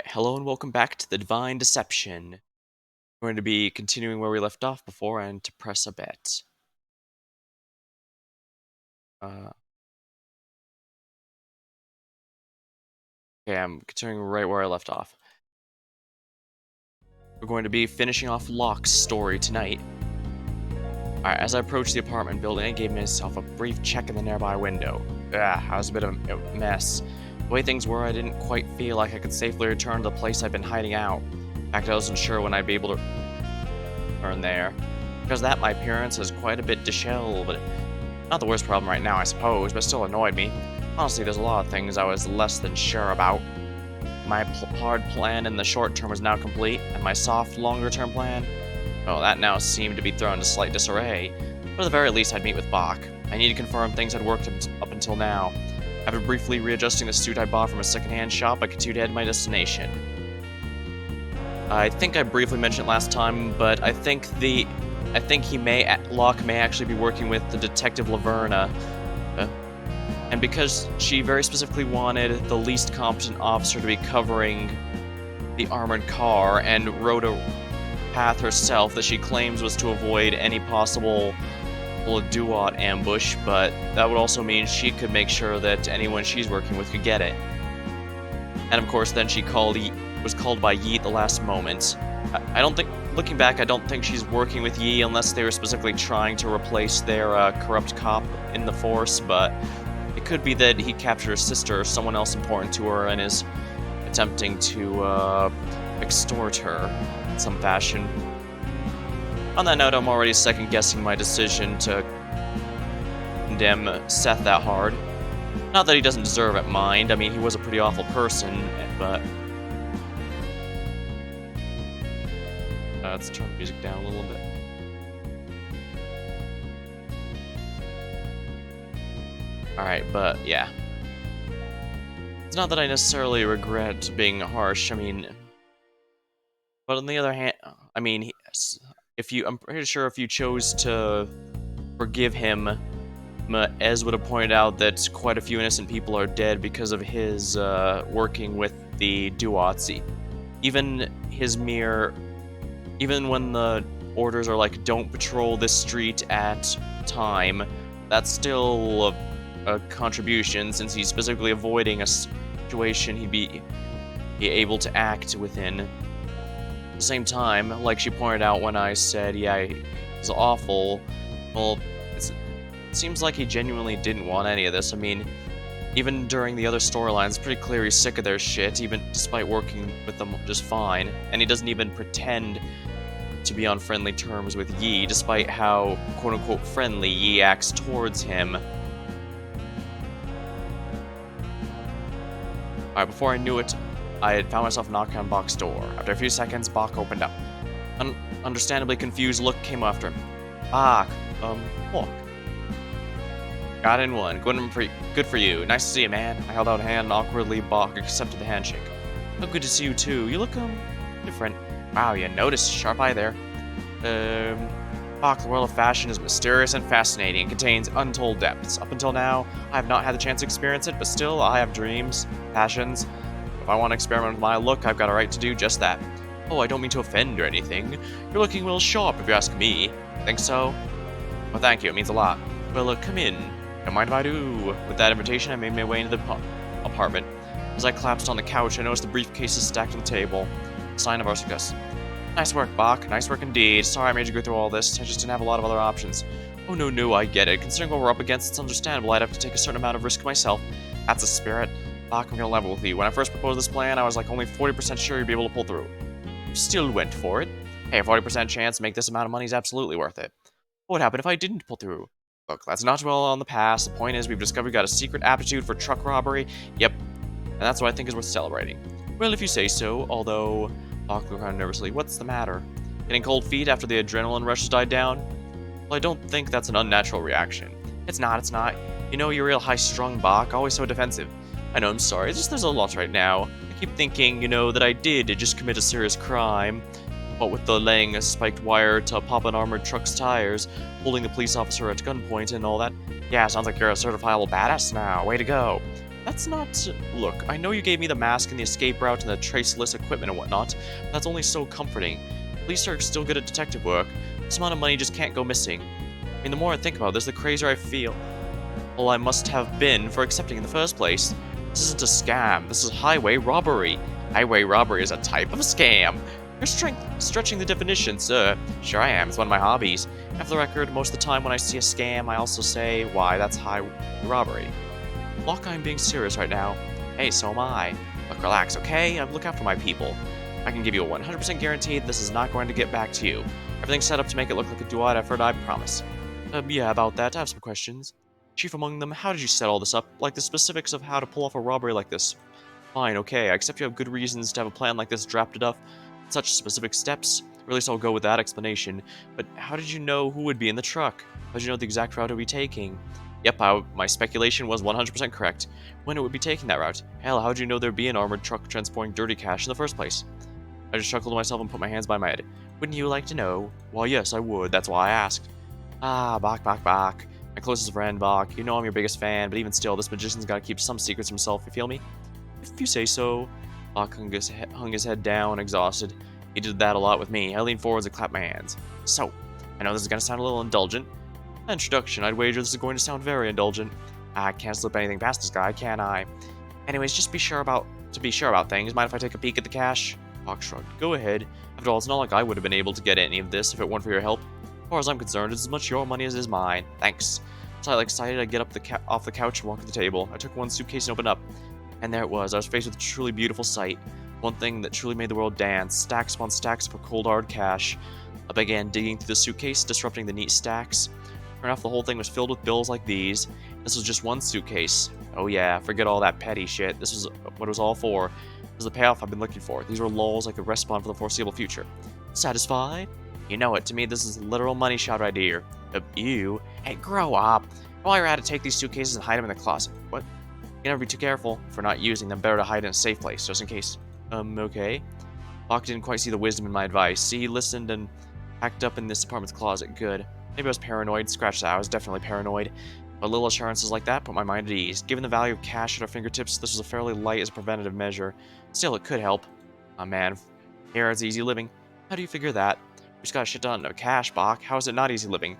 Hello and welcome back to the Divine Deception. We're going to be continuing where we left off before and to press a bet. Uh, okay, I'm continuing right where I left off. We're going to be finishing off Locke's story tonight. Alright, as I approached the apartment building, I gave myself a brief check in the nearby window. I was a bit of a mess. The way things were, I didn't quite feel like I could safely return to the place I'd been hiding out. In fact, I wasn't sure when I'd be able to return there. Because of that, my appearance is quite a bit disheveled. Not the worst problem right now, I suppose, but still annoyed me. Honestly, there's a lot of things I was less than sure about. My hard plan in the short term was now complete, and my soft, longer-term plan? Well, that now seemed to be thrown into slight disarray. But at the very least, I'd meet with Bach. I need to confirm things had worked up until now. After briefly readjusting the suit I bought from a second-hand shop, I continued to head to my destination. I think I briefly mentioned it last time, but I think Locke may actually be working with the Detective Laverna. And because she very specifically wanted the least competent officer to be covering the armored car and wrote a path herself that she claims was to avoid any possible Duat ambush, but that would also mean she could make sure that anyone she's working with could get it. And of course, then she was called by Yi at the last moment. I don't think, looking back, I don't think she's working with Yi unless they were specifically trying to replace their corrupt cop in the force, but it could be that he captured her sister or someone else important to her and is attempting to extort her in some fashion. On that note, I'm already second-guessing my decision to condemn Seth that hard. Not that he doesn't deserve it, mind. I mean, he was a pretty awful person, but... let's turn the music down a little bit. Alright, but yeah. It's not that I necessarily regret being harsh, I mean... But on the other hand, I mean, I'm pretty sure if you chose to forgive him, Ez would have pointed out that quite a few innocent people are dead because of his working with the Duats. Even when the orders are like, don't patrol this street at time, that's still a contribution, since he's specifically avoiding a situation he'd be able to act within. At the same time, like she pointed out when I said, yeah, he's awful, well, it seems like he genuinely didn't want any of this. I mean, even during the other storylines, it's pretty clear he's sick of their shit, even despite working with them just fine, and he doesn't even pretend to be on friendly terms with Yi, despite how quote-unquote friendly Yi acts towards him. Alright, before I knew it, I had found myself knocking on Bach's door. After a few seconds, Bach opened up. An understandably confused look came after him. Bach, look. Got in one. Good for you. Nice to see you, man. I held out a hand and awkwardly Bach accepted the handshake. Oh, good to see you too. You look, different. Wow, you noticed. Sharp eye there. Bach, the world of fashion is mysterious and fascinating and contains untold depths. Up until now, I have not had the chance to experience it, but still, I have dreams, passions. If I want to experiment with my look, I've got a right to do just that. Oh, I don't mean to offend or anything. You're looking real sharp, if you ask me. Think so? Well, thank you. It means a lot. Well, come in. Don't mind if I do. With that invitation, I made my way into the apartment. As I collapsed on the couch, I noticed the briefcases stacked on the table. A sign of our success. Nice work, Bach. Nice work indeed. Sorry I made you go through all this. I just didn't have a lot of other options. Oh, no, I get it. Considering what we're up against, it's understandable I'd have to take a certain amount of risk myself. That's the spirit. Bach, I'm gonna level with you. When I first proposed this plan, I was like only 40% sure you'd be able to pull through. You still went for it. Hey, a 40% chance to make this amount of money is absolutely worth it. What would happen if I didn't pull through? Look, let's not dwell on the past. The point is, we've discovered you got a secret aptitude for truck robbery. Yep. And that's what I think is worth celebrating. Well, if you say so, although... Bach looked around nervously. What's the matter? Getting cold feet after the adrenaline rush has died down? Well, I don't think that's an unnatural reaction. It's not. You know, you're real high-strung, Bach. Always so defensive. I know, I'm sorry. It's just there's a lot right now. I keep thinking, that I did just commit a serious crime. What with the laying a spiked wire to pop an armored truck's tires, holding the police officer at gunpoint and all that. Yeah, sounds like you're a certifiable badass now. Way to go. That's not... Look, I know you gave me the mask and the escape route and the traceless equipment and whatnot, but that's only so comforting. Police are still good at detective work. This amount of money just can't go missing. I mean, the more I think about this, the crazier I feel. Well, I must have been for accepting in the first place. This isn't a scam. This is highway robbery. Highway robbery is a type of scam. You're stretching the definition, sir. Sure I am. It's one of my hobbies. And for the record, most of the time when I see a scam, I also say, why, that's highway robbery. Look, I'm being serious right now. Hey, so am I. Look, relax, okay? I look after my people. I can give you a 100% guarantee this is not going to get back to you. Everything's set up to make it look like a do-out effort, I promise. Yeah, about that, I have some questions. Chief among them, how did you set all this up? Like the specifics of how to pull off a robbery like this. Fine, okay, I accept you have good reasons to have a plan like this drafted up. Such specific steps. Or at least I'll go with that explanation. But how did you know who would be in the truck? How did you know the exact route it would be taking? Yep, my speculation was 100% correct. When it would be taking that route. Hell, how did you know there'd be an armored truck transporting dirty cash in the first place? I just chuckled to myself and put my hands by my head. Wouldn't you like to know? Well, yes, I would. That's why I asked. Ah, Bach. My closest friend, Bach. You know I'm your biggest fan, but even still, this magician's gotta keep some secrets himself, you feel me? If you say so. Bach hung his head down, exhausted. He did that a lot with me. I leaned forwards and clapped my hands. So, I know this is gonna sound a little indulgent. Introduction, I'd wager this is going to sound very indulgent. I can't slip anything past this guy, can I? Anyways, just to be sure about things, mind if I take a peek at the cash? Bach shrugged. Go ahead. After all, it's not like I would have been able to get any of this if it weren't for your help. As far as I'm concerned, it's as much your money as it is mine. Thanks. Slightly excited, I get up off the couch and walk to the table. I took one suitcase and opened up. And there it was. I was faced with a truly beautiful sight. One thing that truly made the world dance. Stacks upon stacks of cold hard cash. I began digging through the suitcase, disrupting the neat stacks. Sure enough, the whole thing was filled with bills like these. This was just one suitcase. Oh yeah, forget all that petty shit. This was what it was all for. This was the payoff I've been looking for. These were lulls I could rest upon for the foreseeable future. Satisfied? You know it. To me, this is a literal money shot right here. You? Hey, grow up. While you're at it, take these suitcases and hide them in the closet. What? You can never be too careful. If we're not using them, better to hide in a safe place, just in case. Okay. Bach didn't quite see the wisdom in my advice. He listened and packed up in this apartment's closet. Good. Maybe I was paranoid. Scratch that. I was definitely paranoid. But little assurances like that put my mind at ease. Given the value of cash at our fingertips, this was a fairly light as a preventative measure. Still, it could help. Oh man, here it's easy living. How do you figure that? We just got a shit ton of cash, Bach. How is it not easy living?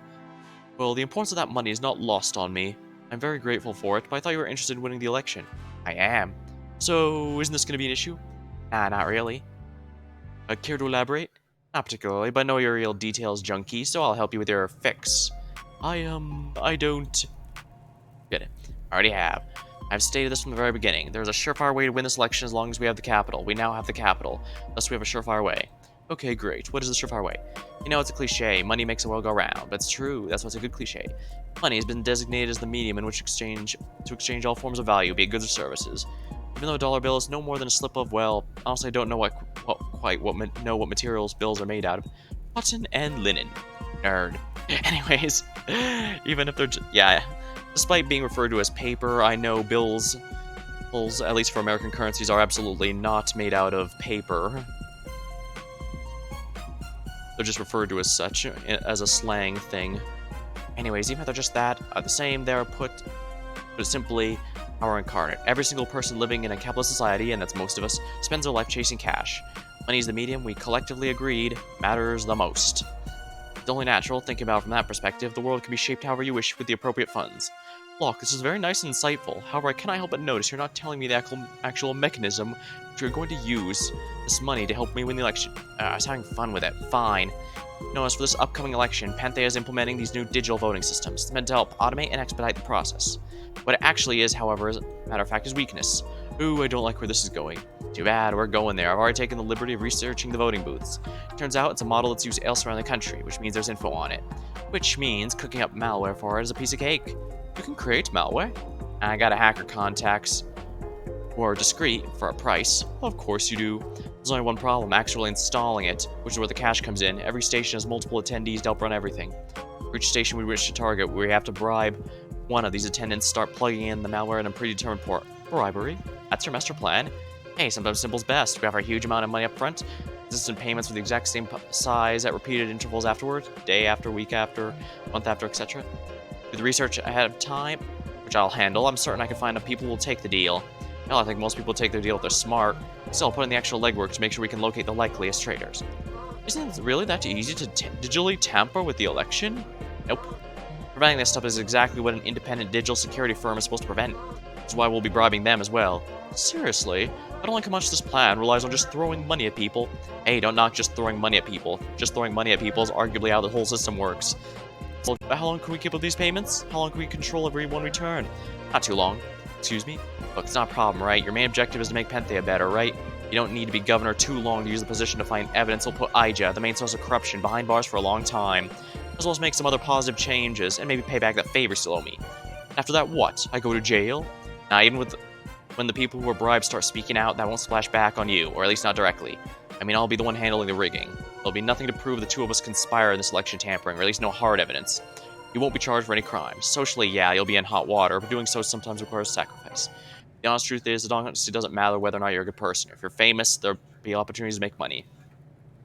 Well, the importance of that money is not lost on me. I'm very grateful for it, but I thought you were interested in winning the election. I am. So, isn't this going to be an issue? Nah, not really. Care to elaborate? Not particularly, but I know you're a real details junkie, so I'll help you with your fix. I don't... Get it. I already have. I've stated this from the very beginning. There's a surefire way to win this election as long as we have the capital. We now have the capital. Thus, we have a surefire way. Okay, great. What is the surefire way? You know, it's a cliche. Money makes the world go round. But it's true. That's what's a good cliche. Money has been designated as the medium in which to exchange all forms of value, be it goods or services. Even though a dollar bill is no more than a slip of, well, honestly, I don't know what materials bills are made out of. Cotton and linen. Nerd. Anyways, even if they're despite being referred to as paper, I know bills, at least for American currencies, are absolutely not made out of paper. They're just referred to as such, as a slang thing. Anyways, even if they're just that, the same, they're put simply, power incarnate. Every single person living in a capitalist society, and that's most of us, spends their life chasing cash. Money is the medium we collectively agreed matters the most. It's only natural, thinking about it from that perspective, the world can be shaped however you wish with the appropriate funds. Look, this is very nice and insightful. However, I cannot help but notice you're not telling me the actual mechanism which you're going to use this money to help me win the election. I was having fun with it. Fine. Notice for this upcoming election, Panthea is implementing these new digital voting systems meant to help automate and expedite the process. What it actually is, however, as a matter of fact, is weakness. Ooh, I don't like where this is going. Too bad, we're going there. I've already taken the liberty of researching the voting booths. Turns out it's a model that's used elsewhere in the country, which means there's info on it. Which means cooking up malware for it is a piece of cake. You can create malware. I got a hacker contacts who are discreet for a price. Of course you do. There's only one problem, actually installing it, which is where the cash comes in. Every station has multiple attendees to help run everything. For each station we wish to target, we have to bribe one of these attendants, start plugging in the malware in a predetermined port. Bribery? That's your master plan? Hey, sometimes simple's best. We have a huge amount of money up front, consistent payments with the exact same size at repeated intervals afterward, day after, week after, month after, etc. Do the research ahead of time, which I'll handle. I'm certain I can find enough people who will take the deal. Hell, I think most people take the deal if they're smart. Still, I'll put in the extra legwork to make sure we can locate the likeliest traitors. Isn't it really that easy to digitally tamper with the election? Nope. Preventing this stuff is exactly what an independent digital security firm is supposed to prevent. Which is why we'll be bribing them as well. Seriously? I don't like how much this plan relies on just throwing money at people. Hey, don't knock just throwing money at people. Just throwing money at people is arguably how the whole system works. So, how long can we keep up these payments? How long can we control every one we turn? Not too long. Excuse me? Look, it's not a problem, right? Your main objective is to make Penthea better, right? You don't need to be governor too long to use the position to find evidence will put Ija, the main source of corruption, behind bars for a long time, as well as make some other positive changes, and maybe pay back that favor you still owe me. After that, what? I go to jail? Now, even when the people who are bribed start speaking out, that won't splash back on you, or at least not directly. I mean, I'll be the one handling the rigging. There'll be nothing to prove the two of us conspire in this election tampering, or at least no hard evidence. You won't be charged for any crimes. Socially, yeah, you'll be in hot water, but doing so sometimes requires sacrifice. The honest truth is, it honestly doesn't matter whether or not you're a good person. If you're famous, there'll be opportunities to make money.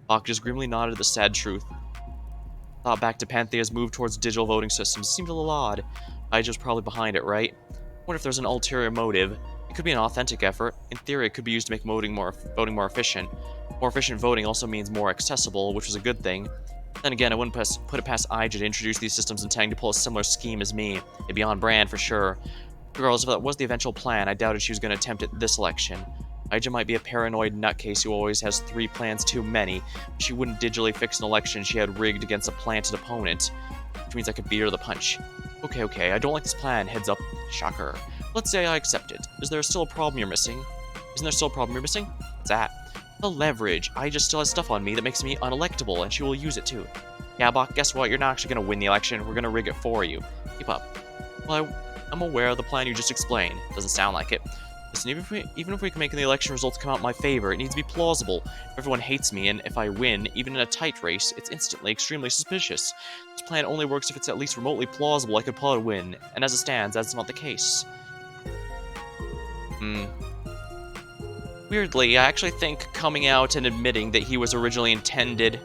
Bach just grimly nodded the sad truth. Thought back to Panthea's move towards digital voting systems. It seemed a little odd. Ija's probably behind it, right? Wonder if there's an ulterior motive. It could be an authentic effort. In theory, it could be used to make voting more efficient. More efficient voting also means more accessible, which was a good thing. Then again, I wouldn't put it past Ija to introduce these systems intending to pull a similar scheme as me. It'd be on brand for sure. Regardless, if that was the eventual plan, I doubted she was going to attempt it this election. Ija might be a paranoid nutcase who always has 3 plans too many, but she wouldn't digitally fix an election she had rigged against a planted opponent, which means I could beat her to the punch. Okay, I don't like this plan, heads up. Shocker. Let's say I accept it. Is there still a problem you're missing? Isn't there still a problem you're missing? What's that? The leverage. Ija still has stuff on me that makes me unelectable, and she will use it too. Yeah, Bach, guess what? You're not actually going to win the election. We're going to rig it for you. Keep up. Well, I'm aware of the plan you just explained. Doesn't sound like it. Listen, even if we can make the election results come out in my favor, it needs to be plausible. If everyone hates me, and if I win, even in a tight race, it's instantly extremely suspicious. This plan only works if it's at least remotely plausible I could pull a win, and as it stands, that's not the case. Weirdly, I actually think coming out and admitting that he was originally intended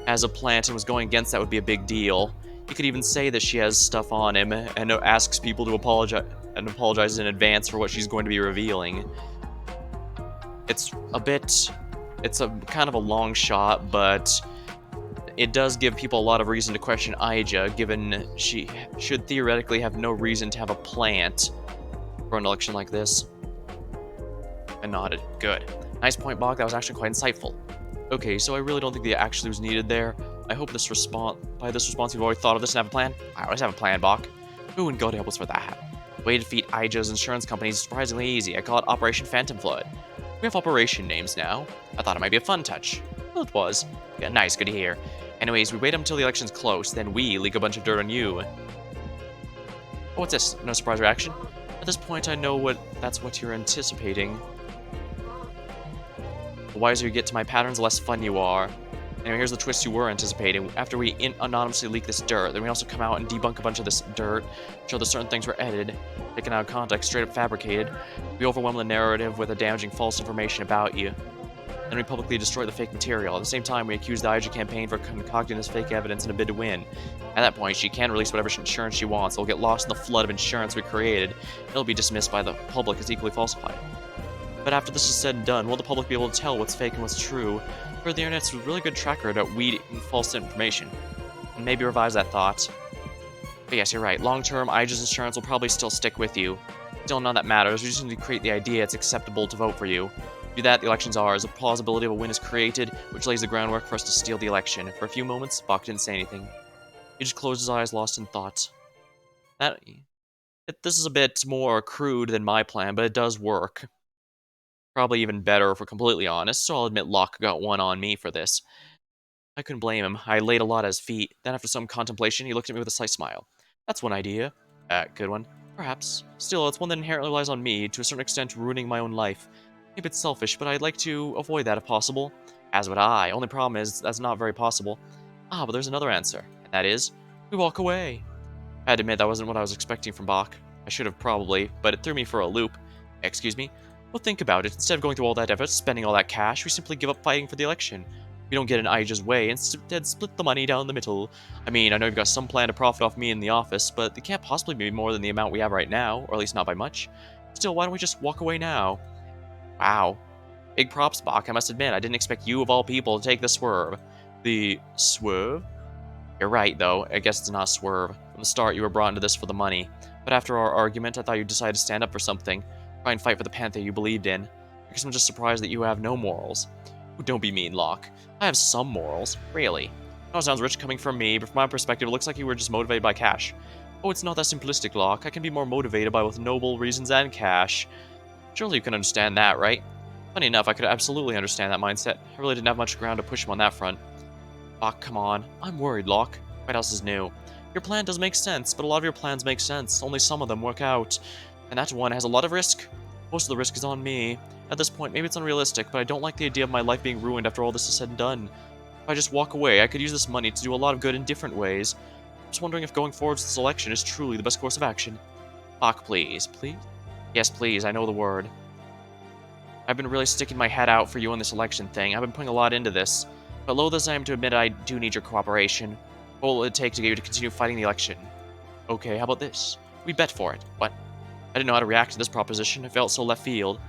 as a plant and was going against that would be a big deal. You could even say that she has stuff on him and asks people to apologize in advance for what she's going to be revealing. It's a kind of a long shot, but it does give people a lot of reason to question Ija, given she should theoretically have no reason to have a plant for an election like this. I nodded. Good. Nice point, Bog. That was actually quite insightful. Okay, so I really don't think that actually was needed there. I hope by this response you've already thought of this and have a plan. I always have a plan, Bach. Ooh, and God help us for that. The way to defeat Ija's insurance company is surprisingly easy. I call it Operation Phantom Flood. We have operation names now. I thought it might be a fun touch. Well, it was. Yeah, nice, good to hear. Anyways, we wait until the election's close, then we leak a bunch of dirt on you. Oh, what's this? No surprise reaction? At this point, I know that's what you're anticipating. The wiser you get to my patterns, the less fun you are. Anyway, here's the twist you were anticipating. After we anonymously leak this dirt, then we also come out and debunk a bunch of this dirt, show that certain things were edited, taken out of context, straight up fabricated. We overwhelm the narrative with a damaging false information about you. Then we publicly destroy the fake material. At the same time, we accuse the Ija campaign for concocting this fake evidence in a bid to win. At that point, she can release whatever insurance she wants. It'll get lost in the flood of insurance we created. It'll be dismissed by the public as equally falsified. But after this is said and done, will the public be able to tell what's fake and what's true? For the internet's a really good track record at weeding false information. And maybe revise that thought. But yes, you're right. Long term, Ija's insurance will probably still stick with you. Still, none of that matters. We just need to create the idea it's acceptable to vote for you. Do that, the election's ours. A plausibility of a win is created, which lays the groundwork for us to steal the election. For a few moments, Bach didn't say anything. He just closed his eyes, lost in thought. This is a bit more crude than my plan, but it does work. Probably even better if we're completely honest, so I'll admit Locke got one on me for this. I couldn't blame him. I laid a lot at his feet. Then after some contemplation, he looked at me with a slight smile. That's one idea. Good one. Perhaps. Still, it's one that inherently relies on me, to a certain extent ruining my own life. Maybe it's selfish, but I'd like to avoid that if possible. As would I. Only problem is, that's not very possible. But there's another answer. And that is, we walk away. I had to admit that wasn't what I was expecting from Bach. I should have probably, but it threw me for a loop. Excuse me? Well, think about it. Instead of going through all that effort, spending all that cash, we simply give up fighting for the election. We don't get in Aja's way, instead split the money down the middle. I mean, I know you've got some plan to profit off me in the office, but it can't possibly be more than the amount we have right now, or at least not by much. Still, why don't we just walk away now? Wow. Big props, Bach. I must admit, I didn't expect you of all people to take the swerve. The swerve? You're right, though. I guess it's not a swerve. From the start, you were brought into this for the money. But after our argument, I thought you'd decide to stand up for something. Try and fight for the Panther you believed in. I guess I'm just surprised that you have no morals. Oh, don't be mean, Locke. I have some morals. Really. I know it sounds rich coming from me, but from my perspective, it looks like you were just motivated by cash. Oh, it's not that simplistic, Locke. I can be more motivated by both noble reasons and cash. Surely you can understand that, right? Funny enough, I could absolutely understand that mindset. I really didn't have much ground to push him on that front. Locke, come on. I'm worried, Locke. What else is new? Your plan does make sense, but a lot of your plans make sense. Only some of them work out. And that one has a lot of risk. Most of the risk is on me. At this point, maybe it's unrealistic, but I don't like the idea of my life being ruined after all this is said and done. If I just walk away, I could use this money to do a lot of good in different ways. I'm just wondering if going forward with this election is truly the best course of action. Locke, please. Please? Yes, please. I know the word. I've been really sticking my head out for you on this election thing. I've been putting a lot into this. But loath as I am to admit, I do need your cooperation. What will it take to get you to continue fighting the election? Okay, how about this? We bet for it. What? I didn't know how to react to this proposition. It felt so left field.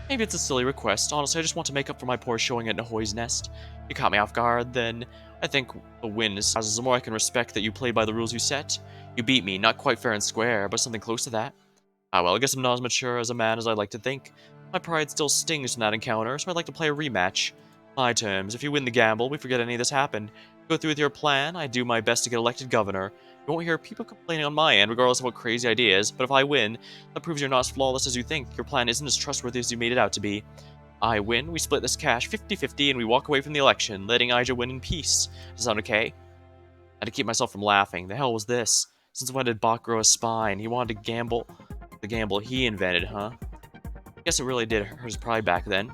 Maybe it's a silly request. Honestly, I just want to make up for my poor showing at Nahoy's Nest. You caught me off guard, then I think the win is the more I can respect that you played by the rules you set. You beat me, not quite fair and square, but something close to that. Ah well, I guess I'm not as mature as a man as I'd like to think. My pride still stings from that encounter, so I'd like to play a rematch. My terms, if you win the gamble, we forget any of this happened. Go through with your plan, I do my best to get elected governor. You won't hear people complaining on my end, regardless of what crazy ideas, but if I win, that proves you're not as flawless as you think. Your plan isn't as trustworthy as you made it out to be. I win, we split this cash 50-50, and we walk away from the election, letting Ija win in peace. Does that sound okay? I had to keep myself from laughing. The hell was this? Since when did Bach grow a spine? He wanted to gamble. The gamble he invented, huh? Guess it really did hurt his pride back then.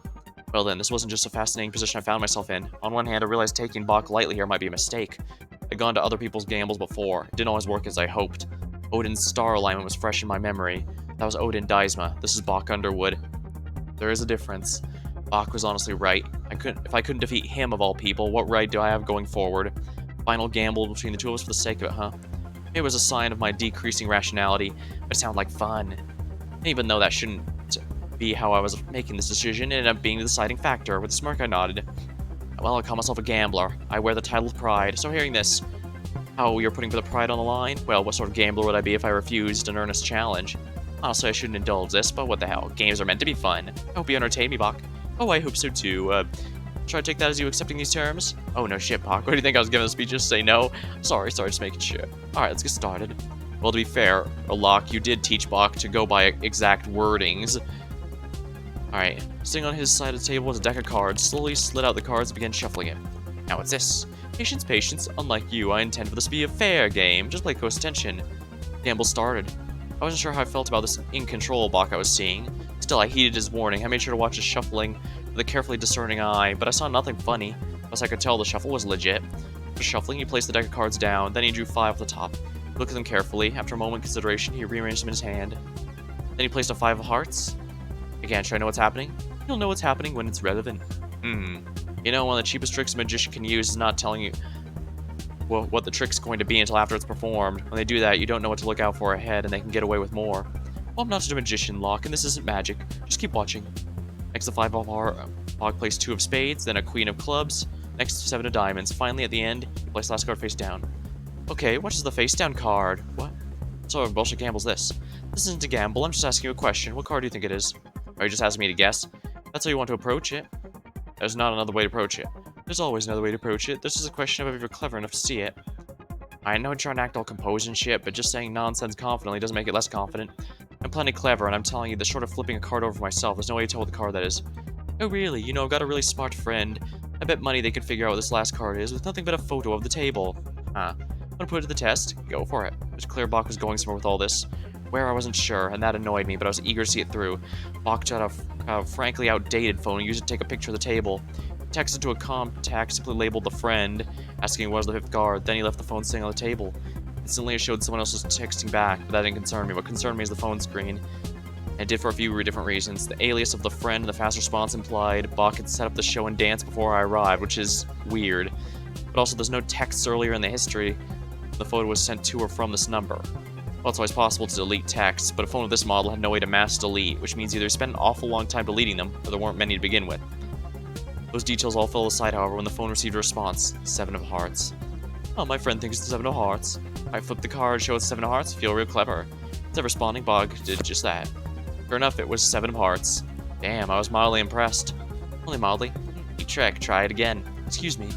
Well then, this wasn't just a fascinating position I found myself in. On one hand, I realized taking Bach lightly here might be a mistake. I'd gone to other people's gambles before. It didn't always work as I hoped. Odin's star alignment was fresh in my memory. That was Odin Dysma. This is Bach Underwood. There is a difference. Bach was honestly right. If I couldn't defeat him of all people, what right do I have going forward? Final gamble between the two of us for the sake of it, huh? It was a sign of my decreasing rationality, but it sounded like fun. And even though that shouldn't be how I was making this decision, it ended up being the deciding factor. With a smirk, I nodded. Well, I call myself a gambler. I wear the title of pride. So hearing this, how you're putting the pride on the line? Well, what sort of gambler would I be if I refused an earnest challenge? Honestly, I shouldn't indulge this, but what the hell? Games are meant to be fun. I hope you entertain me, Bach. Oh, I hope so too. Should I take that as you accepting these terms? Oh, no shit, Bach. What do you think I was giving a speech? Just say no? Sorry, just making sure. Alright, let's get started. Well, to be fair, Locke, you did teach Bach to go by exact wordings. Alright, sitting on his side of the table was a deck of cards, slowly slid out the cards and began shuffling it. Now what's this? Patience, patience. Unlike you, I intend for this to be a fair game. Just play close attention. Gamble started. I wasn't sure how I felt about this in-control Bach I was seeing. Still, I heeded his warning. I made sure to watch his shuffling with a carefully discerning eye, but I saw nothing funny. As I could tell, the shuffle was legit. After shuffling, he placed the deck of cards down, then he drew 5 off the top. He looked at them carefully. After a moment of consideration, he rearranged them in his hand. Then he placed a 5 of hearts. Again, should I know what's happening? You'll know what's happening when it's relevant. You know, one of the cheapest tricks a magician can use is not telling you what the trick's going to be until after it's performed. When they do that, you don't know what to look out for ahead, and they can get away with more. Well, I'm not a magician, Locke, and this isn't magic. Just keep watching. Next, the 5 of hearts. Locke placed 2 of spades, then a queen of clubs. Next, 7 of diamonds. Finally, at the end, he placed the last card face down. Okay, what is the face down card? What? What sort of bullshit gamble's this? This isn't a gamble, I'm just asking you a question. What card do you think it is? Are you just asking me to guess? That's how you want to approach it. There's not another way to approach it. There's always another way to approach it. This is a question of if you're clever enough to see it. I know you're trying to act all composed and shit, but just saying nonsense confidently doesn't make it less confident. I'm plenty clever, and I'm telling you that short of flipping a card over for myself, there's no way to tell what the card that is. Oh really? You know, I've got a really smart friend. I bet money they could figure out what this last card is with nothing but a photo of the table. Huh. Want to put it to the test? Go for it. It was clear Bach was going somewhere with all this. Where, I wasn't sure, and that annoyed me, but I was eager to see it through. Bach took a frankly outdated phone and used it to take a picture of the table. He texted to a contact, simply labeled the friend, asking what was the 5th card, then he left the phone sitting on the table. Instantly it showed someone else was texting back, but that didn't concern me. What concerned me is the phone screen. And it did for a few different reasons. The alias of the friend and the fast response implied Bach had set up the show and dance before I arrived, which is weird. But also, there's no texts earlier in the history the photo was sent to or from this number. Well, it's always possible to delete texts, but a phone of this model had no way to mass delete, which means either spent an awful long time deleting them, or there weren't many to begin with. Those details all fell aside, however, when the phone received a response. 7 of hearts. Oh, my friend thinks it's 7 of hearts. I flipped the card, show it's 7 of hearts, feel real clever. Instead of responding, Bog did just that. Sure enough, it was 7 of hearts. Damn, I was mildly impressed. Only mildly. Neat trick, try it again. Excuse me.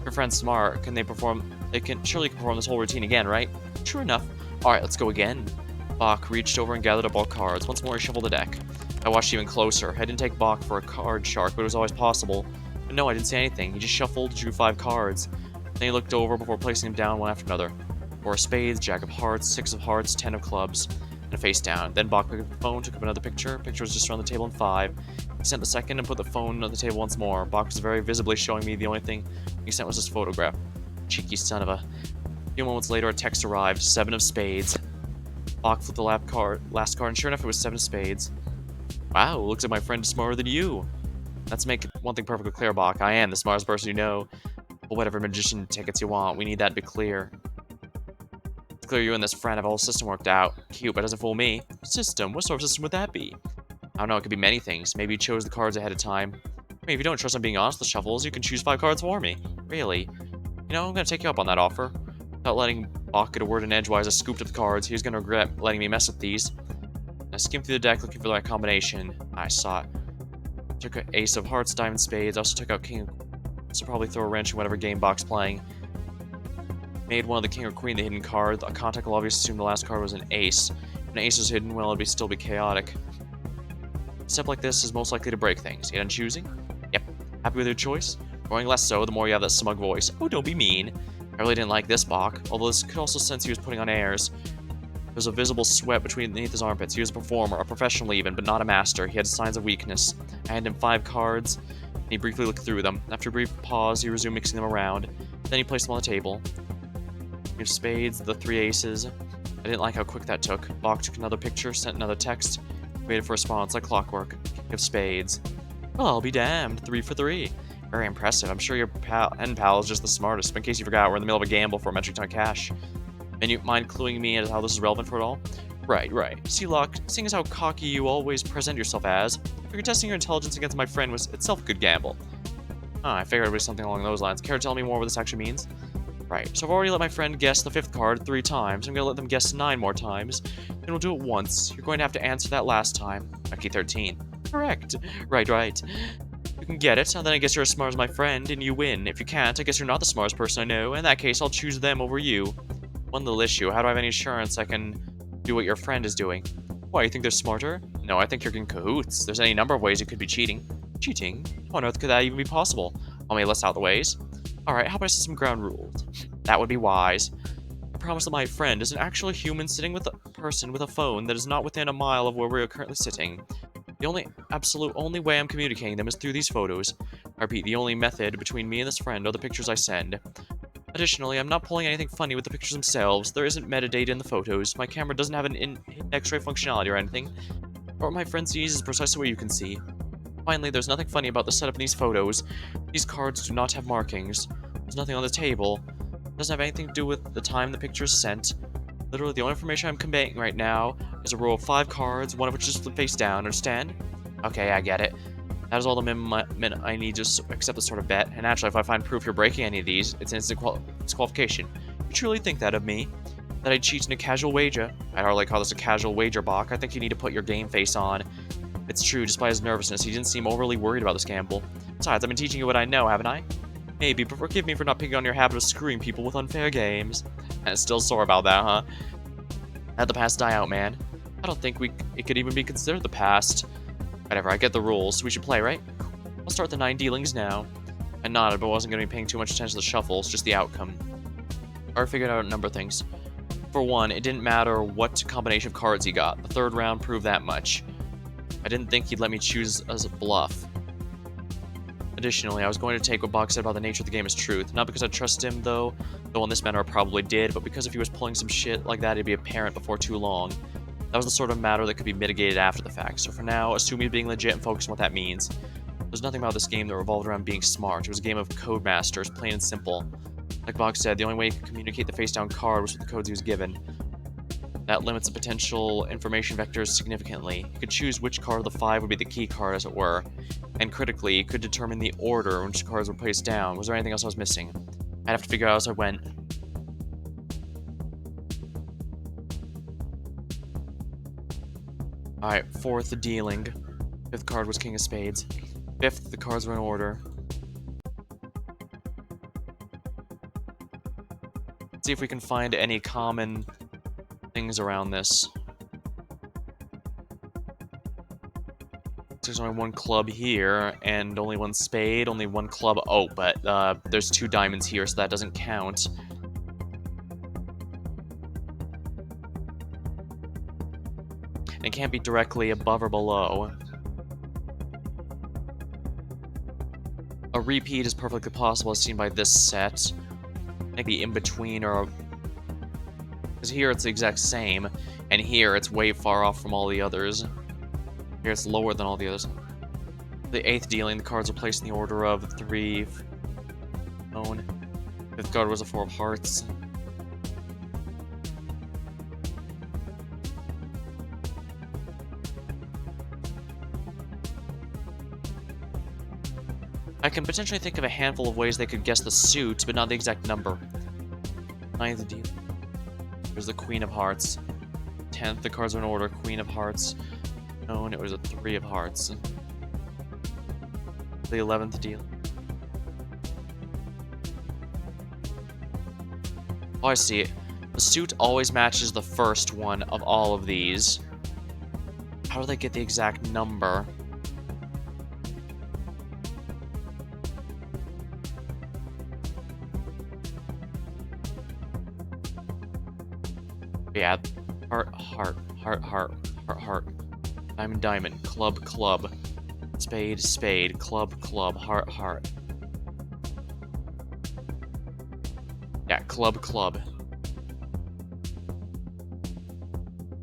Your friend's smart. They can surely perform this whole routine again, right? Sure enough. Alright, let's go again. Bach reached over and gathered up all cards. Once more, he shuffled the deck. I watched even closer. I didn't take Bach for a card shark, but it was always possible. But no, I didn't say anything. He just shuffled, drew 5 cards. Then he looked over before placing them down one after another. 4 of spades, jack of hearts, 6 of hearts, 10 of clubs, and a face down. Then Bach picked up the phone, took up another picture. Picture was just around the table in 5. He sent the second and put the phone on the table once more. Bach was very visibly showing me the only thing he sent was his photograph. Cheeky son of a... A few moments later, a text arrived. 7 of spades. Bach flipped the last card, and sure enough, it was 7 of spades. Wow, looks like my friend is smarter than you. Let's make one thing perfectly clear, Bach. I am the smartest person you know. But whatever magician tickets you want, we need that to be clear. It's clear you and this friend have a whole system worked out. Cute, but doesn't fool me. System? What sort of system would that be? I don't know, it could be many things. Maybe you chose the cards ahead of time. I mean, if you don't trust I'm being honest with the shuffles, you can choose 5 cards for me. Really? You know, I'm gonna take you up on that offer. Without letting Bach get a word in edgewise, I scooped up the cards. He was gonna regret letting me mess with these. I skimmed through the deck looking for the right combination. I saw it. Took an ace of hearts, diamond, spades. I also took out king of... So probably throw a wrench in whatever game Bach's playing. Made one of the king or queen the hidden card. The contact will obviously assume the last card was an ace. If an ace is hidden, well, it'd still be chaotic. A step like this is most likely to break things. You done choosing? Yep. Happy with your choice? Growing less so, the more you have that smug voice. Oh, don't be mean. I really didn't like this Bach, although this could also sense he was putting on airs. There was a visible sweat beneath his armpits. He was a performer, a professional even, but not a master. He had signs of weakness. I handed him 5 cards, and he briefly looked through them. After a brief pause, he resumed mixing them around. Then he placed them on the table. He had spades, the 3 aces. I didn't like how quick that took. Bach took another picture, sent another text, waited for a response like clockwork. King of spades. Well, I'll be damned. 3 for 3. Very impressive. I'm sure your pal is just the smartest, but in case you forgot, we're in the middle of a gamble for a metric ton of cash. And you mind cluing me as how this is relevant for it all? Right. See, Locke, seeing as how cocky you always present yourself as, I figured testing your intelligence against my friend was itself a good gamble. I figured it was something along those lines. Care to tell me more what this actually means? Right, so I've already let my friend guess the 5th card 3 times. I'm gonna let them guess 9 more times. Then we'll do it once. You're going to have to answer that last time. Lucky 13. Correct. Right. You can get it, and then I guess you're as smart as my friend, and you win. If you can't, I guess you're not the smartest person I know. In that case, I'll choose them over you. One little issue. How do I have any assurance I can do what your friend is doing? Why, you think they're smarter? No, I think you're in cahoots. There's any number of ways you could be cheating. Cheating? How on earth could that even be possible? I'll list out the ways. Alright, how about I set some ground rules? That would be wise. I promise that my friend is an actual human sitting with a person with a phone that is not within a mile of where we are currently sitting. The absolute only way I'm communicating them is through these photos. I repeat, the only method between me and this friend are the pictures I send. Additionally, I'm not pulling anything funny with the pictures themselves. There isn't metadata in the photos. My camera doesn't have an X-ray functionality or anything. What my friend sees is precisely what you can see. Finally, there's nothing funny about the setup in these photos. These cards do not have markings. There's nothing on the table. It doesn't have anything to do with the time the picture is sent. Literally, the only information I'm conveying right now is a row of 5 cards, one of which is flipped face down. Understand? Okay, I get it. That is all the minimum I need to accept this sort of bet. And actually, if I find proof you're breaking any of these, it's an instant disqualification. You truly think that of me? That I'd cheat in a casual wager? I'd hardly call this a casual wager, Bach. I think you need to put your game face on. It's true, despite his nervousness, he didn't seem overly worried about this gamble. Besides, I've been teaching you what I know, haven't I? Maybe, but forgive me for not picking on your habit of screwing people with unfair games. And still sore about that, huh? Let the past die out, man. I don't think it could even be considered the past. Whatever, I get the rules. We should play, right? I'll start the 9 dealings now. I nodded, but wasn't going to be paying too much attention to the shuffles, just the outcome. I already figured out a number of things. For one, it didn't matter what combination of cards he got. The 3rd round proved that much. I didn't think he'd let me choose as a bluff. Additionally, I was going to take what Bach said about the nature of the game as truth. Not because I trust him, though in this matter I probably did, but because if he was pulling some shit like that, it'd be apparent before too long. That was the sort of matter that could be mitigated after the fact, so for now, assume he's being legit and focus on what that means. There's nothing about this game that revolved around being smart. It was a game of codemasters, plain and simple. Like Bach said, the only way he could communicate the face-down card was with the codes he was given. That limits the potential information vectors significantly. You could choose which card of the 5 would be the key card, as it were, and critically, you could determine the order in which cards were placed down. Was there anything else I was missing? I'd have to figure out as I went. Alright, 4th, the dealing. 5th card was King of Spades. 5th, the cards were in order. Let's see if we can find any common things around this. There's only one club here, and only one spade, only one club. Oh, but there's 2 diamonds here, so that doesn't count. It can't be directly above or below. A repeat is perfectly possible as seen by this set. Maybe in between or... Because here it's the exact same, and here it's way far off from all the others. Here it's lower than all the others. The 8th dealing, the cards are placed in the order of 3... known. 5th card was a 4 of hearts. I can potentially think of a handful of ways they could guess the suit, but not the exact number. 9th deal. There's the Queen of Hearts. 10th, the cards are in order. Queen of Hearts. Known, it was a 3 of Hearts. The 11th deal. Oh, I see it. The suit always matches the first one of all of these. How do they get the exact number? Yeah, heart, heart, heart, heart, heart, heart. Diamond, diamond, club, club. Spade, spade, club, club, heart, heart. Yeah, club, club.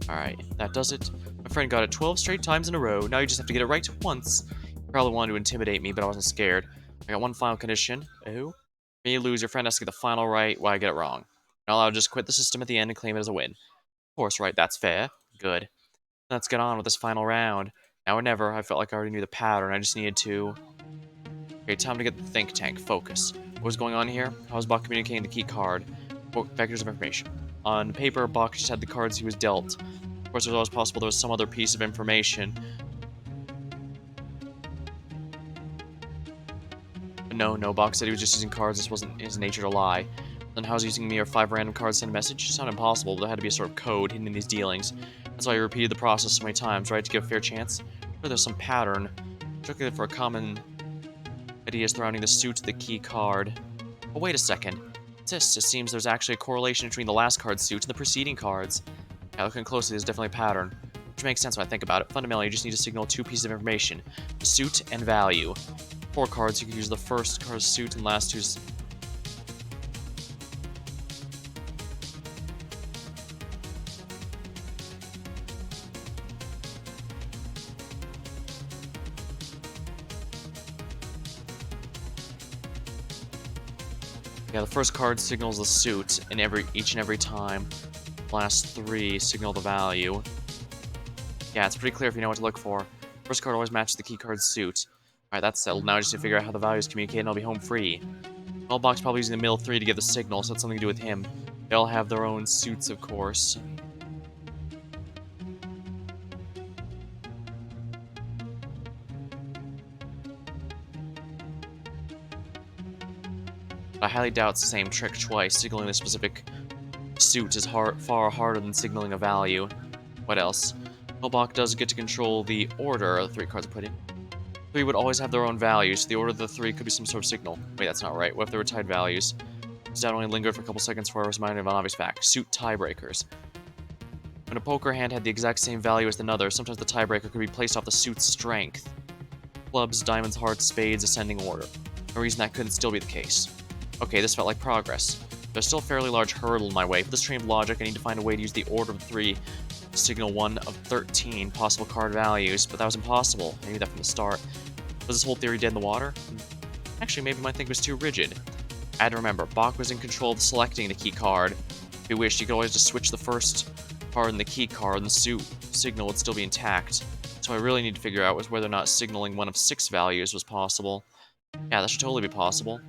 Alright, that does it. My friend got it 12 straight times in a row. Now you just have to get it right once. You probably wanted to intimidate me, but I wasn't scared. I got one final condition. Oh? When you lose, your friend has to get the final right while I get it wrong. Now I'll just quit the system at the end and claim it as a win. Of course, right, that's fair. Good. Let's get on with this final round. Now or never, I felt like I already knew the pattern, I just needed to... Okay, time to get the think tank. Focus. What was going on here? How was Bach communicating the key card? Vectors of information. On paper, Bach just had the cards he was dealt. Of course, it was always possible there was some other piece of information. But no, Bach said he was just using cards, this wasn't his nature to lie. Then how was he using mere 5 random cards to send a message? It's not impossible, but there had to be a sort of code hidden in these dealings. That's why he repeated the process so many times, right? To give a fair chance. Sure, there's some pattern. Particularly for a common idea surrounding the suit of the key card. But wait a second. What's this? It seems there's actually a correlation between the last card's suit and the preceding cards. Yeah, looking closely, there's definitely a pattern. Which makes sense when I think about it. Fundamentally, you just need to signal 2 pieces of information. The suit and value. 4 cards, you can use the first card's suit and last 2's... Yeah, the first card signals the suit in each and every time. Last 3 signal the value. Yeah, it's pretty clear if you know what to look for. First card always matches the key card's suit. Alright, that's settled. Now I just need to figure out how the values communicate and I'll be home free. Well, Bach's probably using the middle 3 to give the signal, so it's something to do with him. They all have their own suits, of course. I highly doubt it's the same trick twice. Signaling a specific suit is far harder than signaling a value. What else? Well, Bach does get to control the order the 3 cards are put in. 3 would always have their own values, so the order of the 3 could be some sort of signal. Wait, that's not right. What if they were tied values? This doubt only lingered for a couple seconds before I was reminded of an obvious fact. Suit tiebreakers. When a poker hand had the exact same value as another, sometimes the tiebreaker could be placed off the suit's strength. Clubs, diamonds, hearts, spades, ascending order. No reason that couldn't still be the case. Okay, this felt like progress. There's still a fairly large hurdle in my way. For this train of logic, I need to find a way to use the order of the 3 signal one of 13 possible card values, but that was impossible. I knew that from the start. Was this whole theory dead in the water? Actually, maybe my thinking was too rigid. I had to remember, Bach was in control of selecting the key card. If he wished, he could always just switch the first card in the key card and the signal would still be intact. So I really need to figure out was whether or not signaling one of 6 values was possible. Yeah, that should totally be possible.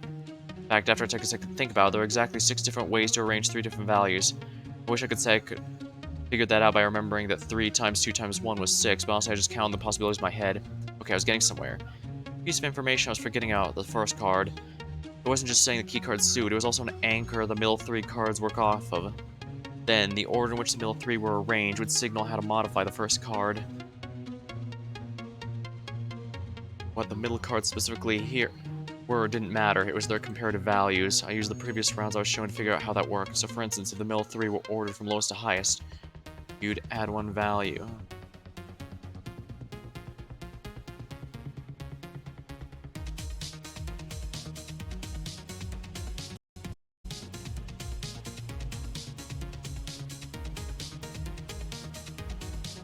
In fact, after I took a second to think about it, there are exactly 6 different ways to arrange 3 different values. I wish I could say I could figure that out by remembering that 3 times 2 times 1 was 6, but honestly I just counted the possibilities in my head. Okay, I was getting somewhere. Piece of information I was forgetting out the first card. It wasn't just saying the key card suit, it was also an anchor the middle 3 cards work off of. Then, the order in which the middle 3 were arranged would signal how to modify the first card. What the middle cards specifically here were didn't matter, it was their comparative values. I used the previous rounds I was showing to figure out how that worked. So for instance, if the middle 3 were ordered from lowest to highest, you'd add 1 value.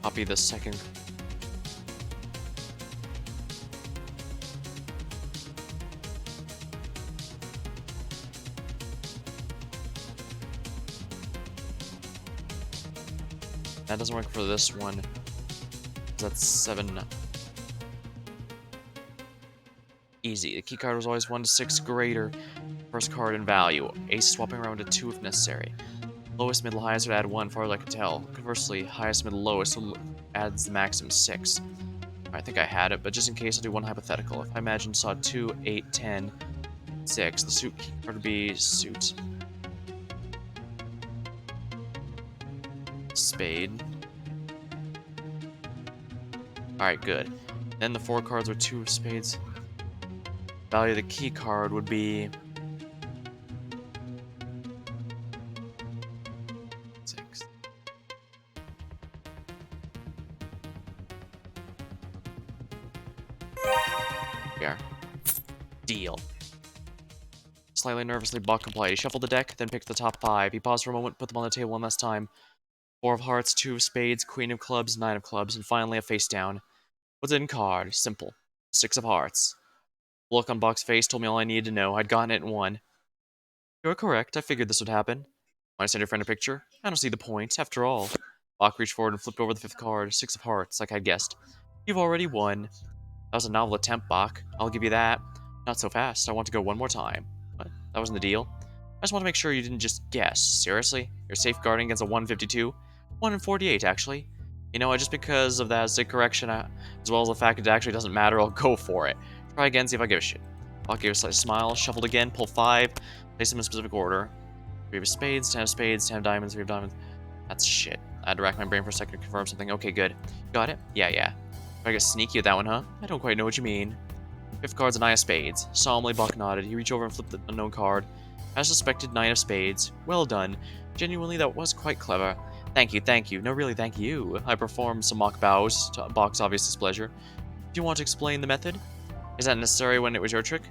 Copy the second. That doesn't work for this one. That's 7. Easy. The key card was always 1 to 6 greater. First card in value. Ace swapping around to 2 if necessary. Lowest, middle, highest would add 1, far as I could tell. Conversely, highest, middle, lowest adds the maximum 6. I think I had it, but just in case, I'll do one hypothetical. If I imagine saw 2, 8, 10, 6, the suit key card would be suit. Spade. Alright, good. Then the 4 cards were 2 of spades. Value of the key card would be 6. Here. Deal. Slightly nervously, Buck complied. He shuffled the deck, then picked the top 5. He paused for a moment, put them on the table one last time. 4 of hearts, 2 of spades, queen of clubs, 9 of clubs, and finally a face down. What's in card? Simple. 6 of hearts. The look on Buck's face told me all I needed to know. I'd gotten it in 1. You're correct. I figured this would happen. Want to send your friend a picture? I don't see the point. After all. Buck reached forward and flipped over the 5th card. 6 of hearts, like I guessed. You've already won. That was a novel attempt, Bach. I'll give you that. Not so fast. I want to go one more time. What? That wasn't the deal? I just want to make sure you didn't just guess. Seriously? You're safeguarding against a 152? 1 in 48, actually. You know, just because of that stick correction, as well as the fact it actually doesn't matter, I'll go for it. Try again, see if I give a shit. Bach gave a slight smile, shuffled again, pull 5, place them in specific order. 3 of spades, 10 of spades, 10 of diamonds, 3 of diamonds. That's shit. I had to rack my brain for a second to confirm something. Okay, good. Got it? Yeah. I get sneaky with that one, huh? I don't quite know what you mean. 5th card's a 9 of spades. Solemnly, Buck nodded. He reached over and flipped the unknown card. As suspected, 9 of spades. Well done. Genuinely, that was quite clever. Thank you. No, really, thank you. I performed some mock bows, to Buck's obvious displeasure. Do you want to explain the method? Is that necessary when it was your trick?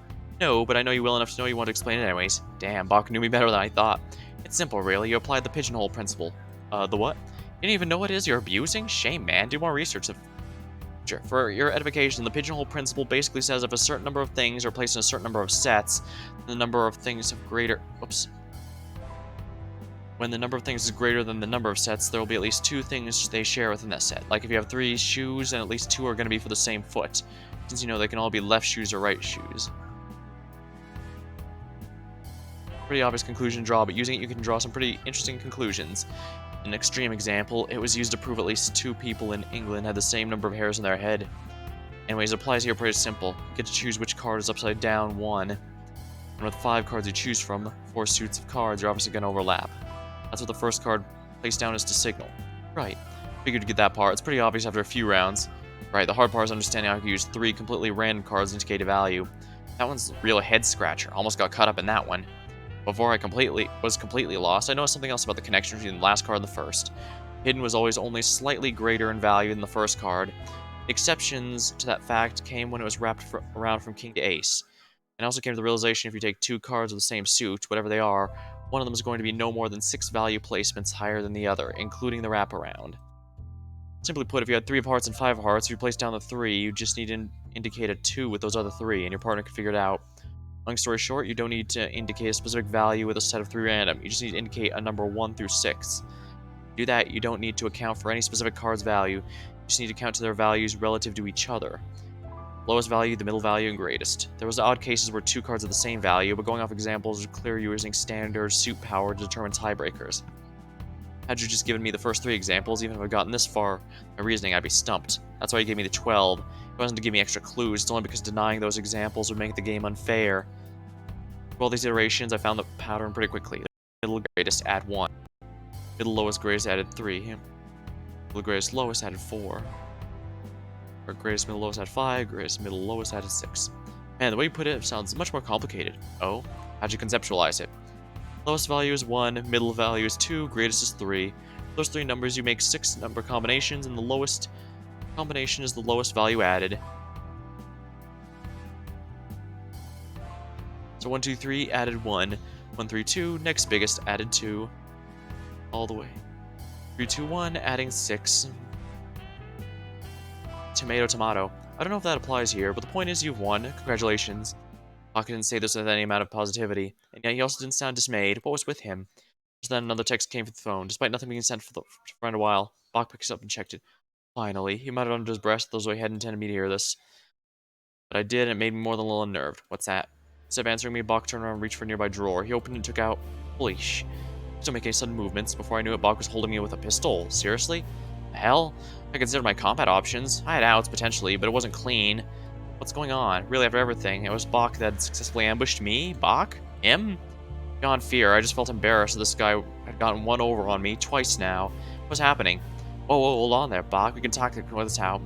No, but I know you well enough to know you want to explain it anyways. Damn, Buck knew me better than I thought. It's simple, really. You applied the pigeonhole principle. The what? You didn't even know what it is you're abusing? Shame, man. Do more research. Sure. For your edification, the pigeonhole principle basically says if a certain number of things are placed in a certain number of sets, the number of things of greater... Oops. When the number of things is greater than the number of sets, there will be at least 2 things they share within that set. Like if you have 3 shoes, and at least 2 are going to be for the same foot. Since you know they can all be left shoes or right shoes. Pretty obvious conclusion to draw, but using it you can draw some pretty interesting conclusions. In an extreme example, it was used to prove at least 2 people in England had the same number of hairs in their head. Anyways, it applies here pretty simple. You get to choose which card is upside down 1. And with 5 cards you choose from, 4 suits of cards are obviously going to overlap. That's what the first card placed down is to signal. Right. Figured to get that part. It's pretty obvious after a few rounds. Right, the hard part is understanding how I can use 3 completely random cards to indicate a value. That one's a real head scratcher. Almost got caught up in that one. Before I was completely lost, I noticed something else about the connection between the last card and the first. Hidden was always only slightly greater in value than the first card. Exceptions to that fact came when it was wrapped around from king to ace. And I also came to the realization if you take 2 cards of the same suit, whatever they are, one of them is going to be no more than 6 value placements higher than the other, including the wraparound. Simply put, if you had 3 of hearts and 5 of hearts, if you place down the 3, you just need to indicate a 2 with those other 3, and your partner can figure it out. Long story short, you don't need to indicate a specific value with a set of 3 random. You just need to indicate a number 1 through 6. To do that, you don't need to account for any specific card's value. You just need to count to their values relative to each other. Lowest value, the middle value, and greatest. There was odd cases where 2 cards of the same value, but going off examples is clear you using standard suit power to determine tiebreakers. Had you just given me the first 3 examples, even if I'd gotten this far, my reasoning, I'd be stumped. That's why you gave me the 12. It wasn't to give me extra clues, it's only because denying those examples would make the game unfair. For all these iterations, I found the pattern pretty quickly. Middle greatest, add 1. Middle lowest greatest added 3. Middle greatest lowest added 4. Or greatest middle lowest added 5. Greatest middle lowest added 6. Man, the way you put it sounds much more complicated. Oh? How'd you conceptualize it? Lowest value is 1, middle value is 2, greatest is 3. Those 3 numbers you make 6 number combinations, and the lowest combination is the lowest value added. So 1, 2, 3 added 1. 1, 3, 2, next biggest added 2. All the way. 3, 2, 1 adding 6. Tomato, tomato. I don't know if that applies here, but the point is you've won. Congratulations. Bach didn't say this with any amount of positivity, and yet he also didn't sound dismayed. What was with him? Just then another text came from the phone. Despite nothing being sent for a while, Bach picks it up and checked it. Finally, he muttered under his breath, as though he hadn't intended me to hear this. But I did, and it made me more than a little unnerved. What's that? Instead of answering me, Bach turned around and reached for a nearby drawer. He opened and took out... Holy sh... Don't make any sudden movements. Before I knew it, Bach was holding me with a pistol. Seriously? The hell? I considered my combat options. I had outs, potentially, but it wasn't clean. What's going on? Really, after everything, it was Bach that had successfully ambushed me? Bach? Him? Beyond fear, I just felt embarrassed that this guy had gotten one over on me twice now. What's happening? Whoa, hold on there, Bach. We can talk this out.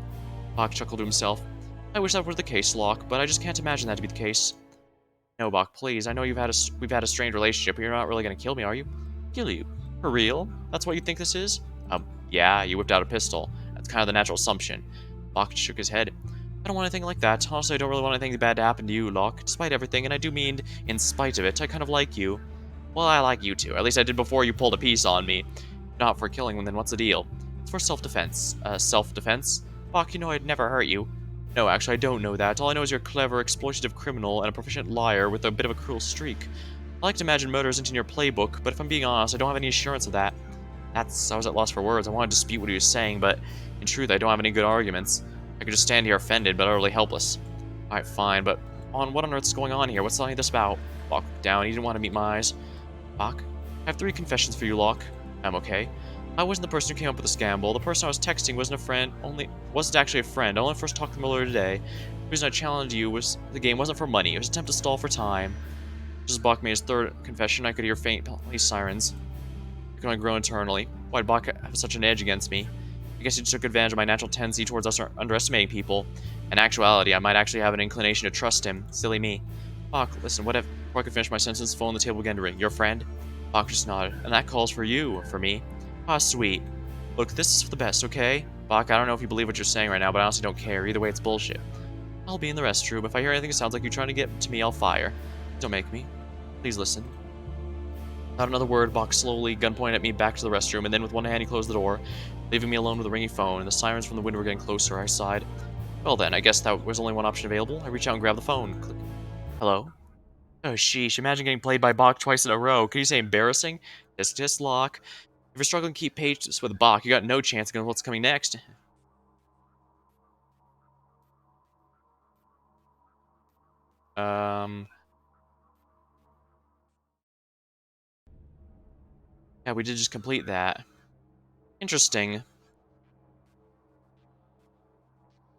Bach chuckled to himself. I wish that were the case, Locke, but I just can't imagine that to be the case. No, Bach, please. I know we've had a strained relationship, but you're not really gonna kill me, are you? Kill you? For real? That's what you think this is? Yeah, you whipped out a pistol. That's kind of the natural assumption. Bach shook his head. I don't want anything like that. Honestly, I don't really want anything bad to happen to you, Locke. Despite everything, and I do mean in spite of it, I kind of like you. Well, I like you too. At least I did before you pulled a piece on me. Not for killing one, then what's the deal? It's for self-defense. Self-defense? Bach, you know I'd never hurt you. No, actually, I don't know that. All I know is you're a clever, exploitative criminal and a proficient liar with a bit of a cruel streak. I like to imagine murder isn't in your playbook, but if I'm being honest, I don't have any assurance of that. I was at loss for words. I want to dispute what he was saying, but in truth, I don't have any good arguments. I could just stand here offended, but utterly helpless. Alright, fine, but what on earth's going on here? What's all this about? Bach looked down. He didn't want to meet my eyes. Bach, I have 3 confessions for you, Locke. I'm okay. I wasn't the person who came up with the scamble. The person I was texting wasn't actually a friend. I only first talked to them earlier today. The reason I challenged you was the game wasn't for money. It was an attempt to stall for time. Just as Bach made his 3rd confession, I could hear faint police sirens. I could only grow internally. Why'd Bach have such an edge against me? I guess he just took advantage of my natural tendency towards underestimating people. In actuality, I might actually have an inclination to trust him. Silly me. Bach, listen, what if... Before I could finish my sentence, the phone on the table began to ring. Your friend? Bach just nodded. And that calls for you, for me. Ah, sweet. Look, this is for the best, okay? Bach, I don't know if you believe what you're saying right now, but I honestly don't care. Either way, it's bullshit. I'll be in the restroom. If I hear anything that sounds like you're trying to get to me, I'll fire. Don't make me. Please listen. Not another word, Bach slowly gun-pointed at me back to the restroom, and then with one hand he closed the door, leaving me alone with a ringing phone, and the sirens from the window were getting closer. I sighed. Well then, I guess that was only one option available. I reached out and grabbed the phone. Click. Hello? Oh, sheesh. Imagine getting played by Bach twice in a row. Can you say embarrassing? Just Locke. If you're struggling to keep pace with Bach, you got no chance against what's coming next. Yeah, we did just complete that. Interesting.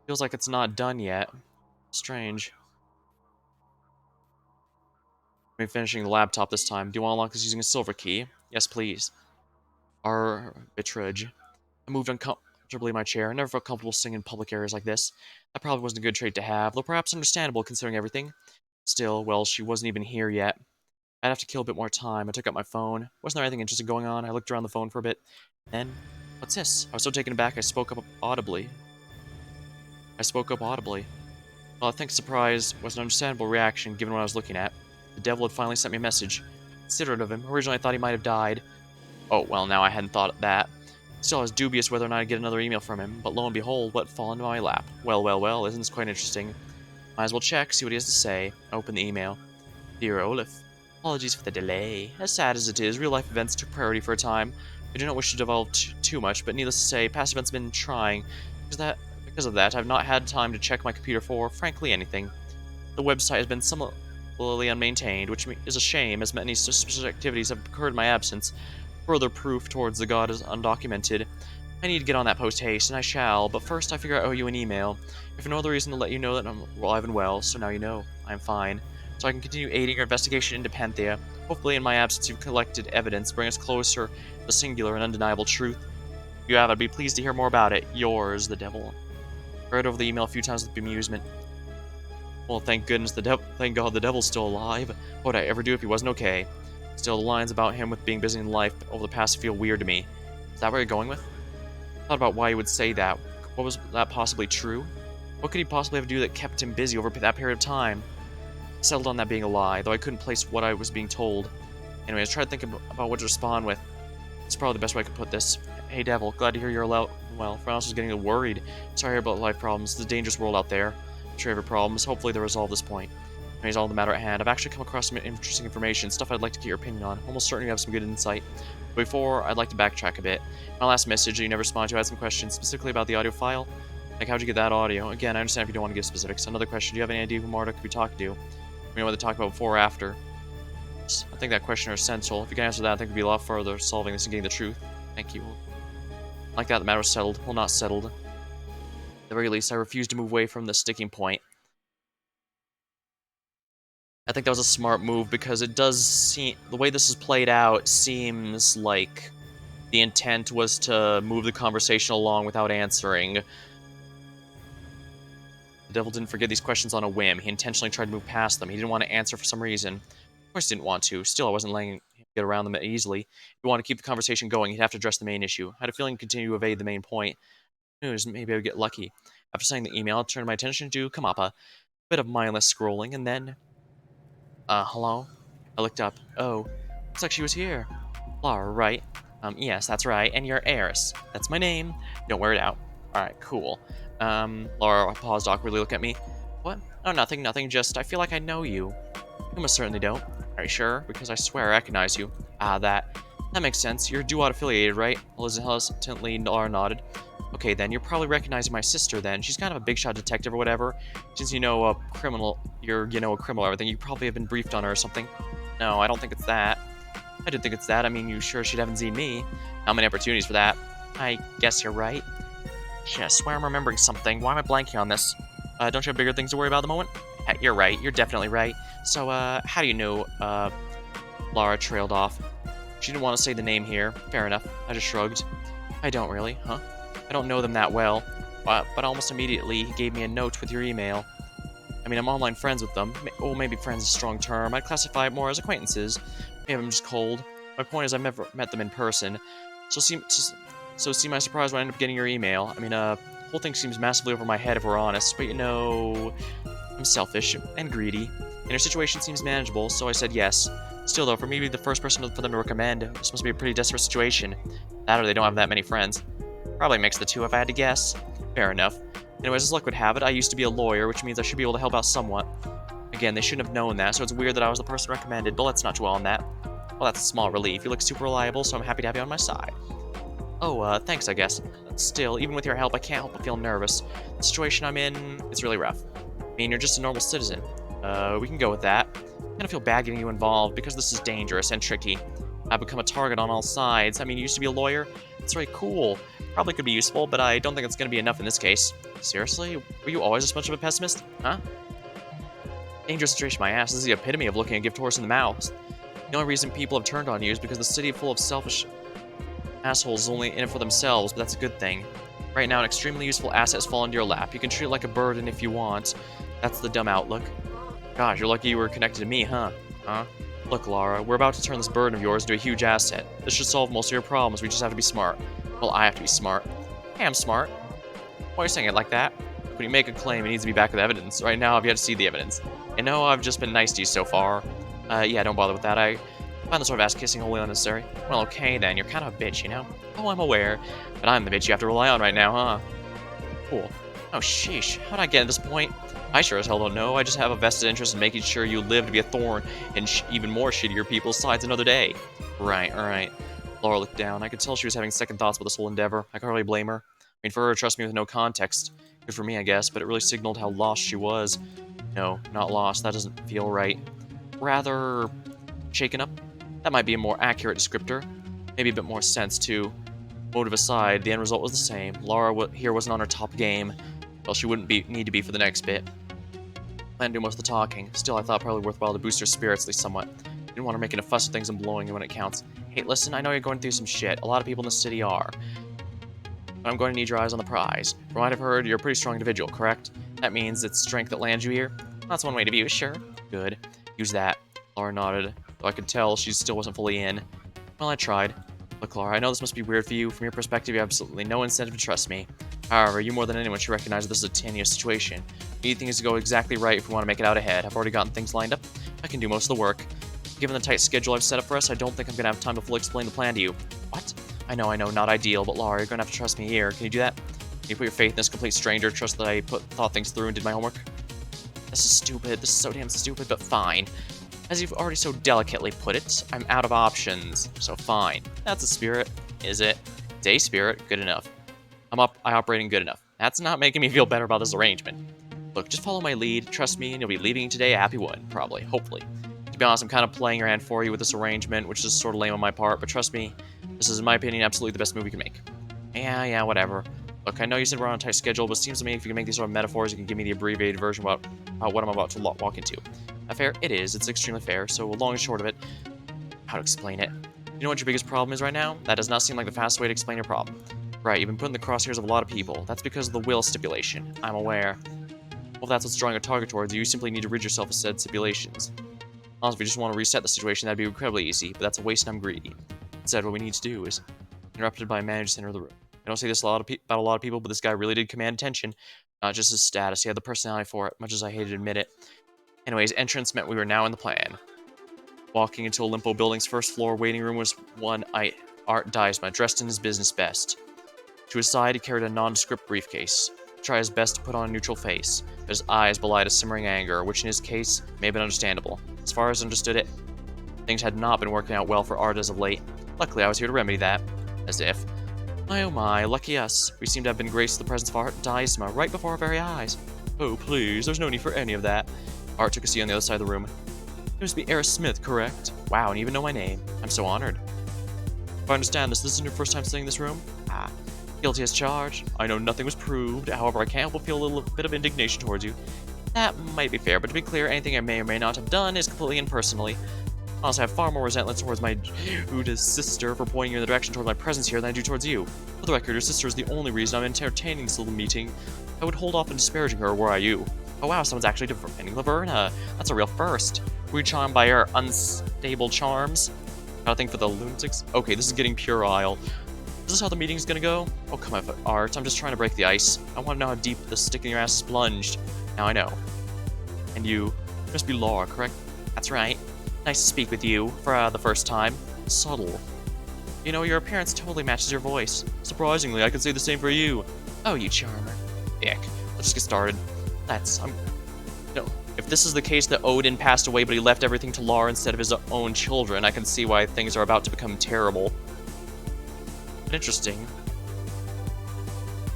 Feels like it's not done yet. Strange. I'm finishing the laptop this time. Do you want to unlock this using a silver key? Yes, please. Arbitrage. I moved uncomfortably in my chair. I never felt comfortable sitting in public areas like this. That probably wasn't a good trait to have, though perhaps understandable considering everything. Still, well, she wasn't even here yet. I'd have to kill a bit more time. I took out my phone. Wasn't there anything interesting going on? I looked around the phone for a bit. Then, what's this? I was so taken aback I spoke up audibly. Well, I think surprise was an understandable reaction given what I was looking at. The devil had finally sent me a message. Considerate of him. Originally I thought he might have died. Oh, well, now I hadn't thought of that. Still, I was dubious whether or not I'd get another email from him, but lo and behold, what fell into my lap. Well, isn't this quite interesting? Might as well check, see what he has to say. Open the email. Dear Olaf, apologies for the delay. As sad as it is, real-life events took priority for a time. I do not wish to divulge too much, but needless to say, past events have been trying. Because of that, I've not had time to check my computer for, frankly, anything. The website has been somewhat unmaintained, which is a shame, as many suspicious activities have occurred in my absence. Further proof towards the god is undocumented. I need to get on that post haste, and I shall, but first I figure I owe you an email. If for no other reason to let you know that I'm alive and well, so now you know. I'm fine. So I can continue aiding your investigation into Panthea. Hopefully in my absence you've collected evidence, bring us closer to the singular and undeniable truth. If you have, I'd be pleased to hear more about it. Yours, the devil. I read over the email a few times with bemusement. Well, thank goodness thank God the devil's still alive. What would I ever do if he wasn't okay? Still, the lines about him with being busy in life over the past feel weird to me. Is that where you're going with? I thought about why he would say that. What was that possibly true? What could he possibly have to do that kept him busy over that period of time? I settled on that being a lie, though I couldn't place what I was being told. Anyway, I tried thinking about what to respond with. It's probably the best way I could put this. Hey devil, glad to hear you're well. Everyone else was getting worried. Sorry to hear about life problems. It's a dangerous world out there. I'm sure you have problems. Hopefully they'll resolve this point. Anyways, all the matter at hand. I've actually come across some interesting information, stuff I'd like to get your opinion on. Almost certain you have some good insight. But before, I'd like to backtrack a bit. My last message that you never responded to, I had some questions specifically about the audio file. Like, how'd you get that audio? Again, I understand if you don't want to give specifics. Another question, do you have any idea who Marta could be talking to? We know what to talk about before or after. I think that question is essential. If you can answer that, I think we'd be a lot further solving this and getting the truth. Thank you. Like that, the matter was settled. Well, not settled. At the very least, I refused to move away from the sticking point. I think that was a smart move because it does seem... The way this is played out seems like the intent was to move the conversation along without answering. The devil didn't forget these questions on a whim. He intentionally tried to move past them. He didn't want to answer for some reason. Of course he didn't want to. Still, I wasn't letting him get around them easily. If he wanted to keep the conversation going, he'd have to address the main issue. I had a feeling he'd continue to evade the main point. Who knows, maybe I would get lucky. After sending the email, I turned my attention to Kamapa. A bit of mindless scrolling, and then... hello? I looked up. Oh, looks like she was here. Laura, right? Yes, that's right, and you're Eris. That's my name. Don't wear it out. Alright, cool. Laura paused awkwardly, looked at me. What? Oh, nothing, just I feel like I know you. You most certainly don't. Are you sure? Because I swear I recognize you. That makes sense. You're Duat affiliated, right? Hesitantly, Laura nodded. Okay, then, you're probably recognizing my sister, then. She's kind of a big shot detective or whatever. Since you know a criminal, a criminal or everything, you probably have been briefed on her or something. No, I don't think it's that. I didn't think it's that. I mean, you sure she haven't seen me? How many opportunities for that? I guess you're right. Shit, I swear I'm remembering something. Why am I blanking on this? Don't you have bigger things to worry about at the moment? You're right. You're definitely right. So, how do you know, Laura trailed off. She didn't want to say the name here. Fair enough. I just shrugged. I don't really, huh? I don't know them that well, but almost immediately he gave me a note with your email. I mean, I'm online friends with them. Oh, maybe friends is a strong term. I'd classify it more as acquaintances. Maybe I'm just cold. My point is I've never met them in person. So see my surprise when I ended up getting your email. I mean, the whole thing seems massively over my head if we're honest, but you know, I'm selfish and greedy. And your situation seems manageable, so I said yes. Still though, for me to be the first person for them to recommend, this must be a pretty desperate situation. That or they don't have that many friends. Probably mix the two if I had to guess. Fair enough. Anyways, as luck would have it, I used to be a lawyer, which means I should be able to help out somewhat. Again, they shouldn't have known that, so it's weird that I was the person recommended, but let's not dwell on that. Well, that's a small relief. You look super reliable, so I'm happy to have you on my side. Oh, thanks, I guess. Still, even with your help, I can't help but feel nervous. The situation I'm in, it's really rough. I mean, you're just a normal citizen. We can go with that. I kind of feel bad getting you involved, because this is dangerous and tricky. I've become a target on all sides. I mean, you used to be a lawyer. It's very cool. Probably could be useful, but I don't think it's going to be enough in this case. Seriously? Were you always this much of a pessimist? Huh? Dangerous situation, my ass. This is the epitome of looking a gift horse in the mouth. The only reason people have turned on you is because the city full of selfish assholes is only in it for themselves, but that's a good thing. Right now, an extremely useful asset has fallen into your lap. You can treat it like a burden if you want. That's the dumb outlook. Gosh, you're lucky you were connected to me, huh? Look, Lara, we're about to turn this burden of yours into a huge asset. This should solve most of your problems, we just have to be smart. Well, I have to be smart. Hey, I'm smart. Why are you saying it like that? When you make a claim, it needs to be backed with evidence. Right now, I've yet to see the evidence. I know I've just been nice to you so far. Yeah, don't bother with that. I Find the sort of ass-kissing wholly unnecessary. Well, okay then, you're kind of a bitch, you know? Oh, I'm aware. But I'm the bitch you have to rely on right now, huh? Cool. Oh, sheesh. How'd I get at this point? I sure as hell don't know. I just have a vested interest in making sure you live to be a thorn in even more shittier people's sides another day. Right, alright. Laura looked down. I could tell she was having second thoughts about this whole endeavor. I could hardly blame her. I mean, for her to trust me with no context. Good for me, I guess, but it really signaled how lost she was. No, not lost. That doesn't feel right. Rather... shaken up? That might be a more accurate descriptor. Maybe a bit more sense, too. Motive aside, the end result was the same. Laura here wasn't on her top game. Well, she wouldn't need to be for the next bit. Plan to do most of the talking. Still, I thought probably worthwhile to boost her spirits at least somewhat. Didn't want her making a fuss of things and blowing it when it counts. Hey, listen, I know you're going through some shit. A lot of people in the city are. But I'm going to need your eyes on the prize. From what I've heard, you're a pretty strong individual, correct? That means it's strength that lands you here? That's one way to view it, sure. Good. Use that. Laura nodded, though I could tell she still wasn't fully in. Well, I tried. Look, Laura, I know this must be weird for you. From your perspective, you have absolutely no incentive to trust me. However, you more than anyone should recognize this is a tenuous situation. We need things to go exactly right if we want to make it out ahead. I've already gotten things lined up. I can do most of the work. Given the tight schedule I've set up for us, I don't think I'm going to have time to fully explain the plan to you. What? I know, not ideal, but Laura, you're going to have to trust me here. Can you do that? Can you put your faith in this complete stranger, trust that I thought things through and did my homework? This is stupid. This is so damn stupid, but fine. As you've already so delicately put it, I'm out of options, so fine. That's a spirit, is it? It's a spirit, good enough. I operating good enough. That's not making me feel better about this arrangement. Look, just follow my lead, trust me, and you'll be leaving today a happy one, probably, hopefully. To be honest, I'm kind of playing your hand for you with this arrangement, which is sort of lame on my part, but trust me, this is, in my opinion, absolutely the best move we can make. Yeah, whatever. Look, I know you said we're on a tight schedule, but it seems to me if you can make these sort of metaphors, you can give me the abbreviated version about what I'm about to walk into. Fair? It is. It's extremely fair. So, long and short of it, how to explain it. You know what your biggest problem is right now? That does not seem like the fastest way to explain your problem. Right, you've been put in the crosshairs of a lot of people. That's because of the will stipulation. I'm aware. Well, if that's what's drawing a target towards you, you simply need to rid yourself of said stipulations. Honestly, if you just want to reset the situation, that'd be incredibly easy, but that's a waste and I'm greedy. Instead, what we need to do is... Interrupted by a manager center of the room. I don't say this about a lot of people, but this guy really did command attention. Not just his status, he had the personality for it, much as I hate to admit it. Anyways, entrance meant we were now in the plan. Walking into Olimpo Building's first floor waiting room was one Art Diesma, dressed in his business best. To his side, he carried a nondescript briefcase. He tried his best to put on a neutral face, but his eyes belied a simmering anger, which in his case may have been understandable. As far as I understood it, things had not been working out well for Art as of late. Luckily, I was here to remedy that. As if. My oh my, lucky us. We seem to have been graced with the presence of Art Diesma right before our very eyes. Oh please, there's no need for any of that. Art took a seat on the other side of the room. You must be Eris Smith, correct? Wow, and you even know my name. I'm so honored. If I understand this isn't your first time staying in this room? Ah, guilty as charged. I know nothing was proved, however I can't help but feel a little bit of indignation towards you. That might be fair, but to be clear, anything I may or may not have done is completely impersonally. Honestly, I have far more resentment towards my Juda's sister for pointing you in the direction toward my presence here than I do towards you. For the record, your sister is the only reason I'm entertaining this little meeting. I would hold off on disparaging her were I you. Oh wow, someone's actually defending Laverna. That's a real first. Were you charmed by her unstable charms? Got a thing for the lunatics? Okay, this is getting puerile. Is this how the meeting's gonna go? Oh, come on, Art. I'm just trying to break the ice. I want to know how deep the stick in your ass is plunged. Now I know. And you must be Laura, correct? That's right. Nice to speak with you for the first time. Subtle. You know, your appearance totally matches your voice. Surprisingly, I can say the same for you. Oh, you charmer. Ick. Let's just get started. No. If this is the case that Odin passed away but he left everything to Lar instead of his own children, I can see why things are about to become terrible. But interesting.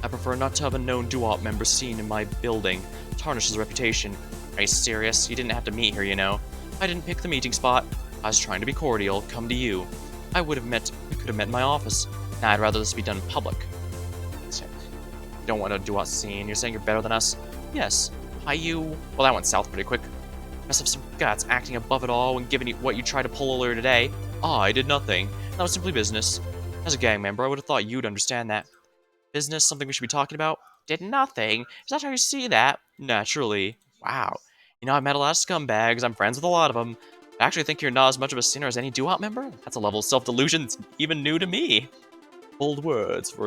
I prefer not to have a known Duop member seen in my building. Tarnishes reputation. Are you serious? You didn't have to meet her, you know. I didn't pick the meeting spot. I was trying to be cordial, come to you. We could have met in my office. Nah, I'd rather this be done in public. You don't want a Duop scene. You're saying you're better than us? Yes. Why you? Well, that went south pretty quick. Must have some guts, acting above it all when giving you what you tried to pull earlier today. I did nothing. That was simply business. As a gang member, I would have thought you'd understand that. Business, something we should be talking about? Did nothing. Is that how you see that? Naturally. Wow. You know, I've met a lot of scumbags. I'm friends with a lot of them. I actually think you're not as much of a sinner as any Duop member. That's a level of self-delusion that's even new to me. Bold words for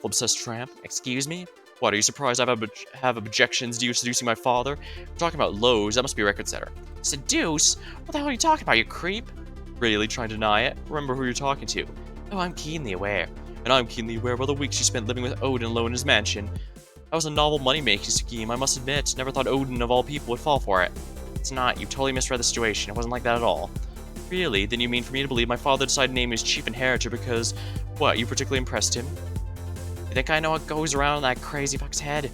obsessed tramp. Excuse me? What, are you surprised I have objections to you seducing my father? We're talking about Lowe's. That must be a record setter. Seduce? What the hell are you talking about, you creep? Really trying to deny it? Remember who you're talking to. Oh, I'm keenly aware. And I'm keenly aware of all the weeks you spent living with Odin alone in his mansion. That was a novel money-making scheme, I must admit. Never thought Odin, of all people, would fall for it. It's not. You totally misread the situation. It wasn't like that at all. Really? Then you mean for me to believe my father decided to name me as chief inheritor because, what, you particularly impressed him? You think I know what goes around in that crazy fuck's head?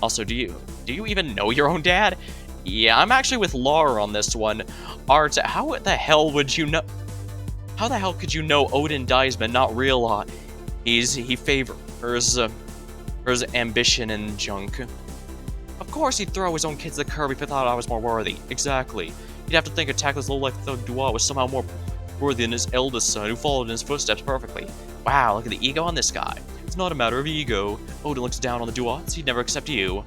Also, do you even know your own dad? Yeah, I'm actually with Laura on this one. Art, how the hell would you know? How the hell could you know Odin Deisman not realize he favors his ambition and junk? Of course he'd throw his own kids to the curb if he thought I was more worthy. Exactly. He'd have to think a tactless low-life thug Duat was somehow more worthy than his eldest son, who followed in his footsteps perfectly. Wow, look at the ego on this guy. It's not a matter of ego. Odin looks down on the Duats. He'd never accept you.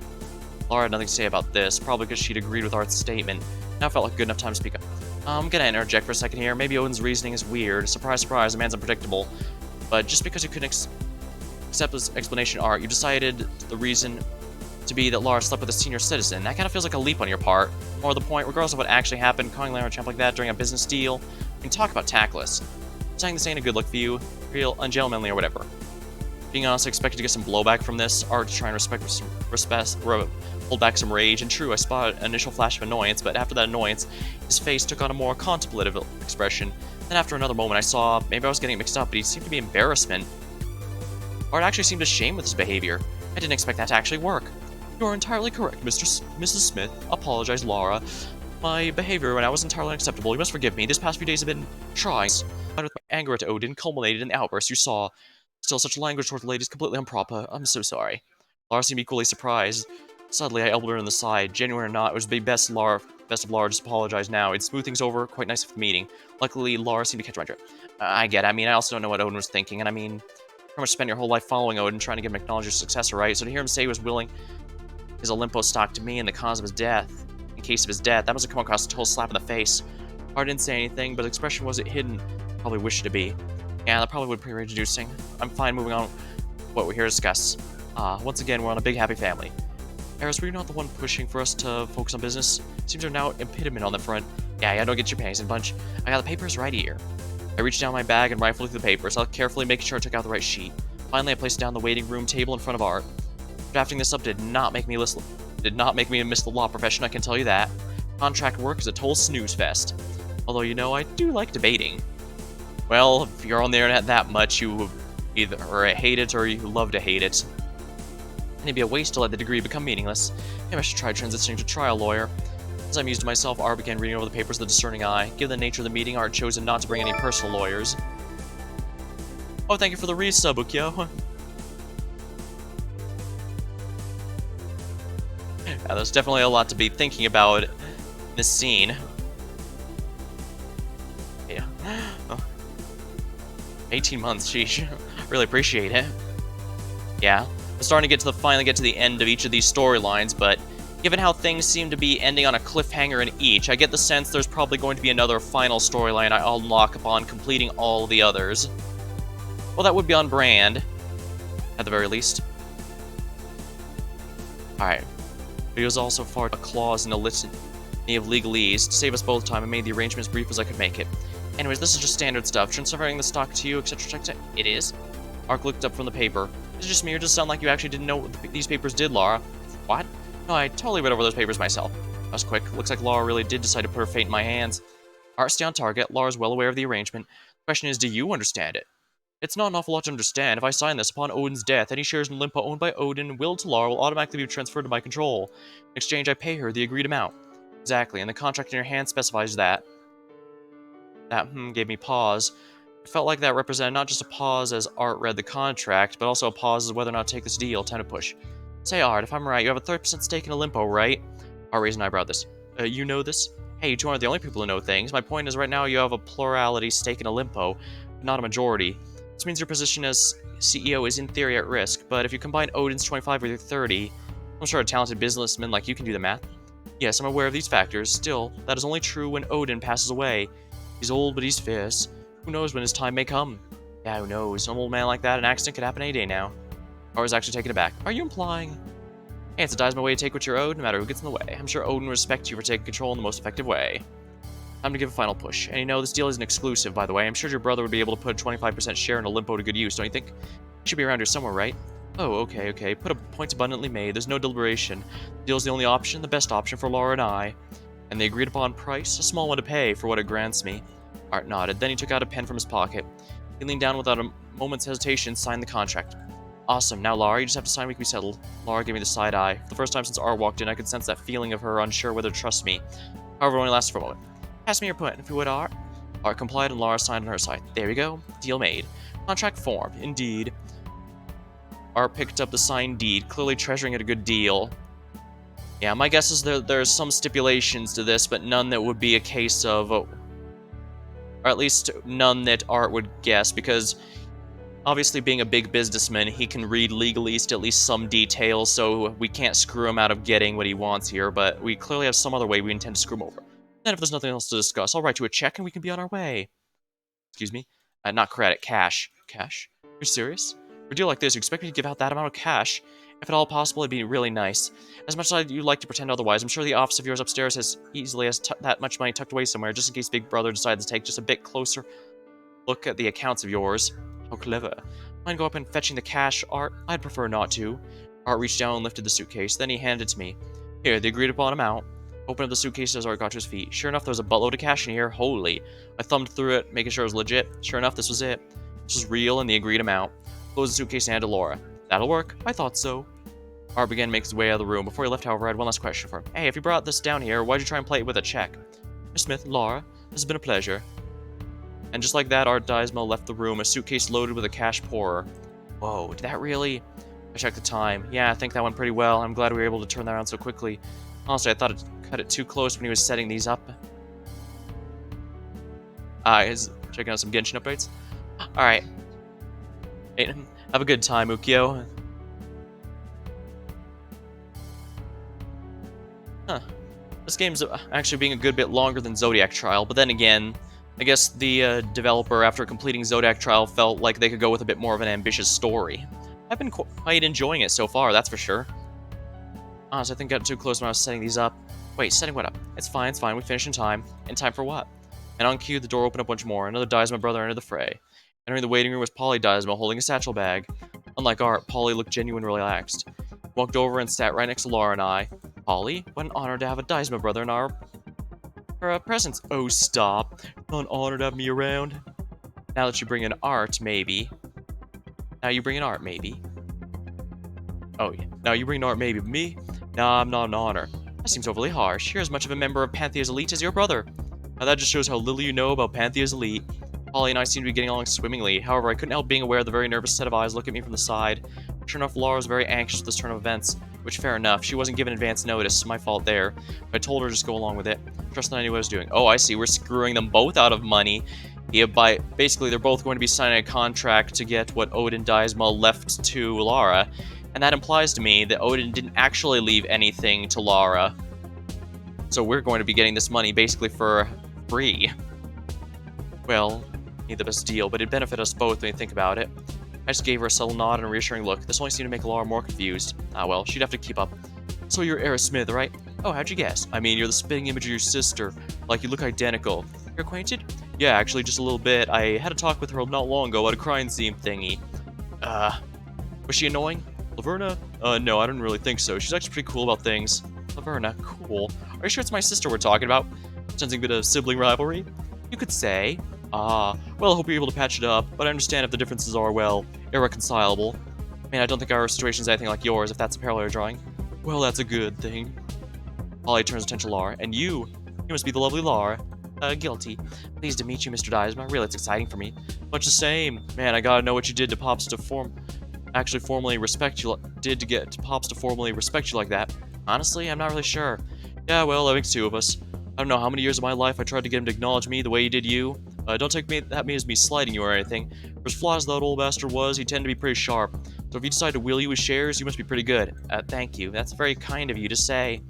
Laura had nothing to say about this, probably because she'd agreed with Art's statement. Now felt like a good enough time to speak up. I'm gonna interject for a second here. Maybe Odin's reasoning is weird. Surprise, surprise, the man's unpredictable. But just because you couldn't accept his explanation, Art, you decided the reason to be that Laura slept with a senior citizen. That kind of feels like a leap on your part. More to the point, regardless of what actually happened, calling Laura a chump like that during a business deal, I mean, talk about tactless. Saying this ain't a good look for you, real ungentlemanly or whatever. Being honest, I expected to get some blowback from this. Art to try and hold back some rage, and true, I spotted an initial flash of annoyance, but after that annoyance, his face took on a more contemplative expression. Then after another moment, I saw, maybe I was getting mixed up, but he seemed to be embarrassment. Art actually seemed ashamed with his behavior. I didn't expect that to actually work. You are entirely correct, Mrs. Smith. Apologize, Laura. My behavior when I was entirely unacceptable. You must forgive me. This past few days have been trying. But with my anger at Odin culminated in the outburst you saw. Still, such language toward the lady is completely improper. I'm so sorry. Laura seemed equally surprised. Suddenly, I elbowed her in the side. Genuine or not, it would be best of Laura just apologize now. It'd smooth things over. Quite nice for the meeting. Luckily, Laura seemed to catch my drift. I get it. I mean, I also don't know what Odin was thinking, and I mean, pretty much spent your whole life following Odin, trying to get him acknowledged as a successor, right? So to hear him say he was willing his Olympus stock to me in the cause of his death, in case of his death, that must have come across a total slap in the face. Art didn't say anything, but his expression wasn't hidden. Probably wished it to be. Yeah, that probably would be reintroducing. I'm fine moving on what we're here to discuss. Once again, we're on a big happy family. Eris, were you not the one pushing for us to focus on business? Seems there's now impediment on the front. Yeah, don't get your panties in a bunch. I got the papers right here. I reached down my bag and rifled through the papers, carefully making sure I took out the right sheet. Finally, I placed it down the waiting room table in front of Art. Drafting this up did not make me miss the law profession, I can tell you that. Contract work is a total snooze fest. Although, you know, I do like debating. Well, if you're on the internet that much, you either hate it or you love to hate it. And it'd be a waste to let the degree become meaningless. Maybe I should try transitioning to trial lawyer. As I mused to myself, Art began reading over the papers with a discerning eye. Given the nature of the meeting, Art chosen not to bring any personal lawyers. Oh, thank you for the resub, Ukyo. Yeah, there's definitely a lot to be thinking about in this scene. Yeah. Oh. 18 months, sheesh. Really appreciate it. Yeah, I'm starting to finally get to the end of each of these storylines, but given how things seem to be ending on a cliffhanger in each, I get the sense there's probably going to be another final storyline I unlock upon completing all the others. Well, that would be on brand, at the very least. Alright. But it was also far a clause in the litany of legalese. To save us both time, I made the arrangement as brief as I could make it. Anyways, this is just standard stuff. Transferring the stock to you, etc. It is? Ark looked up from the paper. Is it just me, or does it sound like you actually didn't know what these papers did, Laura? What? No, I totally read over those papers myself. That was quick. Looks like Laura really did decide to put her fate in my hands. Art, stay on target. Laura's well aware of the arrangement. The question is, do you understand it? It's not an awful lot to understand. If I sign this, upon Odin's death, any shares in Olympa owned by Odin and willed to Laura will automatically be transferred to my control. In exchange, I pay her the agreed amount. Exactly, and the contract in your hand specifies that. That gave me pause. It felt like that represented not just a pause as Art read the contract, but also a pause as whether or not to take this deal. Time to push. Say, Art, if I'm right, you have a 30% stake in Olympo, right? Art raised an eyebrow at this. You know this? Hey, you two aren't the only people who know things. My point is, right now you have a plurality stake in Olympo, but not a majority. This means your position as CEO is in theory at risk, but if you combine Odin's 25 with your 30, I'm sure a talented businessman like you can do the math. Yes, I'm aware of these factors. Still, that is only true when Odin passes away. He's old, but he's fierce. Who knows when his time may come? Yeah, who knows? An old man like that, an accident could happen any day now. I was actually taken aback. Are you implying? Hey, it's a Daisma way to take what you're owed, no matter who gets in the way. I'm sure Odin will respect you for taking control in the most effective way. Time to give a final push. And you know, this deal isn't exclusive, by the way. I'm sure your brother would be able to put a 25% share in Olympo to good use, don't you think? He should be around here somewhere, right? Oh, okay. Put a point abundantly made. There's no deliberation. The deal's the only option, the best option for Laura and I. And the agreed upon price? A small one to pay for what it grants me. Art nodded. Then he took out a pen from his pocket. He leaned down without a moment's hesitation and signed the contract. Awesome. Now, Laura, you just have to sign, we can be settled. Laura gave me the side eye. For the first time since Art walked in, I could sense that feeling of her unsure whether to trust me. However, it only lasted for a moment. Pass me your pen, if you would, Art. Art complied and Laura signed on her side. There we go. Deal made. Contract formed. Indeed. Art picked up the signed deed, clearly treasuring it a good deal. Yeah, my guess is there's some stipulations to this, but none that would be a case of... or at least none that Art would guess, because obviously being a big businessman, he can read legalese to at least some details, so we can't screw him out of getting what he wants here, but we clearly have some other way we intend to screw him over. Then if there's nothing else to discuss, I'll write you a check and we can be on our way. Excuse me? Not credit, cash. Cash? You're serious? For a deal like this, you expect me to give out that amount of cash? If at all possible, it'd be really nice. As much as you'd like to pretend otherwise, I'm sure the office of yours upstairs has that much money tucked away somewhere, just in case Big Brother decides to take just a bit closer look at the accounts of yours. How clever. Mind go up and fetching the cash, Art? I'd prefer not to. Art reached down and lifted the suitcase, then he handed it to me. Here, the agreed upon amount. Opened up the suitcase as Art got to his feet. Sure enough, there was a buttload of cash in here. Holy. I thumbed through it, making sure it was legit. Sure enough, this was it. This was real and the agreed amount. Closed the suitcase and handed to Laura. That'll work. I thought so. Art began to make his way out of the room. Before he left, however, I had one last question for him. Hey, if you brought this down here, why'd you try and play it with a check? Miss Smith, Laura, this has been a pleasure. And just like that, Art Diesmo left the room, a suitcase loaded with a cash pourer. Whoa, did that really... I checked the time. Yeah, I think that went pretty well. I'm glad we were able to turn that around so quickly. Honestly, I thought it cut it too close when he was setting these up. He's checking out some Genshin updates. Alright. Hey, have a good time, Ukyo. Huh. This game's actually being a good bit longer than Zodiac Trial, but then again, I guess the developer, after completing Zodiac Trial, felt like they could go with a bit more of an ambitious story. I've been quite enjoying it so far, that's for sure. Honestly, I think I got too close when I was setting these up. Wait, setting what up? It's fine, we finished in time. In time for what? And on cue, the door opened up once more. Another Diesma brother entered the fray. Entering the waiting room was Polly Diesma, holding a satchel bag. Unlike Art, Polly looked genuine and relaxed. Walked over and sat right next to Laura and I. Polly, what an honor to have a Diesma brother in our presence. Oh, stop. Not an honor to have me around. Now that you bring in Art, maybe. Now you bring in Art, maybe. Oh, yeah. Now you bring in Art, maybe. But me? Nah, I'm not an honor. That seems overly harsh. You're as much of a member of Panthea's elite as your brother. Now that just shows how little you know about Panthea's elite. Polly and I seem to be getting along swimmingly. However, I couldn't help being aware of the very nervous set of eyes looking at me from the side. Sure enough, Laura was very anxious with this turn of events. Which, fair enough. She wasn't given advance notice. My fault there. But I told her to just go along with it. Trust that I knew what I was doing. Oh, I see. We're screwing them both out of money. Yeah, basically, they're both going to be signing a contract to get what Odin Diesma left to Lara. And that implies to me that Odin didn't actually leave anything to Lara. So we're going to be getting this money basically for free. Well, ain't the best deal, but it'd benefit us both when you think about it. I just gave her a subtle nod and a reassuring look. This only seemed to make Lara more confused. Ah well, she'd have to keep up. So you're Era Smith, right? Oh, how'd you guess? I mean, you're the spitting image of your sister. Like, you look identical. You're acquainted? Yeah, actually, just a little bit. I had a talk with her not long ago at a crime scene thingy. Was she annoying? Laverna? No, I don't really think so. She's actually pretty cool about things. Laverna, cool. Are you sure it's my sister we're talking about? Sensing a bit of sibling rivalry? You could say. Well, I hope you're able to patch it up, but I understand if the differences are, well, irreconcilable. I mean, I don't think our situation's anything like yours, if that's a parallel you're drawing. Well, that's a good thing. Polly turns attention to Lara. And you must be the lovely Lara. Guilty. Pleased to meet you, Mr. Diesma. Really, it's exciting for me. Much the same. Man, I gotta know what you did to Pops to formally respect you like that. Honestly, I'm not really sure. Yeah, well, that makes two of us. I don't know how many years of my life I tried to get him to acknowledge me the way he did you. Don't take that as me slighting you or anything. For as flawed as that old bastard was, he tended to be pretty sharp. So if you decide to wheel you with shares, you must be pretty good. Thank you. That's very kind of you to say.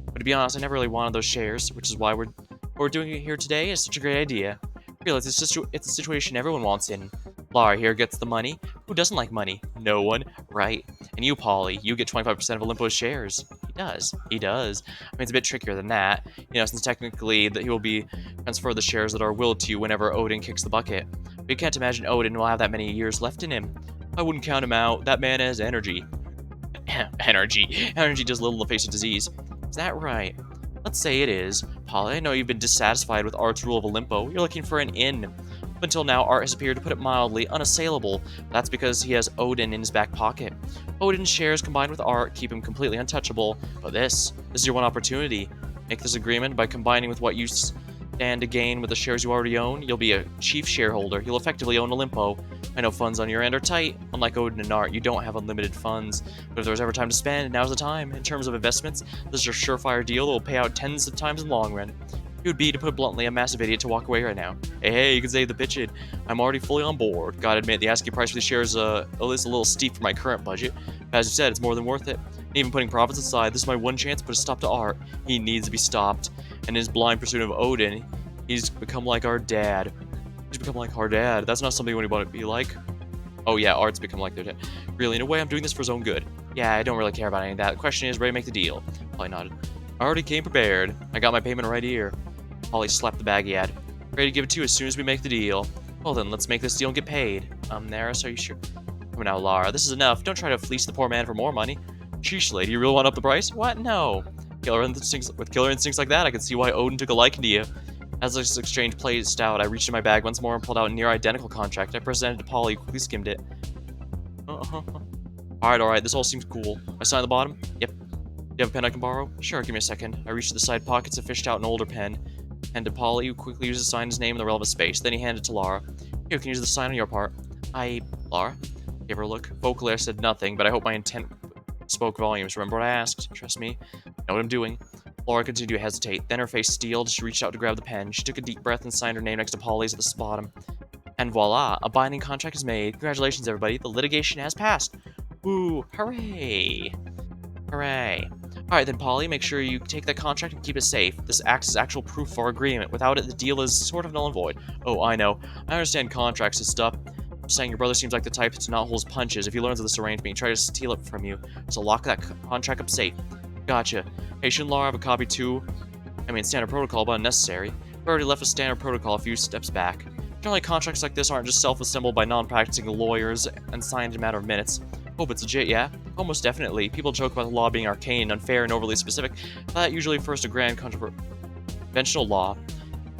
But to be honest, I never really wanted those shares, which is why we're doing it here today is such a great idea. Really, it's a situation everyone wants in. Lara here gets the money. Who doesn't like money? No one, right? And you, Polly, you get 25% of Olympus shares. does. He does. I mean, it's a bit trickier than that, since technically that he will be transfer the shares that are willed to you whenever Odin kicks the bucket. But you can't imagine Odin will have that many years left in him. I wouldn't count him out. That man has energy. Energy. Energy does little to face a disease. Is that right? Let's say it is. Polly, I know you've been dissatisfied with Art's rule of Olimpo. You're looking for an in. Up until now, Art has appeared, to put it mildly, unassailable. That's because he has Odin in his back pocket. Odin's shares combined with Art keep him completely untouchable. But this is your one opportunity. Make this agreement by combining with what you stand to gain with the shares you already own. You'll be a chief shareholder. You'll effectively own Olimpo. I know funds on your end are tight. Unlike Odin and Art, you don't have unlimited funds. But if there's ever time to spend, now's the time. In terms of investments, this is your surefire deal that will pay out tens of times in the long run. It would be, to put it bluntly, a massive idiot to walk away right now. Hey, you can say the pitch. I'm already fully on board. Gotta admit, the asking price for these shares is a little steep for my current budget. As you said, it's more than worth it. And even putting profits aside, this is my one chance to put a stop to Art. He needs to be stopped. And in his blind pursuit of Odin, he's become like our dad. That's not something anybody would be like. Oh yeah, Art's become like their dad. Really, in a way, I'm doing this for his own good. Yeah, I don't really care about any of that. The question is, ready to make the deal? Polly nodded. I already came prepared. I got my payment right here. Polly slapped the bag he had. Ready to give it to you as soon as we make the deal. Well then, let's make this deal and get paid. Neris, are you sure? Come on now, Lara, this is enough. Don't try to fleece the poor man for more money. Sheesh, lady, you really want up the price? What? No. With killer instincts like that, I can see why Odin took a liking to you. As this exchange played out, I reached in my bag once more and pulled out a near-identical contract. I presented it to Polly, who quickly skimmed it. Alright, this all seems cool. I sign the bottom? Yep. Do you have a pen I can borrow? Sure, give me a second. I reached to the side pockets and fished out an older pen. Handed to Polly, who quickly used to sign his name in the relevant space. Then he handed it to Lara. Here, you can use the sign on your part. Lara? Gave her a look. Vocally, I said nothing, but I hope my intent spoke volumes. Remember what I asked? Trust me. I know what I'm doing. Laura continued to hesitate. Then her face steeled. She reached out to grab the pen. She took a deep breath and signed her name next to Polly's at the bottom. And voila, a binding contract is made. Congratulations, everybody. The litigation has passed. Woo! Hooray! Hooray. Alright then, Polly, make sure you take that contract and keep it safe. This acts as actual proof of our agreement. Without it, the deal is sort of null and void. Oh, I know. I understand contracts and stuff. I'm saying your brother seems like the type to not hold his punches. If he learns of this arrangement, he tries to steal it from you. So lock that contract up safe. Gotcha. Hey, shouldn't Laura have a copy too? I mean, standard protocol, but unnecessary. We already left a standard protocol a few steps back. Generally, contracts like this aren't just self-assembled by non-practicing lawyers and signed in a matter of minutes. Hope it's legit, yeah? Almost definitely. People joke about the law being arcane, unfair, and overly specific, but that usually refers to grand conventional law.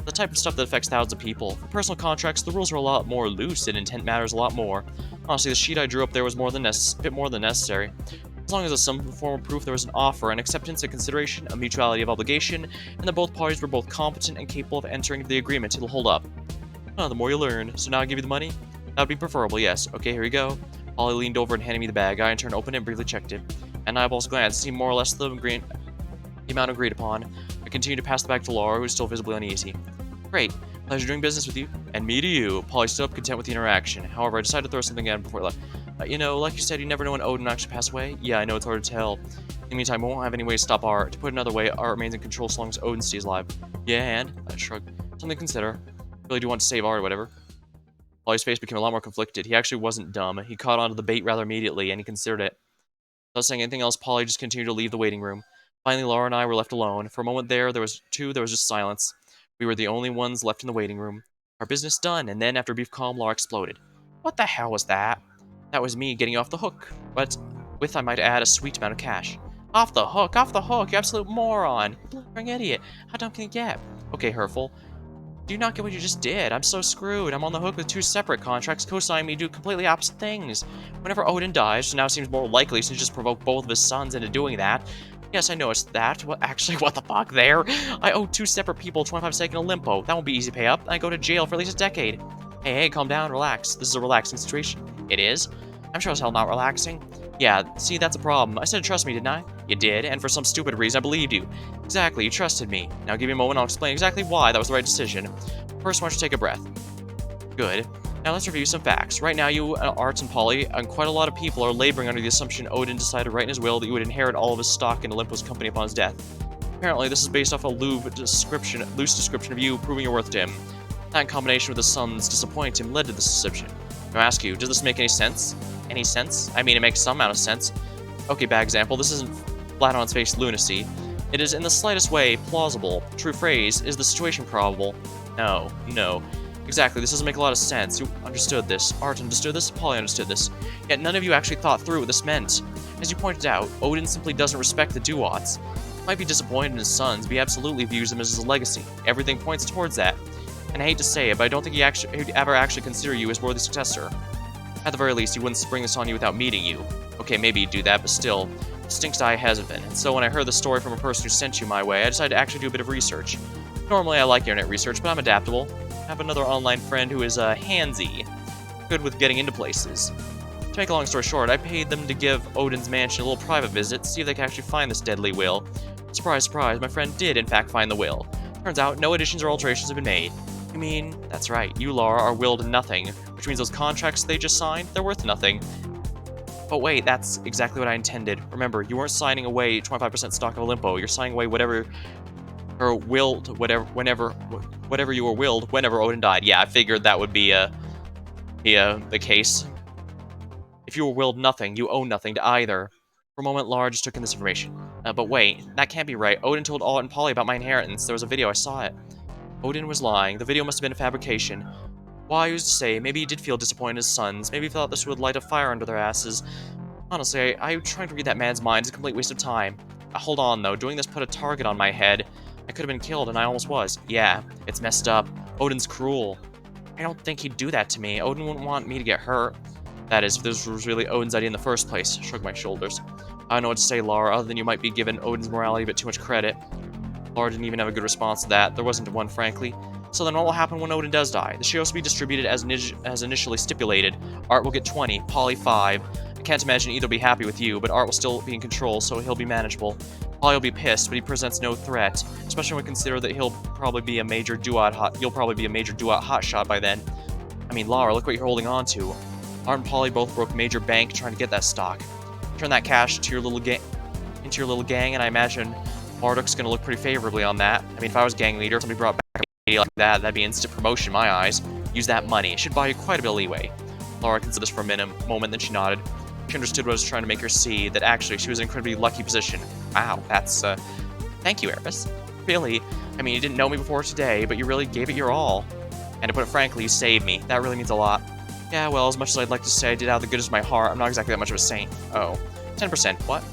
The type of stuff that affects thousands of people. For personal contracts, the rules are a lot more loose and intent matters a lot more. Honestly, the sheet I drew up there was a bit more than necessary. As long as there's some form of proof there was an offer, an acceptance, a consideration, a mutuality of obligation, and that both parties were both competent and capable of entering into the agreement, it'll hold up. The more you learn. So now I give you the money? That would be preferable, yes. Okay, here you go. Polly leaned over and handed me the bag. I in turn opened it and briefly checked it. An eyeball's glance seemed more or less the amount agreed upon. I continued to pass the bag to Laura, who was still visibly uneasy. Great. Pleasure doing business with you. And me to you. Polly stood up, content with the interaction. However, I decided to throw something in before I left. Like you said, you never know when Odin actually passed away. Yeah, I know it's hard to tell. In the meantime, we won't have any way to stop Art. To put it another way, Art remains in control so long as Odin stays alive. Yeah, and? I shrugged. Something to consider. Really do want to save Art or whatever. Polly's face became a lot more conflicted. He actually wasn't dumb. He caught on to the bait rather immediately, and he considered it. Without saying anything else, Polly just continued to leave the waiting room. Finally, Laura and I were left alone. For a moment there was just silence. We were the only ones left in the waiting room. Our business done, and then, after a brief calm, Laura exploded. What the hell was that? That was me getting off the hook. But with, I might add, a sweet amount of cash. Off the hook, you absolute moron. You blithering idiot. How dumb can you get? Okay, Hurtful. Do you not get what you just did? I'm so screwed. I'm on the hook with two separate contracts co-signing me to do completely opposite things. Whenever Odin dies, so now it seems more likely to just provoke both of his sons into doing that. Yes, I noticed that. What the fuck there? I owe two separate people 25 seconds Olimpo. That won't be easy to pay up. I go to jail for at least a decade. Hey, calm down, relax. This is a relaxing situation. It is? I'm sure as hell not relaxing. Yeah, see, that's a problem. I said trust me, didn't I? You did, and for some stupid reason I believed you. Exactly, you trusted me. Now give me a moment, I'll explain exactly why that was the right decision. First, why don't you take a breath? Good. Now let's review some facts. Right now, you, Art, and Polly, and quite a lot of people are laboring under the assumption Odin decided to write in his will that you would inherit all of his stock in Olympus Company upon his death. Apparently, this is based off a loose description of you proving your worth to him. That in combination with his son's disappointing him led to this deception. Now I ask you, does this make any sense? Any sense? I mean, it makes some amount of sense. Okay, bad example. This isn't flat on its face lunacy. It is in the slightest way plausible. True phrase, is the situation probable? No, no. Exactly, this doesn't make a lot of sense. You understood this. Art understood this. Polly understood this. Yet none of you actually thought through what this meant. As you pointed out, Odin simply doesn't respect the Duats. He might be disappointed in his sons, but he absolutely views them as his legacy. Everything points towards that. And I hate to say it, but I don't think he'd ever actually consider you his worthy successor. At the very least, he wouldn't spring this on you without meeting you. Okay, maybe he'd do that, but still, it stinks to I hasn't been. And so when I heard the story from a person who sent you my way, I decided to actually do a bit of research. Normally, I like internet research, but I'm adaptable. I have another online friend who is handsy, good with getting into places. To make a long story short, I paid them to give Odin's mansion a little private visit to see if they could actually find this deadly will. Surprise, surprise, my friend did in fact find the will. Turns out, no additions or alterations have been made. You mean, that's right, you, Laura, are willed nothing, which means those contracts they just signed, they're worth nothing. But wait, that's exactly what I intended. Remember, you weren't signing away 25% stock of Olimpo, you're signing away whatever or willed whatever you were willed whenever Odin died. Yeah, I figured that would be the case. If you were willed nothing, you own nothing to either. For a moment, Laura just took in this information. But wait, that can't be right. Odin told Alt and Polly about my inheritance. There was a video, I saw it. Odin was lying. The video must have been a fabrication. Why, who's to say? Maybe he did feel disappointed in his sons. Maybe he thought this would light a fire under their asses. Honestly, I'm trying to read that man's mind is a complete waste of time. Hold on, though. Doing this put a target on my head. I could have been killed, and I almost was. Yeah, it's messed up. Odin's cruel. I don't think he'd do that to me. Odin wouldn't want me to get hurt. That is, if this was really Odin's idea in the first place. Shrug my shoulders. I don't know what to say, Laura, other than you might be giving Odin's morality a bit too much credit. Laura didn't even have a good response to that. There wasn't one, frankly. So then what will happen when Odin does die? The shares will be distributed as initially stipulated. Art will get 20, Polly 5. I can't imagine either will be happy with you, but Art will still be in control, so he'll be manageable. Polly will be pissed, but he presents no threat, especially when we consider that you'll probably be a major Duat hotshot by then. I mean, Laura, look what you're holding on to. Art and Polly both broke major bank trying to get that stock. Turn that cash into your little gang, and I imagine Marduk's gonna look pretty favorably on that. I mean, if I was gang leader, somebody brought back a like that'd be instant promotion in my eyes. Use that money. It should buy you quite a bit of leeway. Laura considered this for a moment, then she nodded. She understood what I was trying to make her see, that actually she was in an incredibly lucky position. Wow, that's, thank you, Eris. Really, I mean, you didn't know me before today, but you really gave it your all. And to put it frankly, you saved me. That really means a lot. Yeah, well, as much as I'd like to say I did out of the goodness of my heart, I'm not exactly that much of a saint. Oh. 10%, what?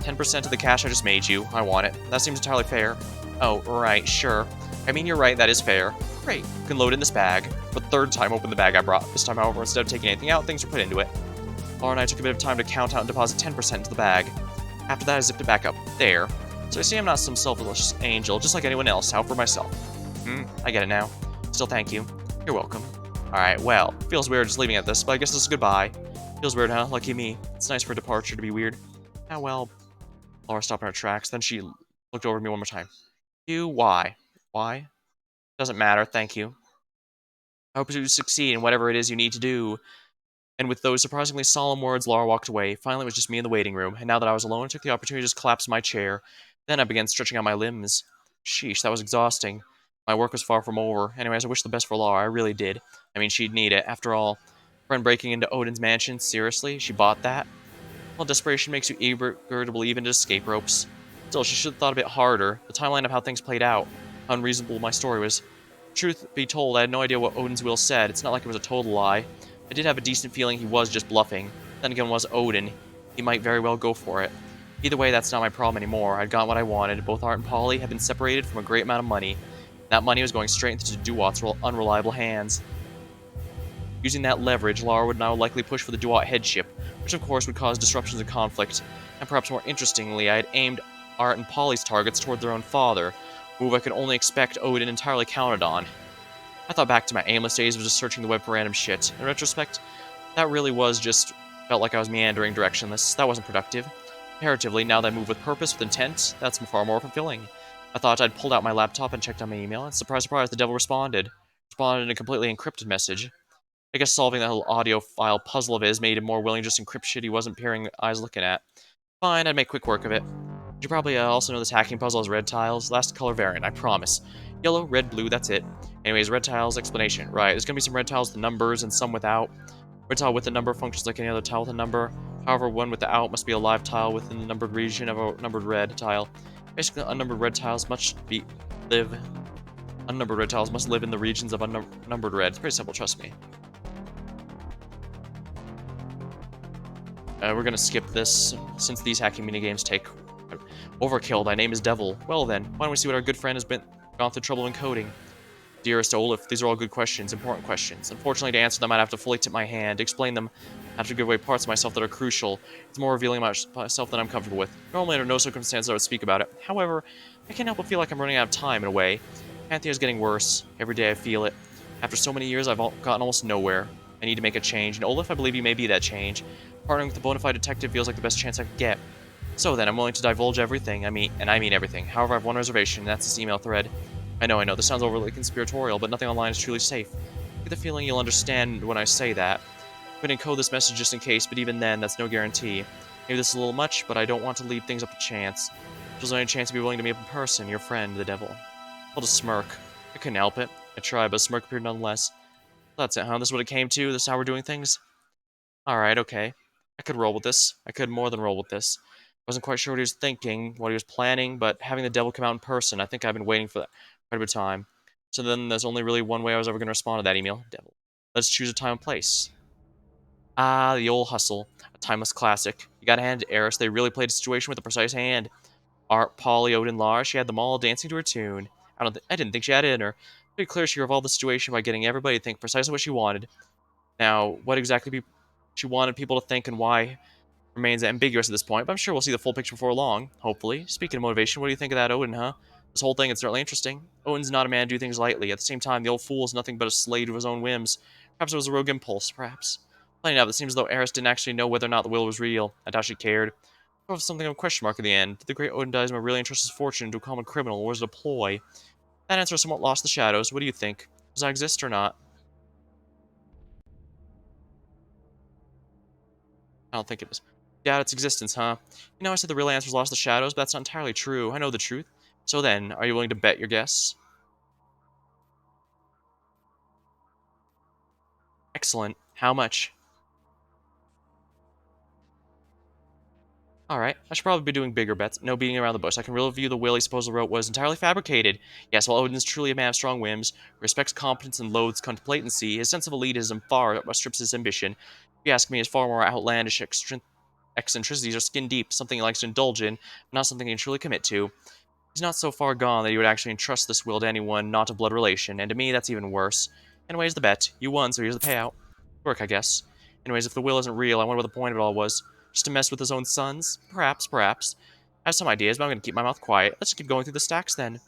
10% of the cash I just made you. I want it. That seems entirely fair. Oh, right, sure. I mean, you're right, that is fair. Great. You can load it in this bag. For the third time, open the bag I brought. This time, however, instead of taking anything out, things were put into it. Laura and I took a bit of time to count out and deposit 10% into the bag. After that, I zipped it back up. There. So you see, I'm not some selfish angel, just like anyone else, out for myself. I get it now. Still, thank you. You're welcome. Alright, well, feels weird just leaving at this, but I guess this is goodbye. Feels weird, huh? Lucky me. It's nice for a departure to be weird. Ah, well. Laura stopped in her tracks, then she looked over at me one more time. You, why? Why? Doesn't matter, thank you. I hope you succeed in whatever it is you need to do. And with those surprisingly solemn words, Laura walked away. Finally, it was just me in the waiting room, and now that I was alone, I took the opportunity to just collapse in my chair. Then I began stretching out my limbs. Sheesh, that was exhausting. My work was far from over. Anyways, I wish the best for Laura, I really did. I mean, she'd need it. After all, friend breaking into Odin's mansion, seriously? She bought that? Well, desperation makes you eager to believe into escape ropes. Still, she should have thought a bit harder. The timeline of how things played out. How unreasonable my story was. Truth be told, I had no idea what Odin's will said. It's not like it was a total lie. I did have a decent feeling he was just bluffing. Then again, was Odin. He might very well go for it. Either way, that's not my problem anymore. I'd gotten what I wanted. Both Art and Polly had been separated from a great amount of money. That money was going straight into Duat's unreliable hands. Using that leverage, Laura would now likely push for the Duat headship, which of course would cause disruptions and conflict. And perhaps more interestingly, I had aimed Art and Polly's targets toward their own father, a move I could only expect Odin entirely counted on. I thought back to my aimless days of just searching the web for random shit. In retrospect, that really was just felt like I was meandering directionless. That wasn't productive. Comparatively, now that I move with purpose, with intent, that's far more fulfilling. I thought I'd pulled out my laptop and checked on my email, and surprise, surprise, the devil responded. Responded in a completely encrypted message. I guess solving that whole audio file puzzle of his made him more willing to just encrypt shit he wasn't peering eyes looking at. Fine, I'd make quick work of it. You probably also know this hacking puzzle has red tiles. Last color variant, I promise. Yellow, red, blue, that's it. Anyways, red tiles, explanation. Right, there's gonna be some red tiles with numbers and some without. Red tile with a number functions like any other tile with a number. However, one with the out must be a live tile within the numbered region of a numbered red tile. Basically, unnumbered red tiles live. Unnumbered red tiles must live in the regions of unnumbered red. It's pretty simple, trust me. We're gonna skip this, since these hacking minigames take overkill. Thy name is Devil. Well then, why don't we see what our good friend has gone through trouble encoding? Dearest Olaf, these are all good questions, important questions. Unfortunately, to answer them, I'd have to fully tip my hand. To explain them, I have to give away parts of myself that are crucial. It's more revealing myself than I'm comfortable with. Normally, under no circumstances I would speak about it. However, I can't help but feel like I'm running out of time in a way. Panthea is getting worse. Every day I feel it. After so many years, I've gotten almost nowhere. I need to make a change, and Olaf, I believe you may be that change. Partnering with a bona fide detective feels like the best chance I could get. So then, I'm willing to divulge everything. I mean everything. However, I have one reservation, and that's this email thread. I know, this sounds overly conspiratorial, but nothing online is truly safe. I get the feeling you'll understand when I say that. I'm going to encode this message just in case, but even then, that's no guarantee. Maybe this is a little much, but I don't want to leave things up to chance. If there's any chance to be willing to meet up in person, your friend, the devil. I'll just smirk. I couldn't help it. I tried, but a smirk appeared nonetheless. That's it, huh? This is what it came to? This is how we're doing things? Alright, okay. I could roll with this. I could more than roll with this. I wasn't quite sure what he was thinking, what he was planning, but having the devil come out in person, I think I've been waiting for that quite a bit of time. So then there's only really one way I was ever going to respond to that email. Devil. Let's choose a time and place. Ah, the old hustle. A timeless classic. You gotta hand it to Eris. They really played a situation with a precise hand. Art, Polly, Odin, Lars, she had them all dancing to her tune. I didn't think she had it in her. Pretty clear she revolved the situation by getting everybody to think precisely what she wanted. Now, what exactly she wanted people to think and why remains ambiguous at this point, but I'm sure we'll see the full picture before long, hopefully. Speaking of motivation, what do you think of that Odin, huh? This whole thing is certainly interesting. Odin's not a man to do things lightly. At the same time, the old fool is nothing but a slave to his own whims. Perhaps it was a rogue impulse, perhaps. Plain enough, it seems as though Eris didn't actually know whether or not the will was real. I doubt she cared. Or something of a question mark at the end. Did the great Odin Daimon really entrust his fortune to a common criminal, or was it a ploy? That answer is somewhat lost in the shadows. What do you think? Does that exist or not? I don't think it is. Doubt its existence, huh? I said the real answer is lost in the shadows, but that's not entirely true. I know the truth. So then, are you willing to bet your guess? Excellent. How much? Alright, I should probably be doing bigger bets. No beating around the bush. I can review the will he supposedly wrote was entirely fabricated. Yes, while Odin is truly a man of strong whims, respects competence and loathes contemplatancy, his sense of elitism far outstrips his ambition. If you ask me, his far more outlandish eccentricities are skin deep, something he likes to indulge in, but not something he can truly commit to. He's not so far gone that he would actually entrust this will to anyone not of blood relation, and to me that's even worse. Anyways, the bet. You won, so here's the payout. Work, I guess. Anyways, if the will isn't real, I wonder what the point of it all was. Just to mess with his own sons? Perhaps, perhaps. I have some ideas, but I'm going to keep my mouth quiet. Let's just keep going through the stacks then.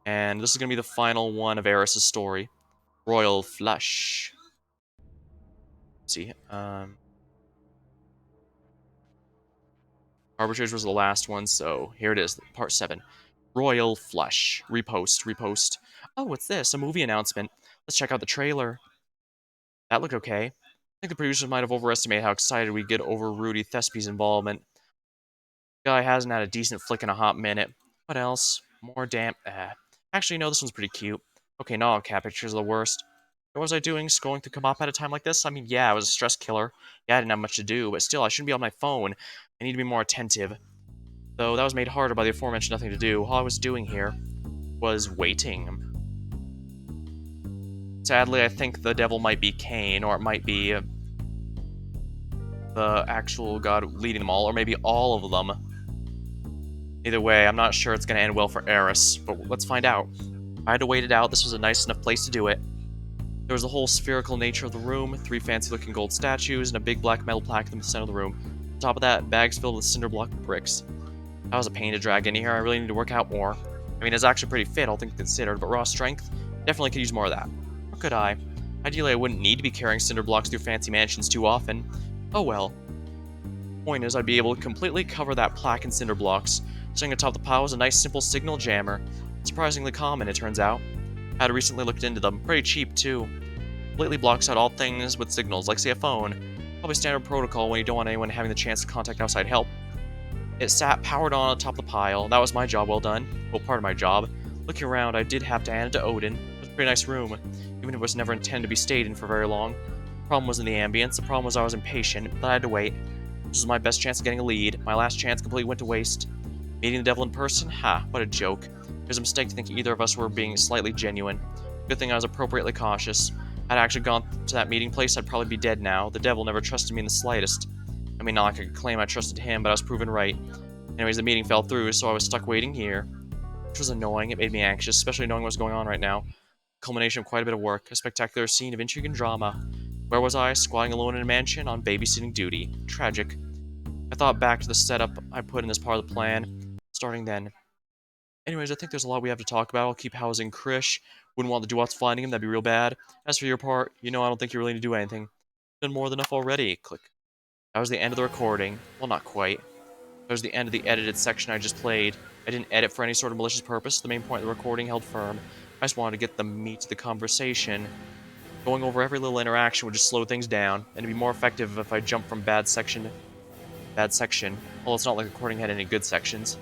And this is going to be the final one of Eris' story. Royal Flush. Let's see. Arbitrators was the last one, so here it is, part 7. Royal Flush. Repost, repost. Oh, what's this? A movie announcement. Let's check out the trailer. That looked okay. I think the producers might have overestimated how excited we'd get over Rudy Thespi's involvement. The guy hasn't had a decent flick in a hot minute. What else? More damn... Actually, no, this one's pretty cute. Okay, no, cat pictures are the worst. What was I doing, scrolling through Come Up at a time like this? I mean, yeah, it was a stress killer. Yeah, I didn't have much to do, but still, I shouldn't be on my phone. I need to be more attentive. Though that was made harder by the aforementioned nothing to do. All I was doing here was waiting. Sadly, I think the devil might be Cain, or it might be the actual god leading them all, or maybe all of them. Either way, I'm not sure it's going to end well for Eris, but let's find out. I had to wait it out. This was a nice enough place to do it. There was the whole spherical nature of the room, 3 fancy-looking gold statues, and a big black metal plaque in the center of the room. On top of that, bags filled with cinder block bricks. That was a pain to drag in here. I really need to work out more. I mean, it's actually pretty fit, all things considered, but raw strength? Definitely could use more of that. Or could I? Ideally, I wouldn't need to be carrying cinder blocks through fancy mansions too often. Oh well. Point is, I'd be able to completely cover that plaque in cinder blocks. Sitting atop the pile was a nice simple signal jammer. Surprisingly common, it turns out. I had recently looked into them. Pretty cheap, too. Completely blocks out all things with signals, like say a phone. Probably standard protocol when you don't want anyone having the chance to contact outside help. It sat powered on atop the pile. That was my job well done. Well, part of my job. Looking around, I did have to hand it to Odin. It was a pretty nice room, even if it was never intended to be stayed in for very long. problem wasn't the ambience, the problem was I was impatient, but I had to wait. This was my best chance of getting a lead. My last chance completely went to waste. Meeting the devil in person? Ha, what a joke. It was a mistake to think either of us were being slightly genuine. Good thing I was appropriately cautious. Had I actually gone to that meeting place, I'd probably be dead now. The devil never trusted me in the slightest. I mean, not like I could claim I trusted him, but I was proven right. Anyways, the meeting fell through, so I was stuck waiting here. Which was annoying, it made me anxious, especially knowing what was going on right now. Culmination of quite a bit of work, a spectacular scene of intrigue and drama. Where was I? Squatting alone in a mansion on babysitting duty. Tragic. I thought back to the setup I put in this part of the plan, starting then. Anyways, I think there's a lot we have to talk about. I'll keep housing Krish. Wouldn't want the Duats finding him, that'd be real bad. As for your part, I don't think you really need to do anything. Done more than enough already. Click. That was the end of the recording. Well, not quite. That was the end of the edited section I just played. I didn't edit for any sort of malicious purpose. The main point of the recording held firm. I just wanted to get the meat of the conversation. Going over every little interaction would just slow things down, and it'd be more effective if I jumped from bad section to bad section. Although it's not like the recording had any good sections.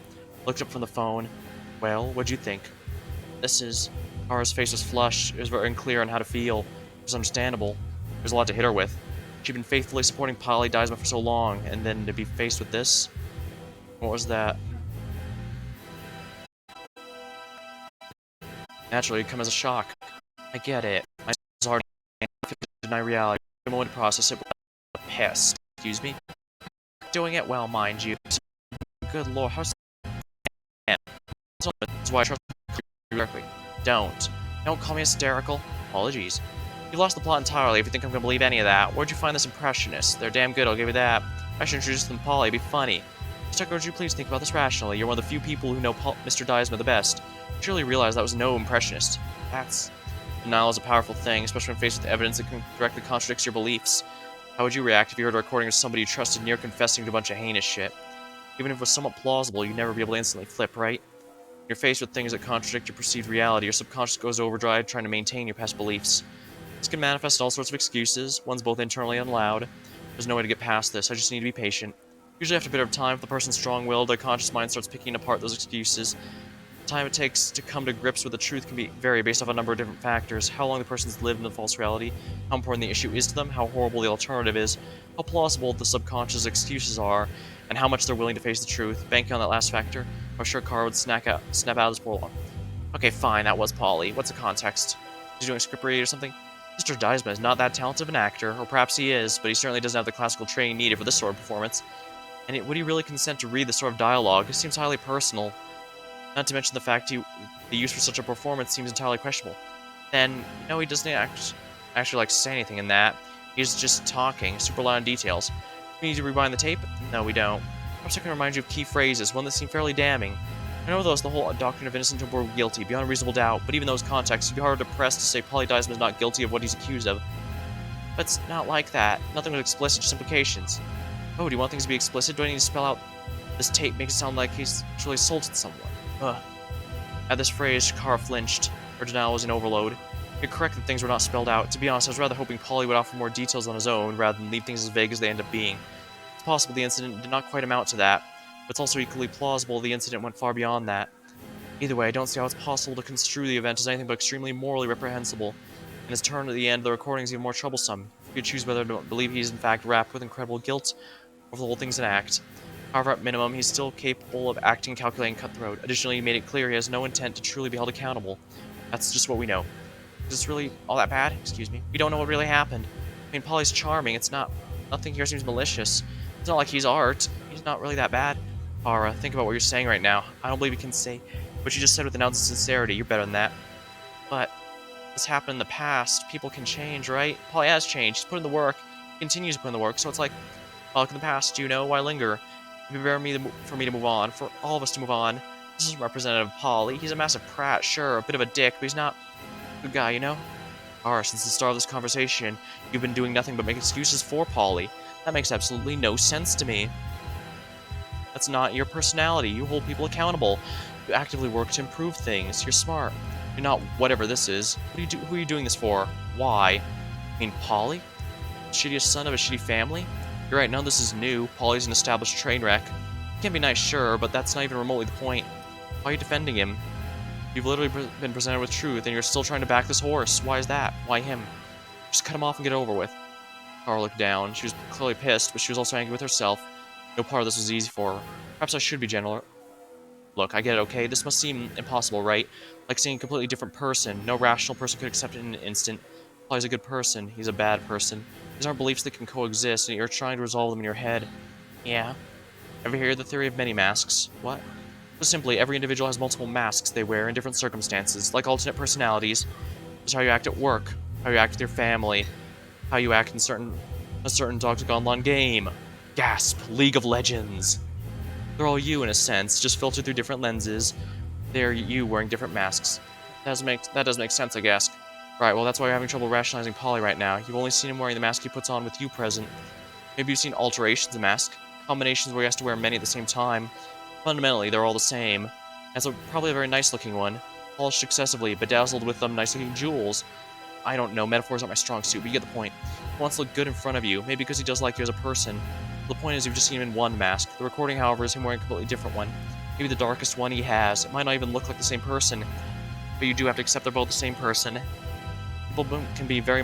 Looked up from the phone. Well, what'd you think? This is... Kara's face was flushed. It was very unclear on how to feel. It was understandable. There's a lot to hit her with. She'd been faithfully supporting Polly Deisma for so long, and then to be faced with this? What was that? Naturally, it'd come as a shock. I get it. My is hard to deny reality. The moment to process it, a pest. Excuse me? Doing it well, mind you. Good lord, how's that? That's why I trust you directly. Don't call me hysterical. Apologies. You've lost the plot entirely if you think I'm gonna believe any of that. Where'd you find this impressionist? They're damn good, I'll give you that. I should introduce them to Polly, it'd be funny. Mr. Tucker, would you please think about this rationally? You're one of the few people who know Mr. Deisma the best. You surely realize that was no impressionist. That's... Denial is a powerful thing, especially when faced with evidence that directly contradicts your beliefs. How would you react if you heard a recording of somebody you trusted near confessing to a bunch of heinous shit? Even if it was somewhat plausible, you'd never be able to instantly flip, right? When you're faced with things that contradict your perceived reality, your subconscious goes overdrive trying to maintain your past beliefs. This can manifest in all sorts of excuses, ones both internally and loud. There's no way to get past this, I just need to be patient. Usually after a bit of time, if the person's strong-willed, their conscious mind starts picking apart those excuses. The time it takes to come to grips with the truth can vary based off a number of different factors. How long the person's lived in the false reality, how important the issue is to them, how horrible the alternative is, how plausible the subconscious excuses are, and how much they're willing to face the truth. Banking on that last factor, I'm sure Kara would snap out of this prologue. Okay, fine, that was Polly. What's the context? Is he doing script read or something? Mr. Deisma is not that talented of an actor, or perhaps he is, but he certainly doesn't have the classical training needed for this sort of performance. And would he really consent to read this sort of dialogue? It seems highly personal. Not to mention the fact the use for such a performance seems entirely questionable. Then, no, he doesn't actually like say anything in that. He's just talking, super loud on details. We need to rewind the tape? No, we don't. Perhaps I can remind you of key phrases, one that seemed fairly damning. I know those the whole doctrine of innocent until proven guilty, beyond a reasonable doubt, but even those contexts, it'd be hard to press to say Polly Deisma is not guilty of what he's accused of. But it's not like that. Nothing was explicit, just implications. Oh, do you want things to be explicit? Do I need to spell out this tape? Makes it sound like he's actually assaulted someone. Ugh. At this phrase, Kara flinched. Her denial was an overload. You're correct that things were not spelled out. To be honest, I was rather hoping Polly would offer more details on his own, rather than leave things as vague as they end up being. It's possible the incident did not quite amount to that, but it's also equally plausible the incident went far beyond that. Either way, I don't see how it's possible to construe the event as anything but extremely morally reprehensible, and his turn at the end of the recording is even more troublesome. You could choose whether to believe he's in fact wrapped with incredible guilt, or if the whole thing's an act. However, at minimum, he's still capable of acting, calculating, cutthroat. Additionally, he made it clear he has no intent to truly be held accountable. That's just what we know. Is this really all that bad? Excuse me. We don't know what really happened. I mean, Polly's charming. Nothing here seems malicious. It's not like he's art. He's not really that bad. Kara, think about what you're saying right now. I don't believe you can say what you just said with an ounce of sincerity. You're better than that. But this happened in the past. People can change, right? Polly has changed. He's put in the work. He continues to put in the work. So it's like, well, in the past, why linger? It'd be better for me to move on, for all of us to move on. This is Representative Polly. He's a massive prat, sure, a bit of a dick, but he's not a good guy, Kara, since the start of this conversation, you've been doing nothing but make excuses for Polly. That makes absolutely no sense to me. That's not your personality. You hold people accountable. You actively work to improve things. You're smart. You're not whatever this is. Who are you doing this for? Why? I mean, Polly? The shittiest son of a shitty family? You're right, none of this is new. Polly's an established train wreck. He can be nice, sure, but that's not even remotely the point. Why are you defending him? You've literally been presented with truth, and you're still trying to back this horse. Why is that? Why him? Just cut him off and get it over with. Kara looked down. She was clearly pissed, but she was also angry with herself. No part of this was easy for her. Perhaps I should be gentler. Look, I get it, okay? This must seem impossible, right? Like seeing a completely different person. No rational person could accept it in an instant. Paulie's a good person. He's a bad person. These aren't beliefs that can coexist, and you're trying to resolve them in your head. Yeah. Ever hear the theory of many masks? What? So simply, every individual has multiple masks they wear in different circumstances, like alternate personalities. It's how you act at work, how you act with your family, how you act in a certain Toxic Online game. Gasp! League of Legends! They're all you in a sense, just filtered through different lenses. They're you wearing different masks. That does make sense, I guess. Right, well that's why you're having trouble rationalizing Paulie right now. You've only seen him wearing the mask he puts on with you present. Maybe you've seen alterations of mask, combinations where he has to wear many at the same time. Fundamentally, they're all the same. That's probably a very nice looking one. Polished excessively, bedazzled with nice looking jewels. I don't know, metaphors aren't my strong suit, but you get the point. He wants to look good in front of you, maybe because he does like you as a person. The point is you've just seen him in one mask. The recording, however, is him wearing a completely different one. Maybe the darkest one he has. It might not even look like the same person, but you do have to accept they're both the same person. People can be very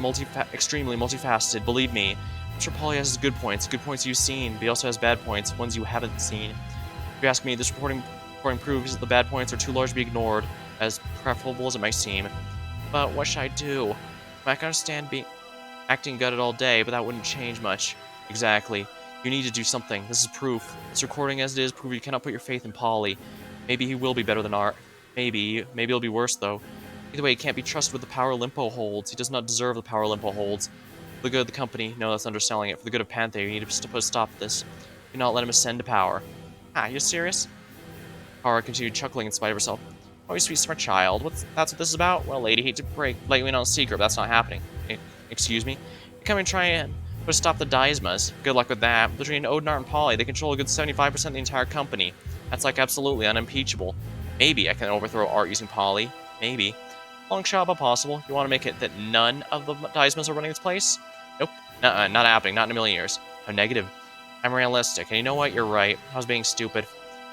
extremely multifaceted, believe me. I'm sure Paulie has his good points you've seen, but he also has bad points, ones you haven't seen. If you ask me, this reporting proves that the bad points are too large to be ignored, as preferable as it might seem. But what should I do? I can understand acting gutted all day, but that wouldn't change much. Exactly. You need to do something. This is proof. This recording as it is proof you cannot put your faith in Paulie. Maybe he will be better than Art. Maybe it'll be worse, though. Either way, he can't be trusted with the power Limpo holds. He does not deserve the power Limpo holds. For the good of the company, no, that's underselling it. For the good of Pantheon, you need to put a stop to this. Do not let him ascend to power. Ah, you serious? Kara continued chuckling in spite of herself. Oh, you sweet smart child. That's what this is about? Well, lady, hate to let you in on a secret, but that's not happening. Excuse me? You come and try and put a stop the Daismas. Good luck with that. Between Odinart and Paulie, they control a good 75% of the entire company. That's like absolutely unimpeachable. Maybe I can overthrow Art using Paulie. Maybe. Long shot, but possible. You want to make it that none of the Daismas are running its place? Nope. Nuh-uh, not happening. Not in a million years. How negative. I'm realistic, and you know what? You're right. I was being stupid.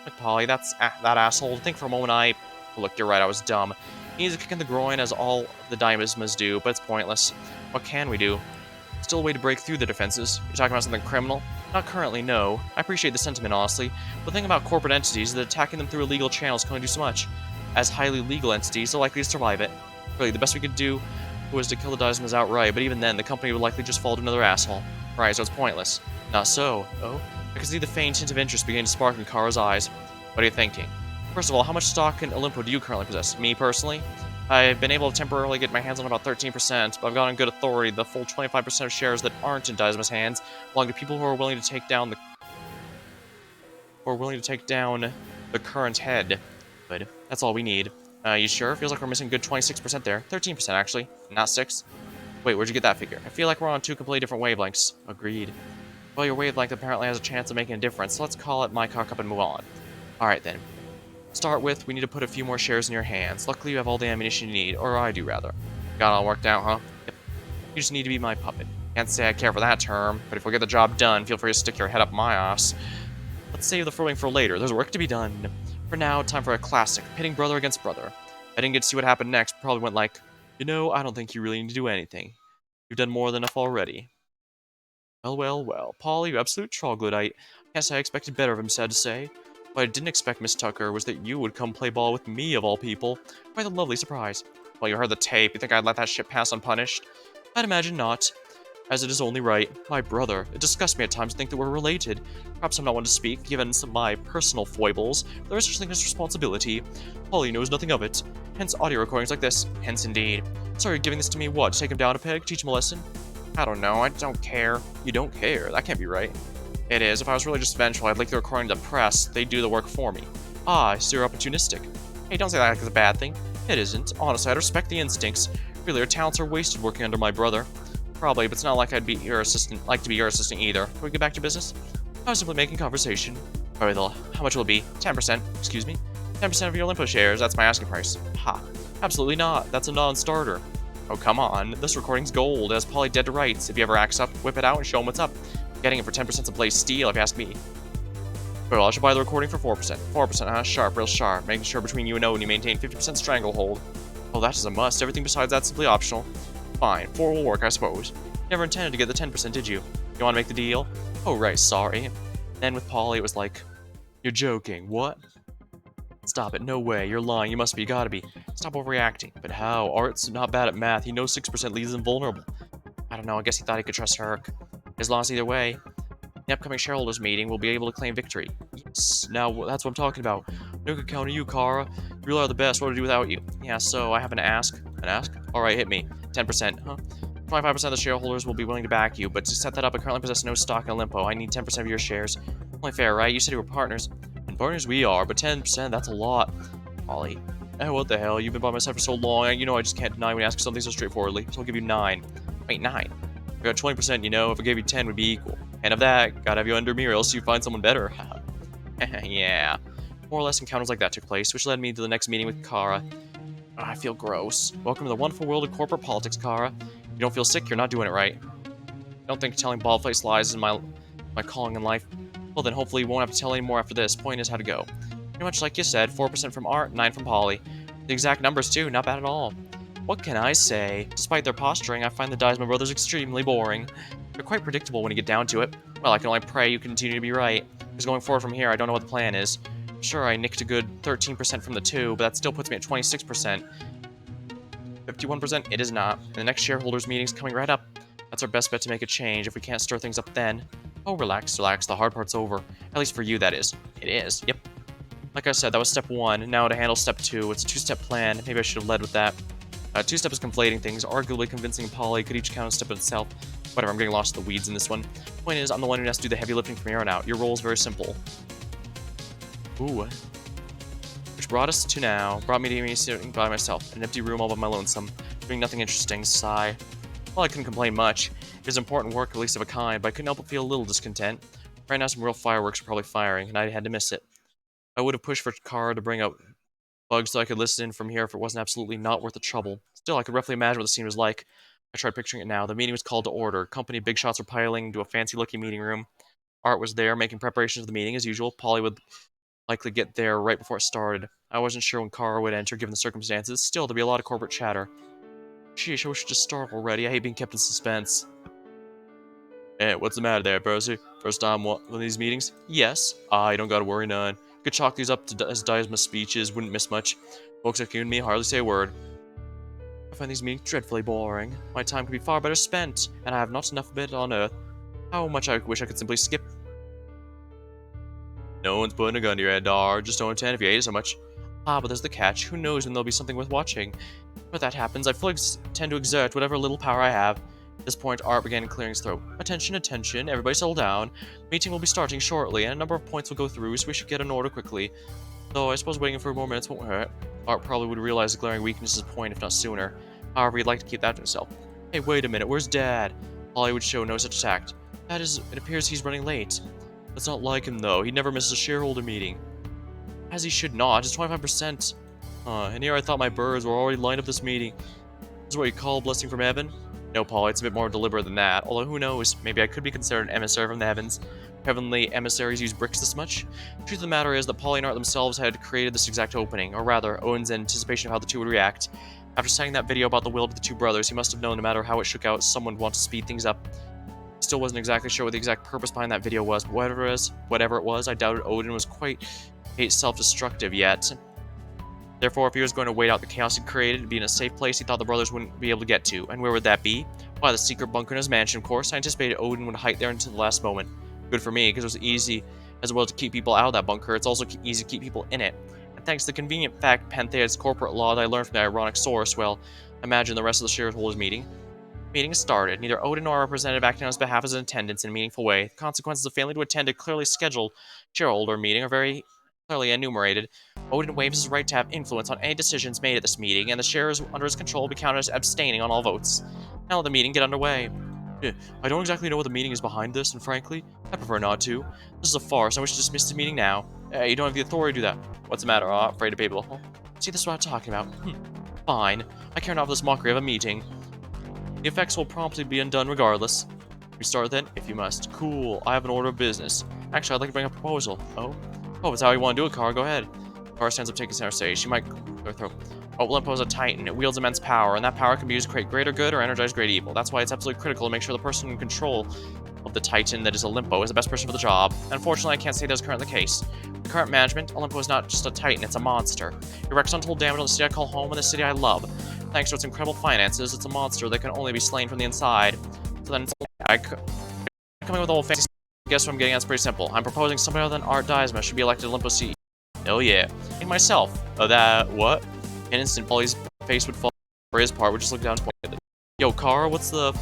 Look, Paulie, that asshole. Think for a moment Look, you're right, I was dumb. He needs a kick in the groin, as all the Daismas do, but it's pointless. What can we do? Still a way to break through the defenses. You're talking about something criminal? Not currently, no. I appreciate the sentiment, honestly. But the thing about corporate entities is that attacking them through illegal channels can only do so much. As highly legal entities, they're likely to survive it. Really, the best we could do was to kill the Daismas outright, but even then, the company would likely just fall to another asshole. Right, so it's pointless. Not so. Oh? I can see the faint hint of interest beginning to spark in Kara's eyes. What are you thinking? First of all, how much stock in Olimpo do you currently possess? Me, personally? I've been able to temporarily get my hands on about 13%, but I've got on good authority the full 25% of shares that aren't in Daisma's hands belong to people who are willing to take down the current head. Good. That's all we need. You sure? Feels like we're missing a good 26% there. 13% actually, not 6. Wait, where'd you get that figure? I feel like we're on two completely different wavelengths. Agreed. Well, your wavelength apparently has a chance of making a difference, so let's call it my cock up and move on. Alright then. Start with, we need to put a few more shares in your hands. Luckily you have all the ammunition you need, or I do rather. Got it all worked out, huh? Yep. You just need to be my puppet. Can't say I care for that term, but if we get the job done, feel free to stick your head up my ass. Let's save the fooling for later, there's work to be done. For now, time for a classic, pitting brother against brother. I didn't get to see what happened next, probably went like, you know, I don't think you really need to do anything. You've done more than enough already. Well, well, well. Paul, you absolute troglodyte. Guess I expected better of him, sad to say. What I didn't expect, Miss Tucker, was that you would come play ball with me, of all people. Quite a lovely surprise. Well, you heard the tape. You think I'd let that shit pass unpunished? I'd imagine not. As it is only right. My brother. It disgusts me at times to think that we're related. Perhaps I'm not one to speak, given some of my personal foibles. There is such thing as responsibility. Polly knows nothing of it. Hence audio recordings like this. Hence indeed. So you're giving this to me what? To take him down a peg? Teach him a lesson? I don't know. I don't care. You don't care? That can't be right. It is. If I was really just vengeful, I'd leak the recording to the press. They'd do the work for me. Ah, so you're opportunistic. Hey, don't say that like it's a bad thing. It isn't. Honestly, I respect the instincts. Really, your talents are wasted working under my brother. Probably, but it's not like I'd be your assistant, like to be your assistant either. Can we get back to business? I was simply making conversation. Alright, though. How much will it be? 10%. Excuse me? 10% of your Olimpo shares. That's my asking price. Ha. Absolutely not. That's a non-starter. Oh, come on. This recording's gold. It has Polly dead to rights. If he ever acts up, whip it out and show him what's up. Getting it for 10% a blaze steal, if you ask me. Well, I should buy the recording for 4%. 4%, huh? Sharp, real sharp. Making sure between you and Owen you maintain 50% stranglehold. Oh, that is a must. Everything besides that's simply optional. Fine. 4 will work, I suppose. Never intended to get the 10%, did you? You want to make the deal? Oh, right, sorry. Then with Polly, it was like, you're joking, what? Stop it, no way, you're lying, you must be, gotta be. Stop overreacting. But how? Art's not bad at math, he knows 6% leaves him vulnerable. I don't know, I guess he thought he could trust Herc. As long as either way, the upcoming shareholders meeting will be able to claim victory. Yes, now that's what I'm talking about. No good count on you, Kara. You really are the best, what would I do without you? Yeah, so I have an ask. An ask? Alright, hit me. 10%, huh? 25% of the shareholders will be willing to back you, but to set that up, I currently possess no stock in Olimpo. I need 10% of your shares. Only fair, right? You said you were partners. And partners we are, but 10%, that's a lot. Ollie. Oh, what the hell? You've been by my side for so long, you know I just can't deny when you ask something so straightforwardly, so I'll give you 9. Wait, 9? I got 20%, you know, if I gave you 10, we'd be equal. And of that, gotta have you under me or else you find someone better. Yeah. More or less encounters like that took place, which led me to the next meeting with Kara. Oh, I feel gross. Welcome to the wonderful world of corporate politics, Kara. You don't feel sick, you're not doing it right. I don't think telling bald-faced lies is my calling in life. Well then, hopefully you won't have to tell any more after this. Point is how to go. Pretty much like you said, 4% from Art, 9 from Polly. The exact numbers too, not bad at all. What can I say? Despite their posturing, I find the Diamond brothers extremely boring. They're quite predictable when you get down to it. Well, I can only pray you continue to be right. Because going forward from here, I don't know what the plan is. Sure, I nicked a good 13% from the 2, but that still puts me at 26%. 51%? It is not. And the next shareholders meeting's coming right up. That's our best bet to make a change if we can't stir things up then. Oh, relax, relax. The hard part's over. At least for you, that is. It is. Yep. Like I said, that was step 1. Now to handle step 2. It's a 2-step plan. Maybe I should have led with that. 2-step is conflating things. Arguably convincing Polly could each count a step in itself. Whatever, I'm getting lost in the weeds in this one. Point is, I'm the one who has to do the heavy lifting from here on out. Your role is very simple. Ooh. Which brought us to now. Brought me to me sitting by myself. An empty room all by my lonesome. Doing nothing interesting. Sigh. Well, I couldn't complain much. It was important work, at least of a kind, but I couldn't help but feel a little discontent. Right now, some real fireworks were probably firing, and I had to miss it. I would have pushed for Kara to bring up bugs so I could listen in from here if it wasn't absolutely not worth the trouble. Still, I could roughly imagine what the scene was like. I tried picturing it now. The meeting was called to order. Company big shots were piling into a fancy-looking meeting room. Art was there, making preparations for the meeting as usual. Polly would likely get there right before it started. I wasn't sure when Kara would enter, given the circumstances. Still, there'd be a lot of corporate chatter. Sheesh, I wish it just start already. I hate being kept in suspense. Hey, what's the matter there, Percy? First time one of these meetings? Yes. You don't gotta worry none. Could chalk these up to as Diasma's speeches, wouldn't miss much. Folks like you and me hardly say a word. I find these meetings dreadfully boring. My time could be far better spent, and I have not enough of it on Earth. How much I wish I could simply skip. No one's putting a gun to your head, Dar. Just don't attend if you hate it so much. But there's the catch. Who knows when there'll be something worth watching? If that happens, I fully tend to exert whatever little power I have. At this point, Art began clearing his throat. Attention, attention, everybody settle down. The meeting will be starting shortly, and a number of points will go through, so we should get an order quickly. Though I suppose waiting for more minutes won't hurt. Art probably would realize the glaring weakness is point, if not sooner. However, he'd like to keep that to himself. Hey, wait a minute, where's Dad? Polly would show no such tact. That is, it appears he's running late. That's not like him, though. He never misses a shareholder meeting. As he should not, it's 25%. And here I thought my birds were already lined up this meeting. This is what you call a blessing from heaven? No, Polly, it's a bit more deliberate than that. Although, who knows, maybe I could be considered an emissary from the heavens. Heavenly emissaries use bricks this much? The truth of the matter is that Polly and Art themselves had created this exact opening, or rather, Owen's anticipation of how the two would react. After seeing that video about the will of the two brothers, he must have known no matter how it shook out, someone would want to speed things up. He still wasn't exactly sure what the exact purpose behind that video was, but whatever it was, I doubted Odin was quite self-destructive yet. Therefore, if he was going to wait out the chaos he created and be in a safe place he thought the brothers wouldn't be able to get to, and where would that be? Why, the secret bunker in his mansion, of course. I anticipated Odin would hide there until the last moment. Good for me, because it was easy as well to keep people out of that bunker, it's also easy to keep people in it. And thanks to the convenient fact Panthea's corporate law that I learned from the ironic source, well, imagine the rest of the shareholders meeting. Meeting started. Neither Odin nor our representative acting on his behalf as an attendance in a meaningful way. The consequences of failing to attend a clearly scheduled shareholder meeting are very clearly enumerated. Odin waives his right to have influence on any decisions made at this meeting, and the shares under his control will be counted as abstaining on all votes. Now let the meeting get underway. I don't exactly know what the meaning is behind this, and frankly, I prefer not to. This is a farce, I wish to dismiss the meeting now. You don't have the authority to do that. What's the matter? Afraid of people? See, this is what I'm talking about. Fine. I care not for this mockery of a meeting. The effects will promptly be undone regardless. We start then, if you must. Cool, I have an order of business. Actually, I'd like to bring a proposal. Oh, if it's how you want to do it, Kara, go ahead. Kara stands up taking center stage. She might clear her throat. Olimpo is a titan. It wields immense power, and that power can be used to create greater good or energize great evil. That's why it's absolutely critical to make sure the person in control of the titan that is Olimpo is the best person for the job. Unfortunately, I can't say that is currently the case. The current management, Olimpo is not just a titan, it's a monster. It wreaks untold damage on the city I call home and the city I love. Thanks to its incredible finances, it's a monster that can only be slain from the inside. So then, coming with a whole fancy. Guess what I'm getting at? It's pretty simple. I'm proposing somebody other than Art Deisma should be elected Olimpo CEO. Hell yeah. And myself. What? In an instant, Polly's face would fall. For his part, would just look down pointedly. Yo, Kara, what the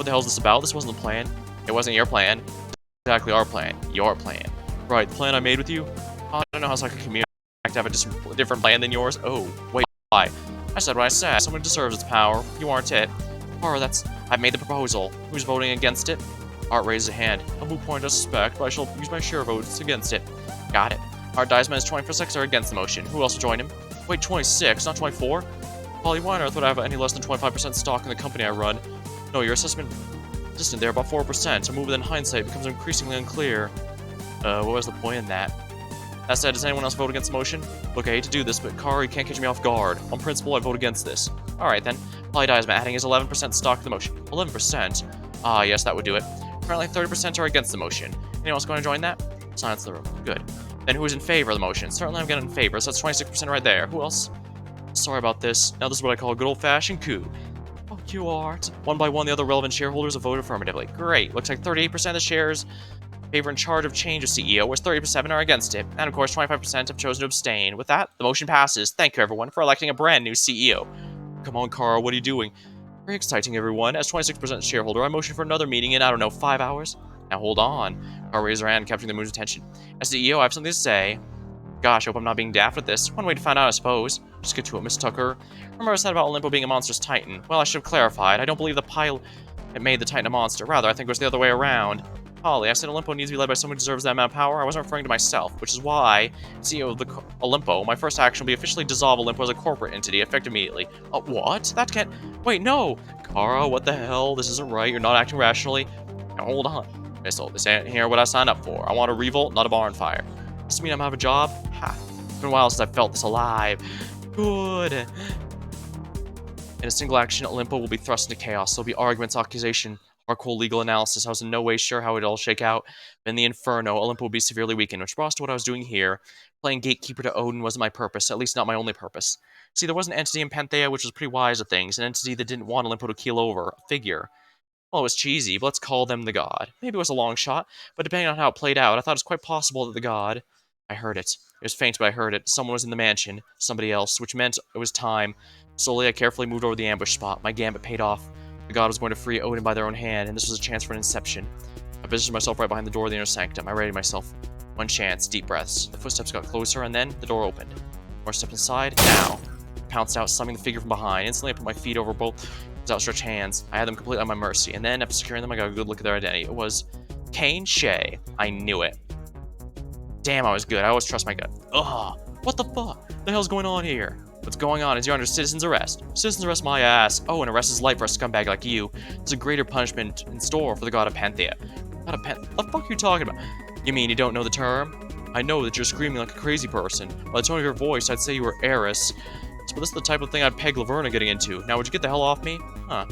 hell is this about? This wasn't the plan. It wasn't your plan. Exactly our plan. Your plan. Right, the plan I made with you? Oh, I don't know how Soccer Community to have a different plan than yours. Oh, wait, why? I said what I said. Someone deserves its power. You aren't it. Kara, I've made the proposal. Who's voting against it? Art raises a hand. A moot point, I suspect, but I shall use my share votes against it. Got it. Art Deisman is 26 are against the motion. Who else will join him? Wait, 26, not 24? Polly, why on earth would I have any less than 25% stock in the company I run? No, your assessment distant there, about 4%. A move in hindsight becomes increasingly unclear. What was the point in that? That said, does anyone else vote against the motion? Look, I hate to do this, but Kara, you can't catch me off guard. On principle, I vote against this. Alright then. Polly Deisman adding his 11% stock to the motion. 11%? Ah, yes, that would do it. Currently, 30% are against the motion. Anyone else going to join that? Silence the room. Good. Then who is in favor of the motion? Certainly I'm getting in favor, so that's 26% right there. Who else? Sorry about this. Now this is what I call a good old-fashioned coup. Oh, you Art. One by one, the other relevant shareholders have voted affirmatively. Great. Looks like 38% of the shares favor in charge of change of CEO, whereas 37% are against it. And of course, 25% have chosen to abstain. With that, the motion passes. Thank you, everyone, for electing a brand new CEO. Come on, Kara, what are you doing? Very exciting, everyone. As 26% shareholder, I motion for another meeting in, I don't know, 5 hours? Now hold on. Kara raised her hand, capturing the moon's attention. As CEO, I have something to say. Gosh, I hope I'm not being daft with this. One way to find out, I suppose. Just get to it, Miss Tucker. Remember I said about Olimpo being a monstrous titan? Well, I should have clarified. I don't believe the pilot made the titan a monster. Rather, I think it was the other way around. Polly, I said Olimpo needs to be led by someone who deserves that amount of power. I wasn't referring to myself, which is why, CEO of the Olimpo, my first action will be officially dissolve Olimpo as a corporate entity, effective immediately. What? That can't... Wait, no! Kara, what the hell? This isn't right. You're not acting rationally. Now, hold on. Missile, this ain't here what I signed up for. I want a revolt, not a barn fire. Does this mean I'm out of a job? Ha. It's been a while since I felt this alive. Good. In a single action, Olimpo will be thrust into chaos. There'll be arguments, accusation, hardcore legal analysis. I was in no way sure how it'd all shake out. But in the inferno, Olimpo will be severely weakened, which brought us to what I was doing here. Playing gatekeeper to Odin wasn't my purpose, at least not my only purpose. See, there was an entity in Panthea which was pretty wise of things, an entity that didn't want Olimpo to keel over, a figure. Well, it was cheesy, but let's call them the god. Maybe it was a long shot, but depending on how it played out, I thought it was quite possible that the god... I heard it. It was faint, but I heard it. Someone was in the mansion. Somebody else, which meant it was time. Slowly, I carefully moved over the ambush spot. My gambit paid off. The god was going to free Odin by their own hand, and this was a chance for an inception. I positioned myself right behind the door of the inner sanctum. I readied myself. One chance, deep breaths. The footsteps got closer, and then the door opened. More stepped inside. Now. I pounced out, summoning the figure from behind. Instantly, I put my feet over both his outstretched hands. I had them completely at my mercy, and then, after securing them, I got a good look at their identity. It was Kane Shea. I knew it. Damn, I was good. I always trust my gut. Ugh. What the fuck? The hell's going on here? What's going on is you're under citizen's arrest. Citizen's arrest my ass. Oh, and arrest is light for a scumbag like you. There's a greater punishment in store for the god of Panthea. God of What the fuck are you talking about? You mean you don't know the term? I know that you're screaming like a crazy person. By the tone of your voice, I'd say you were heiress. But this is the type of thing I'd peg Laverna getting into. Now, would you get the hell off me? Huh.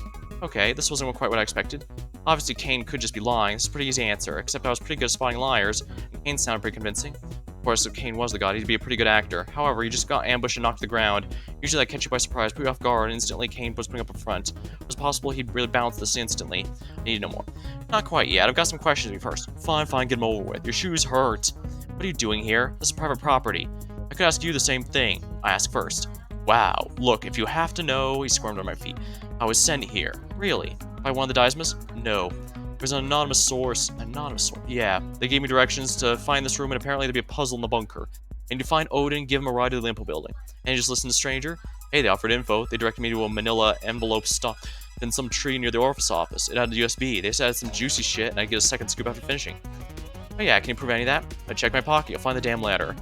Okay, this wasn't quite what I expected. Obviously, Kane could just be lying. This is a pretty easy answer, except I was pretty good at spotting liars, and Kane sounded pretty convincing. Of course, if Kane was the god, he'd be a pretty good actor. However, he just got ambushed and knocked to the ground. Usually I catch you by surprise, put you off guard, and instantly Kane was putting up a front. It was possible he'd really bounce this instantly. I needed no more. Not quite yet. I've got some questions to you first. Fine, get them over with. Your shoes hurt. What are you doing here? This is private property. I could ask you the same thing. I ask first. Wow. Look, if you have to know, he squirmed on my feet. I was sent here. Really? By one of the Deismas? No. It was an anonymous source. Yeah. They gave me directions to find this room, and apparently there'd be a puzzle in the bunker. And to find Odin, give him a ride to the Olimpo building. And you just listen to stranger? Hey, they offered info. They directed me to a manila envelope stuck in some tree near the orifice office. It had a USB. They said it had some juicy shit, and I'd get a second scoop after finishing. Oh yeah, can you prove any of that? I checked my pocket. You'll find the damn ladder.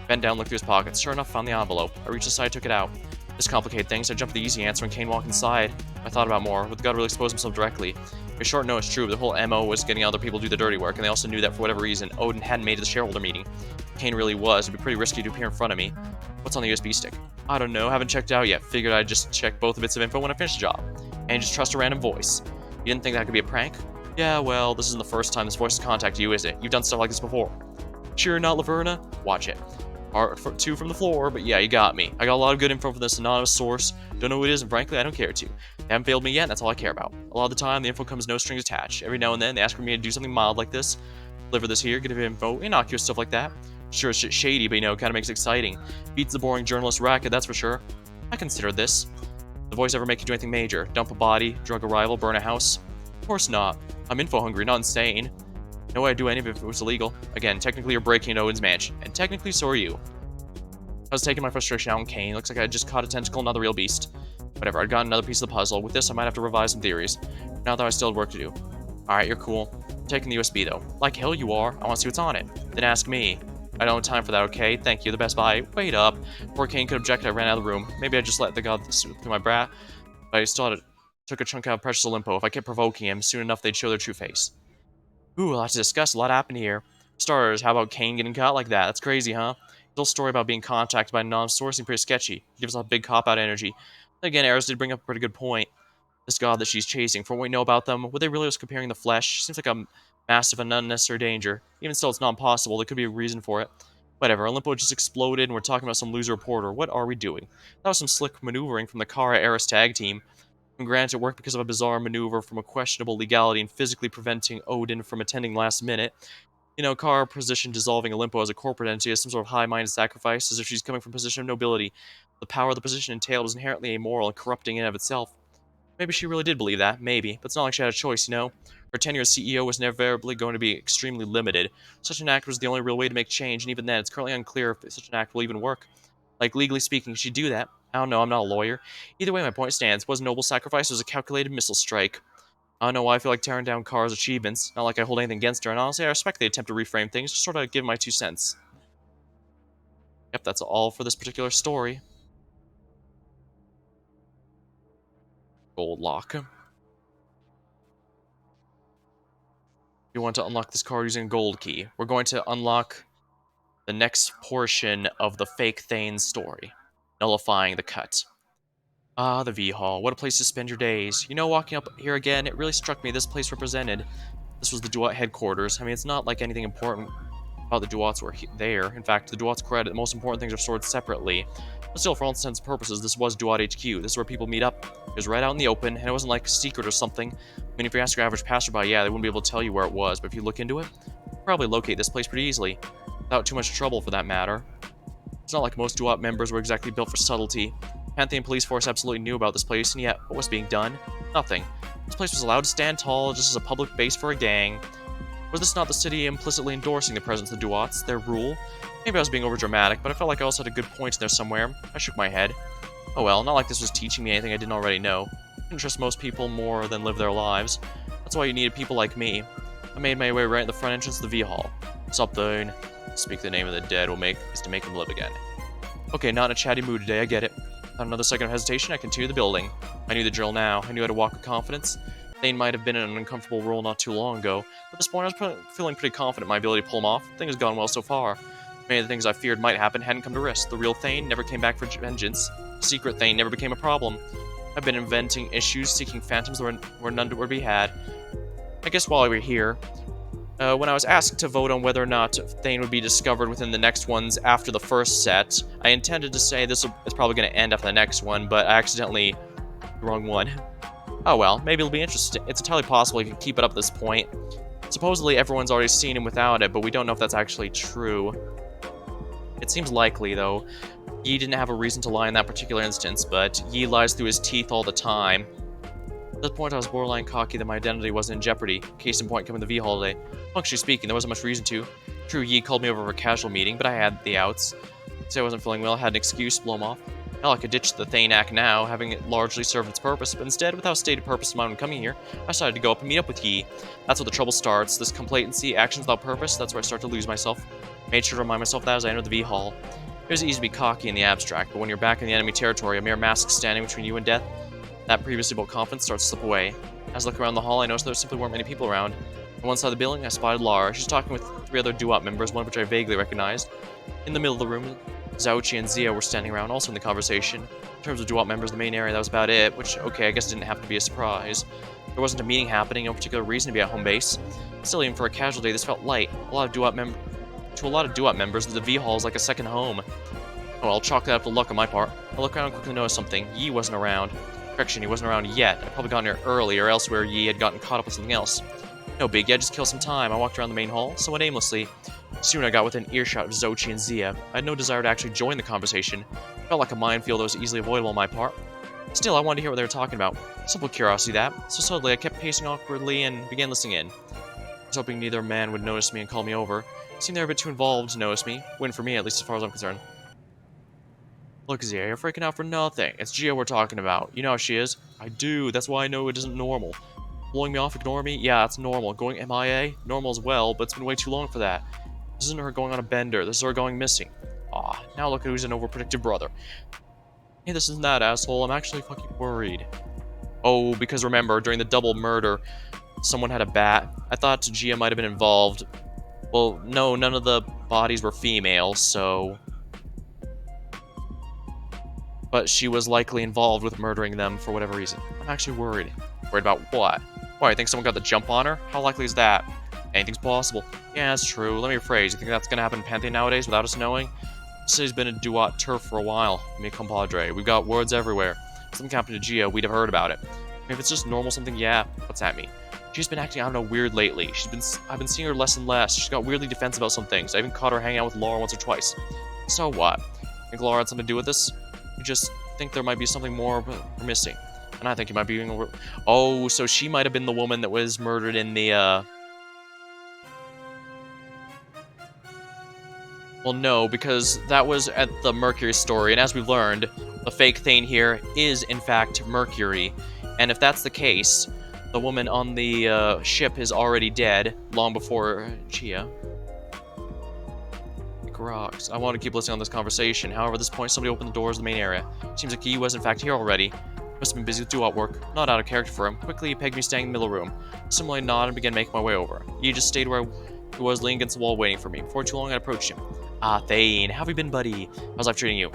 Bent down, looked through his pockets. Sure enough, found the envelope. I reached inside, took it out. This complicated things. I jumped to the easy answer when Kane walked inside. I thought about more. Would the god really expose himself directly? For short, no, it's true. The whole MO was getting other people to do the dirty work, and they also knew that for whatever reason, Odin hadn't made it to the shareholder meeting. Kane really was. It'd be pretty risky to appear in front of me. What's on the USB stick? I don't know. Haven't checked out yet. Figured I'd just check both bits of info when I finish the job. And just trust a random voice. You didn't think that could be a prank? Yeah, well, this isn't the first time this voice has contacted you, is it? You've done stuff like this before. Sure not, Laverna? Watch it. Part 2 from the floor, but yeah, you got me. I got a lot of good info from this anonymous source. Don't know who it is, and frankly, I don't care to. They haven't failed me yet, and that's all I care about. A lot of the time, the info comes no strings attached. Every now and then, they ask for me to do something mild like this. Deliver this here, get a bit of info, innocuous stuff like that. Sure, it's shady, but you know, kind of makes it exciting. Beats the boring journalist racket, that's for sure. I considered this. The voice ever make you do anything major? Dump a body, drug a rival, burn a house? Of course not. I'm info hungry, not insane. No way I'd do any of it if it was illegal. Again, technically you're breaking into Owen's mansion, and technically so are you. I was taking my frustration out on Kane. Looks like I just caught a tentacle, not the real beast. Whatever, I'd gotten another piece of the puzzle. With this, I might have to revise some theories. Now that I still had work to do. Alright, you're cool. I'm taking the USB though. Like hell you are. I want to see what's on it. Then ask me. I don't have time for that, okay? Thank you, the best buy. Wait up. Before Kane could object, I ran out of the room. Maybe I just let the god through my brat. But I still took a chunk out of Precious Olympo. If I kept provoking him, soon enough they'd show their true face. Ooh, a lot to discuss. A lot happened here. Starters, how about Kane getting caught like that? That's crazy, huh? The whole story about being contacted by non-source seemed pretty sketchy. Gives off big cop-out energy. Then again, Eris did bring up a pretty good point. This god that she's chasing, from what we know about them, would they really was comparing the flesh? Seems like a massive and unnecessary danger. Even still, it's not impossible. There could be a reason for it. Whatever, Olympo just exploded and we're talking about some loser reporter. What are we doing? That was some slick maneuvering from the Kara Eris tag team. And granted, it worked because of a bizarre maneuver from a questionable legality and physically preventing Odin from attending last minute. You know, Kara positioned dissolving Olympo as a corporate entity as some sort of high-minded sacrifice, as if she's coming from a position of nobility. The power the position entailed was inherently amoral and corrupting in and of itself. Maybe she really did believe that, maybe, but it's not like she had a choice, you know? Her tenure as CEO was inevitably going to be extremely limited. Such an act was the only real way to make change, and even then, it's currently unclear if such an act will even work. Like, legally speaking, she'd do that. I don't know, I'm not a lawyer. Either way, my point stands. It wasn't a noble sacrifice, it was a calculated missile strike. I don't know why I feel like tearing down Kara's achievements. Not like I hold anything against her, and honestly, I respect the attempt to reframe things, just sort of give my 2 cents. Yep, that's all for this particular story. Gold lock. You want to unlock this card using a gold key. We're going to unlock the next portion of the fake Thane story, nullifying the cut. Ah, the V-Hall. What a place to spend your days. You know, walking up here again, it really struck me this place represented. This was the Duat headquarters. I mean, it's not like anything important about the Duats were there. In fact, the Duats credit, the most important things are stored separately. But still, for all intents and purposes, this was Duat HQ. This is where people meet up. It was right out in the open, and it wasn't like a secret or something. I mean, if you ask your average passerby, yeah, they wouldn't be able to tell you where it was, but if you look into it, you'll probably locate this place pretty easily. Without too much trouble, for that matter. It's not like most Duat members were exactly built for subtlety. Pantheon police force absolutely knew about this place, and yet, what was being done? Nothing. This place was allowed to stand tall, just as a public base for a gang. Was this not the city implicitly endorsing the presence of the Duats, their rule? Maybe I was being overdramatic, but I felt like I also had a good point in there somewhere. I shook my head. Oh well, not like this was teaching me anything I didn't already know. I didn't trust most people more than live their lives. That's why you needed people like me. I made my way right at the front entrance of the V-Hall. Something. Speak the name of the dead is to make them live again. Okay, not in a chatty mood today, I get it. Without another second of hesitation, I continued the building. I knew the drill now. I knew how to walk with confidence. Thane might have been in an uncomfortable role not too long ago, but at this point I was feeling pretty confident in my ability to pull him off. Things had gone well so far. Many of the things I feared might happen hadn't come to risk. The real Thane never came back for vengeance. Secret Thane never became a problem. I've been inventing issues, seeking phantoms where none were to be had. I guess while we were here, when I was asked to vote on whether or not Thane would be discovered within the next ones after the first set, I intended to say this is probably going to end after the next one, but I accidentally the wrong one. Oh well, maybe it'll be interesting. It's entirely possible he can keep it up at this point. Supposedly everyone's already seen him without it, but we don't know if that's actually true. It seems likely, though. Yi didn't have a reason to lie in that particular instance, but Yi lies through his teeth all the time. At this point, I was borderline cocky that my identity wasn't in jeopardy. Case in point, coming to the V holiday. Functionally speaking, there wasn't much reason to. True, Yi called me over for a casual meeting, but I had the outs. Say I wasn't feeling well, I had an excuse to blow him off. Hell, I could ditch the Thane act now, having it largely served its purpose, but instead, without stated purpose in mind when coming here, I decided to go up and meet up with Yi. That's where the trouble starts. This complacency, actions without purpose, that's where I start to lose myself. Made sure to remind myself that as I entered the V Hall. It was easy to be cocky in the abstract, but when you're back in the enemy territory, a mere mask standing between you and death, that previously built confidence starts to slip away. As I look around the hall, I noticed there simply weren't many people around. On one side of the building, I spotted Lara. She's talking with three other doo-wop members, one of which I vaguely recognized. In the middle of the room, Zauchi and Zia were standing around, also in the conversation. In terms of doo-wop members, the main area, that was about it, which, okay, I guess didn't have to be a surprise. There wasn't a meeting happening, no particular reason to be at home base. Still, even for a casual day, this felt light. To a lot of doo-wop members, the V-Hall is like a second home. Oh, I'll chalk that up to luck on my part. I look around and quickly noticed something. Yi wasn't around. Correction, he wasn't around yet. I'd probably gotten here early, or elsewhere Yi had gotten caught up with something else. No biggie, I just killed some time. I walked around the main hall, somewhat aimlessly. Soon I got within earshot of Zochi and Zia. I had no desire to actually join the conversation. It felt like a minefield that was easily avoidable on my part. Still, I wanted to hear what they were talking about. Simple curiosity, that. So suddenly, I kept pacing awkwardly and began listening in. I was hoping neither man would notice me and call me over. It seemed they were a bit too involved to notice me. Win for me, at least as far as I'm concerned. Look, Zia, you're freaking out for nothing. It's Gia we're talking about. You know how she is? I do. That's why I know it isn't normal. Blowing me off, ignoring me? Yeah, that's normal. Going MIA? Normal as well, but it's been way too long for that. This isn't her going on a bender. This is her going missing. Ah, now look at who's an overprotective brother. Hey, this isn't that, asshole. I'm actually fucking worried. Oh, because remember, during the double murder, someone had a bat. I thought Gia might have been involved. Well, no, none of the bodies were female, so... But she was likely involved with murdering them for whatever reason. I'm actually worried. Worried about what? Why, you think someone got the jump on her? How likely is that? Anything's possible. Yeah, that's true. Let me rephrase. You think that's gonna happen in Pantheon nowadays without us knowing? The city's been a duat turf for a while. Me compadre. We've got words everywhere. If something happened to Gia, we'd have heard about it. If it's just normal something, yeah. What's that mean? She's been acting, I don't know, weird lately. I've been seeing her less and less. She's got weirdly defensive about some things. I even caught her hanging out with Laura once or twice. So what? Think Laura had something to do with this? You just think there might be something more we're missing. And I think you might be being... Oh, so she might have been the woman that was murdered in the, Well, no, because that was at the Mercury story, and as we've learned, the fake Thane here is, in fact, Mercury. And if that's the case, the woman on the ship is already dead, long before Chia. Rocks. I want to keep listening on this conversation. However, at this point, somebody opened the doors of the main area. Seems like he was, in fact, here already. Must have been busy with duat work. Not out of character for him. Quickly, he pegged me standing in the middle room. Similarly nodded and began making my way over. He just stayed where he was, leaning against the wall, waiting for me. Before too long, I approached him. Ah, Thane, how have you been, buddy? How's life treating you?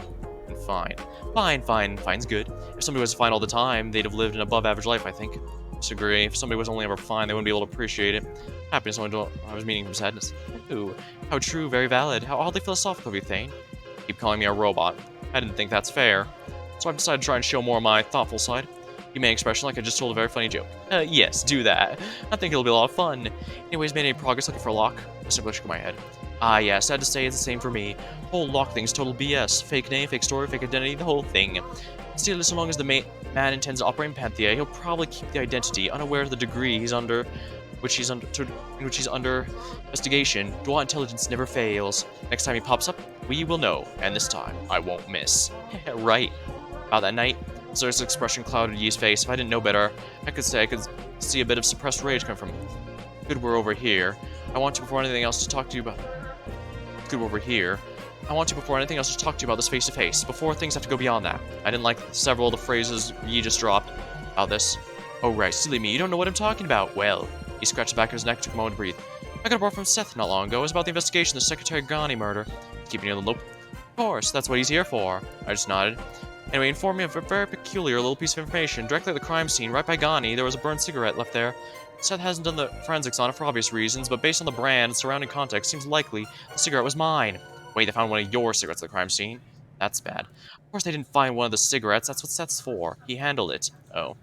Fine. Fine. Fine's good. If somebody was fine all the time, they'd have lived an above-average life, I think. Disagree. If somebody was only ever fine, they wouldn't be able to appreciate it. Happiness only I was meaning from sadness. Ooh, how true, very valid. How oddly philosophical of you, Thane. Keep calling me a robot. I didn't think that's fair. So I've decided to try and show more of my thoughtful side. Humane expression like I just told a very funny joke. Yes, do that. I think it'll be a lot of fun. Anyways, made any progress looking for a lock? I simply shook my head. Ah, yeah, sad to say it's the same for me. Whole lock thing's total BS. Fake name, fake story, fake identity, the whole thing. Still, so long as the man intends to operate in Panthea, he'll probably keep the identity, unaware of the degree in which he's under investigation. Dual intelligence never fails. Next time he pops up, we will know, and this time I won't miss. Right. About that night, Zer's expression clouded Yi's face. If I didn't know better, I could see a bit of suppressed rage come from him. Good, we're over here. I want to, before anything else, to talk to you about. Good, we're over here. I want to, before anything else, just talk to you about this face-to-face, before things have to go beyond that. I didn't like several of the phrases Yi just dropped about this. Oh right, silly me, you don't know what I'm talking about. Well, he scratched the back of his neck, took a moment to breathe. I got a report from Seth not long ago. It was about the investigation of the Secretary Ghani murder. Keeping you in the loop. Of course, that's what he's here for. I just nodded. Anyway, he informed me of a very peculiar little piece of information. Directly at the crime scene, right by Ghani, there was a burned cigarette left there. Seth hasn't done the forensics on it for obvious reasons, but based on the brand and surrounding context, seems likely the cigarette was mine. Wait, they found one of your cigarettes at the crime scene? That's bad. Of course they didn't find one of the cigarettes, that's what Seth's for. He handled it. Oh.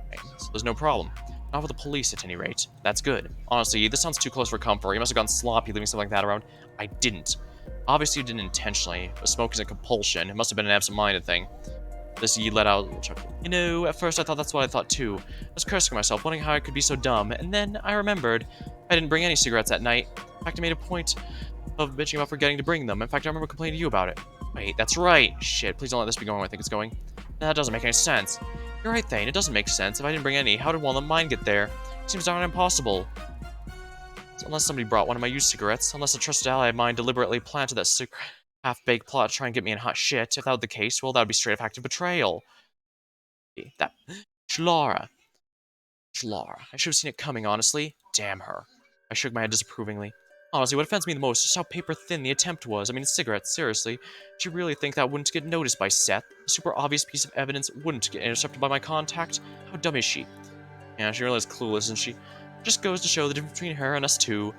Okay, so there's no problem. Not with the police, at any rate. That's good. Honestly, this sounds too close for comfort. You must have gone sloppy leaving something like that around. I didn't. Obviously you didn't intentionally, but smoke isn't compulsion. It must have been an absent-minded thing. This Yi let out a little chuckle. You know, at first I thought that's what I thought too. I was cursing myself, wondering how I could be so dumb, and then I remembered I didn't bring any cigarettes that night. In fact, I made a point of bitching about forgetting to bring them. In fact, I remember complaining to you about it. Wait, that's right. Shit, please don't let this be going where I think it's going. That doesn't make any sense. You're right, Thane, it doesn't make sense. If I didn't bring any, how did one of mine get there? It seems darn impossible. So unless somebody brought one of my used cigarettes, unless a trusted ally of mine deliberately planted that half-baked plot to try and get me in hot shit, if that were the case, well, that would be straight-up active betrayal. That... Shlara. I should have seen it coming, honestly. damn her. I shook my head disapprovingly. Honestly, what offends me the most is how paper-thin the attempt was. I mean, cigarettes, seriously. Did you really think that wouldn't get noticed by Seth? A super obvious piece of evidence wouldn't get intercepted by my contact? How dumb is she? Yeah, she really is clueless, isn't she? Just goes to show the difference between her and us two.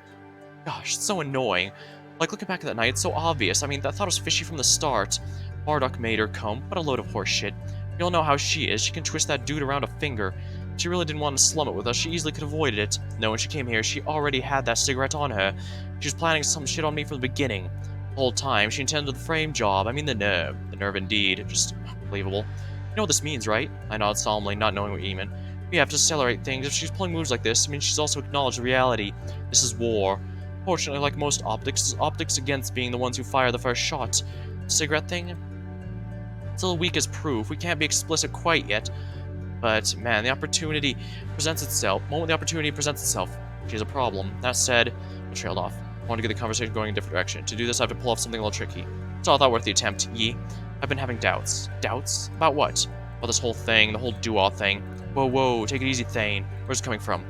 Gosh, it's so annoying. Like, looking back at that night, it's so obvious. I mean, that thought was fishy from the start. Bardock made her come. What a load of horse shit. You all know how she is. She can twist that dude around a finger. She really didn't want to slum it with us. She easily could have avoided it. No, when she came here, she already had that cigarette on her. She was planning some shit on me from the beginning. The whole time, she intended the frame job. I mean, the nerve. The nerve indeed. Just unbelievable. You know what this means, right? I nodded solemnly, not knowing what you meant. We have to accelerate things. If she's pulling moves like this, I mean, she's also acknowledged the reality. This is war. Fortunately, like most optics, optics against being the ones who fire the first shot. The cigarette thing? It's a little weak as proof. We can't be explicit quite yet. But, man, the opportunity presents itself. The moment the opportunity presents itself, she has a problem. That said, I trailed off. I want to get the conversation going in a different direction. To do this, I have to pull off something a little tricky. It's all thought worth the attempt, Yi. I've been having doubts. Doubts? About what? About this whole thing, the whole do-all thing. Whoa, take it easy, Thane. Where's it coming from?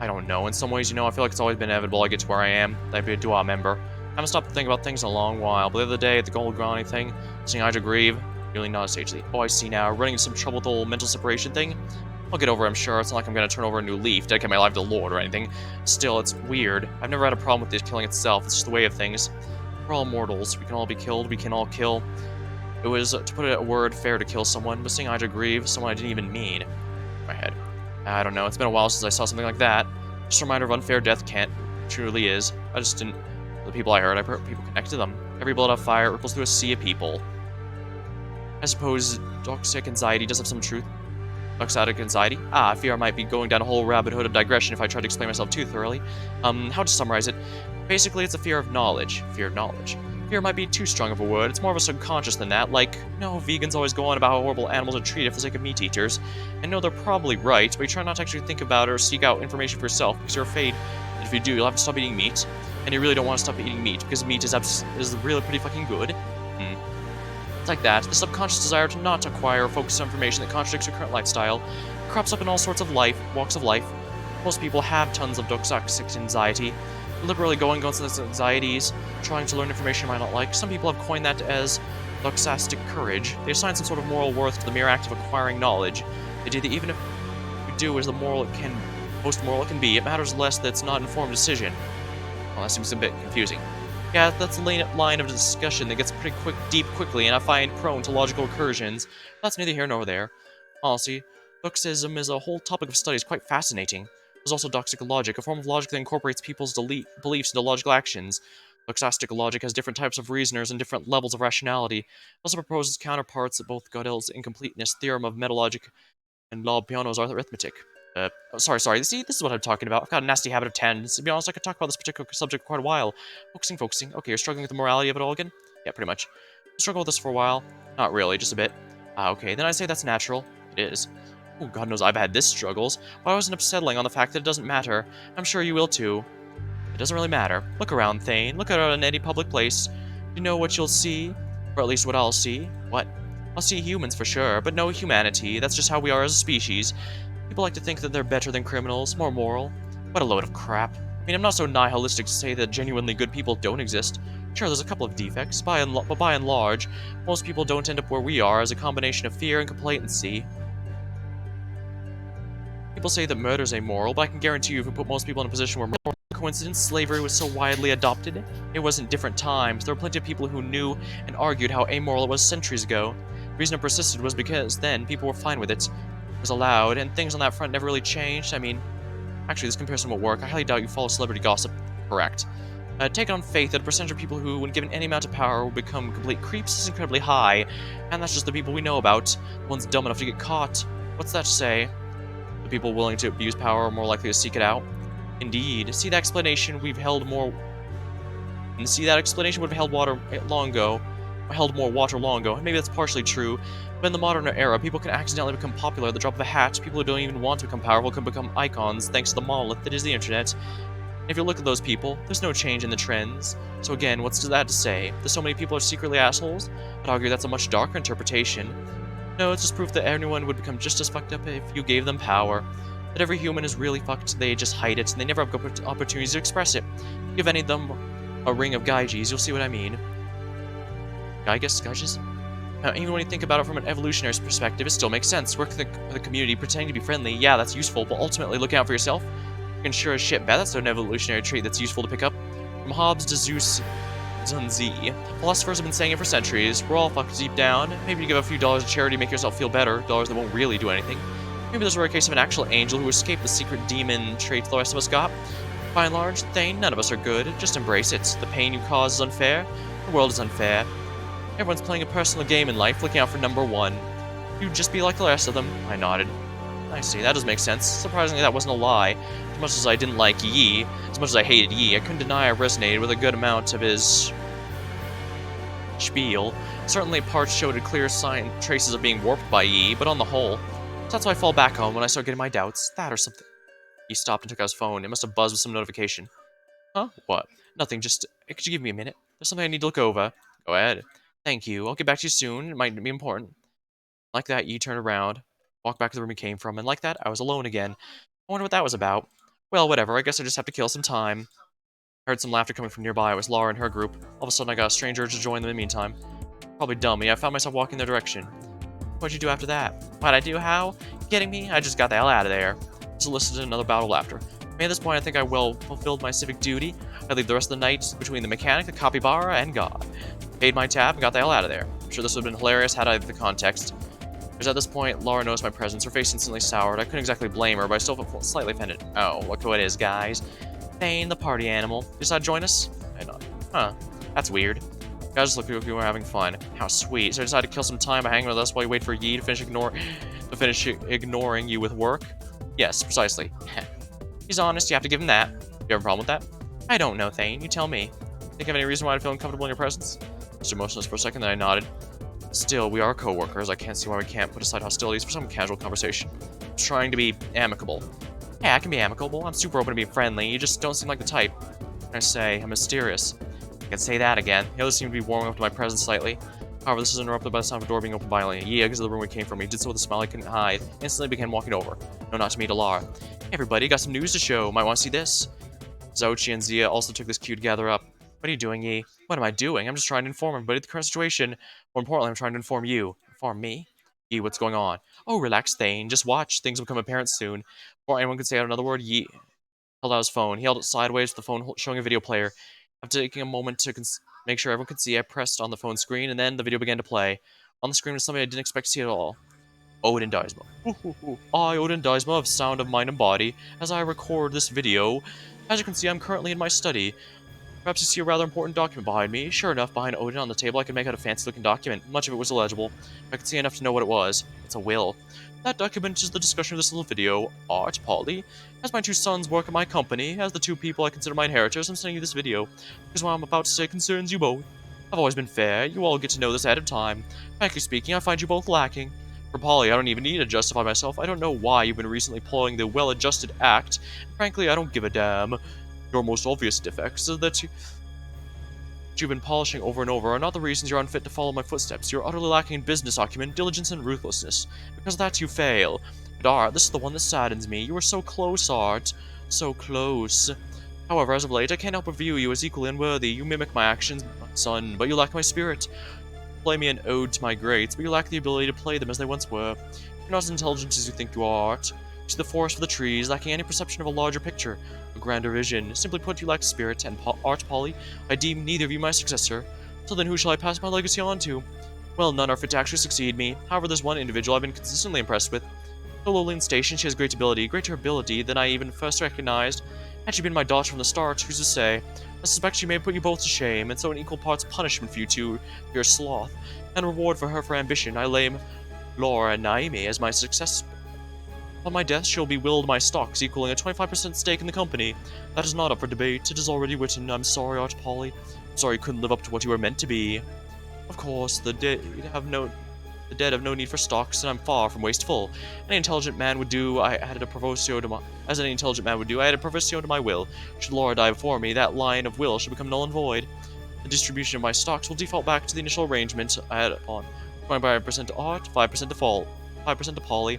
I don't know. In some ways, you know, I feel like it's always been inevitable I get to where I am. That I'd be a do-all member. I haven't stopped to think about things in a long while, but the other day, at the Gold Granny thing, seeing Ida Grieve, really not sagely. Oh, I see now. Running into some trouble with the whole mental separation thing. I'll get over it, I'm sure. It's not like I'm gonna turn over a new leaf, dedicate my life to the Lord or anything. Still, it's weird. I've never had a problem with this killing itself. It's just the way of things. We're all mortals. We can all be killed. We can all kill. It was, to put it a word, fair to kill someone, but seeing Ida Grieve, someone I didn't even mean. In my head. I don't know. It's been a while since I saw something like that. Just a reminder of unfair death can't. It truly is. I just didn't. The people I heard people connect to them. Every bullet of fire ripples through a sea of people. I suppose toxic anxiety does have some truth. Toxic anxiety? I fear I might be going down a whole rabbit hole of digression if I try to explain myself too thoroughly. How to summarize it? Basically, it's a fear of knowledge. Fear of knowledge. Fear might be too strong of a word. It's more of a subconscious than that. Like, no, vegans always go on about how horrible animals are treated for the sake of meat eaters. And no, they're probably right, but you try not to actually think about it or seek out information for yourself because you're afraid that if you do, you'll have to stop eating meat. And you really don't want to stop eating meat because meat is really pretty fucking good. It's like that. The subconscious desire to not acquire or focus on information that contradicts your current lifestyle crops up in all sorts of walks of life. Most people have tons of toxic anxiety. Liberally going against those anxieties, trying to learn information you might not like. Some people have coined that as doxastic courage. They assign some sort of moral worth to the mere act of acquiring knowledge. They do that even if you do as the most moral it can be, it matters less that it's not an informed decision. Well, that seems a bit confusing. Yeah, that's a line of discussion that gets pretty deep quickly, and I find prone to logical recursions. That's neither here nor there. Honestly, doxism is a whole topic of study. It's quite fascinating. There's also doxic logic, a form of logic that incorporates people's beliefs into logical actions. Doxastic logic has different types of reasoners and different levels of rationality. It also proposes counterparts of both Gödel's incompleteness theorem of metalogic and law of Peano's arithmetic. Sorry. See, this is what I'm talking about. I've got a nasty habit of tangents. To be honest, I could talk about this particular subject for quite a while. Focusing. Okay, you're struggling with the morality of it all again? Yeah, pretty much. I struggled with this for a while. Not really, just a bit. Okay, then I say that's natural. It is. Oh, God knows I've had this struggles, but I wasn't settling on the fact that it doesn't matter. I'm sure you will too. It doesn't really matter. Look around, Thane. Look around in any public place. You know what you'll see? Or at least what I'll see. What? I'll see humans for sure, but no humanity. That's just how we are as a species. People like to think that they're better than criminals, more moral. What a load of crap. I mean, I'm not so nihilistic to say that genuinely good people don't exist. Sure, there's a couple of defects, but by and large, most people don't end up where we are as a combination of fear and complacency. People say that murder's amoral, but I can guarantee you if we put most people in a position where moral coincidence, slavery was so widely adopted, it was in different times. There were plenty of people who knew and argued how amoral it was centuries ago. The reason it persisted was because then people were fine with it. It was allowed, and things on that front never really changed. I mean, actually, this comparison will work. I highly doubt you follow celebrity gossip. Correct. Take it on faith that a percentage of people who, when given any amount of power, will become complete creeps is incredibly high, and that's just the people we know about. The ones dumb enough to get caught. What's that to say? The people willing to abuse power are more likely to seek it out. Indeed. See that explanation would have held more water long ago, and maybe that's partially true, but in the modern era, people can accidentally become popular at the drop of a hat. People who don't even want to become powerful can become icons thanks to the monolith that is the internet. And if you look at those people, there's no change in the trends. So again, what's that to say? That so many people are secretly assholes? I'd argue that's a much darker interpretation. No, it's just proof that everyone would become just as fucked up if you gave them power. that every human is really fucked, they just hide it, and they never have opportunities to express it. Give any of them a ring of Gaijis, you'll see what I mean. Gaijis? Even when you think about it from an evolutionary perspective, it still makes sense. Work with the community, pretending to be friendly, yeah, that's useful, but ultimately looking out for yourself, you can sure as shit bet that's an evolutionary trait that's useful to pick up. From Hobbes to Zeus Zunzi, philosophers have been saying it for centuries. We're all fucked deep down. Maybe you give a few dollars to charity, make yourself feel better, dollars that won't really do anything. Maybe there's a rare case of an actual angel who escaped the secret demon trait the rest of us got. By and large, Thane, none of us are good. Just embrace it. The pain you cause is unfair. The world is unfair. Everyone's playing a personal game in life, looking out for number one. You'd just be like the rest of them. I nodded. I see, that does make sense. Surprisingly, that wasn't a lie. As much as I didn't like Yi, as much as I hated Yi, I couldn't deny I resonated with a good amount of his spiel. Certainly, parts showed a clear sign traces of being warped by Yi, but on the whole, so that's why I fall back on when I start getting my doubts. That or something. He stopped and took out his phone. It must have buzzed with some notification. Huh? What? Nothing, just... Could you give me a minute? There's something I need to look over. Go ahead. Thank you. I'll get back to you soon. It might be important. Like that, Yi turned around, walked back to the room he came from, and like that, I was alone again. I wonder what that was about. Well, whatever. I guess I just have to kill some time. I heard some laughter coming from nearby. It was Laura and her group. All of a sudden, I got a strange urge to join them in the meantime. Probably dummy. I found myself walking their direction. What'd you do after that? What'd I do? How? You kidding me? I just got the hell out of there. Just elicited another bout of laughter. I mean, at this point, I think I well fulfilled my civic duty. I leave the rest of the night between the mechanic, the capybara, and God. Paid my tab and got the hell out of there. I'm sure this would have been hilarious had I had the context. Because at this point, Laura noticed my presence. Her face instantly soured. I couldn't exactly blame her, but I still felt slightly offended. Oh, look who it is, guys. Thane, the party animal. You decide to join us? I nodded. Huh. That's weird. Guys just looked like we were having fun. How sweet. So I decided to kill some time by hanging with us while you wait for Yi to finish ignoring you with work? Yes, precisely. He's honest, you have to give him that. You have a problem with that? I don't know, Thane. You tell me. Think of any reason why I'd feel uncomfortable in your presence? Just motionless for a second, then I nodded. Still, we are co-workers. I can't see why we can't put aside hostilities for some casual conversation. I'm trying to be amicable. Yeah, I can be amicable. I'm super open to being friendly. You just don't seem like the type. I say, I'm mysterious. I can say that again. The others seem to be warming up to my presence slightly. However, this is interrupted by the sound of a door being opened violently. Yi exits the room we came from. He did so with a smile I couldn't hide. Instantly began walking over. No, not to me, to Lara. Hey everybody, got some news to show. Might want to see this. Zouchi and Zia also took this cue to gather up. What are you doing, Yi? What am I doing? I'm just trying to inform everybody of the current situation. More importantly, I'm trying to inform you. Inform me? Yi, what's going on? Oh, relax, Thane. Just watch. Things will become apparent soon. Before anyone could say out another word, Yi held out his phone. He held it sideways with the phone showing a video player. After taking a moment to make sure everyone could see, I pressed on the phone screen, and then the video began to play. On the screen was something I didn't expect to see at all. Odin Daisma. I, Odin Daisma of Sound of Mind and Body, as I record this video. As you can see, I'm currently in my study. Perhaps you see a rather important document behind me. Sure enough, behind Odin on the table, I could make out a fancy-looking document. Much of it was illegible. I could see enough to know what it was. It's a will. That document is the discussion of this little video. Art, Polly. As my two sons work at my company, as the two people I consider my inheritors, I'm sending you this video, because what I'm about to say concerns you both. I've always been fair. You all get to know this ahead of time. Frankly speaking, I find you both lacking. For Polly, I don't even need to justify myself. I don't know why you've been recently pulling the well-adjusted act. Frankly, I don't give a damn. Your most obvious defects are that you've been polishing over and over are not the reasons you're unfit to follow my footsteps. You're utterly lacking in business acumen, diligence, and ruthlessness. Because of that, you fail. But Art, this is the one that saddens me. You were so close, Art. So close. However, as of late, I can't help but view you as equally unworthy. You mimic my actions, son, but you lack my spirit. You play me an ode to my greats, but you lack the ability to play them as they once were. You're not as intelligent as you think you are, Art. You see the forest for the trees, lacking any perception of a larger picture, a grander vision. Simply put, you lack spirit, and Art, Polly, I deem neither of you my successor. So then who shall I pass my legacy on to? Well, none are fit to actually succeed me. However, there's one individual I've been consistently impressed with. So lowly in station, she has greater ability than I even first recognized. Had she been my daughter from the start, who's to say? I suspect she may put you both to shame, and so in equal parts punishment for you two, for your sloth, and reward for her for ambition, I lay Laura and Naomi as my successor. On my death, she'll be willed my stocks, equaling a 25% stake in the company. That is not up for debate. It is already written. I'm sorry, Art Polly. I'm sorry you couldn't live up to what you were meant to be. Of course, the dead have no need for stocks, and I'm far from wasteful. Any intelligent man would do. I added a proviso to my will. Should Laura die before me, that line of will shall become null and void. The distribution of my stocks will default back to the initial arrangement I had on 25% to Art, 5% to 5% to Polly.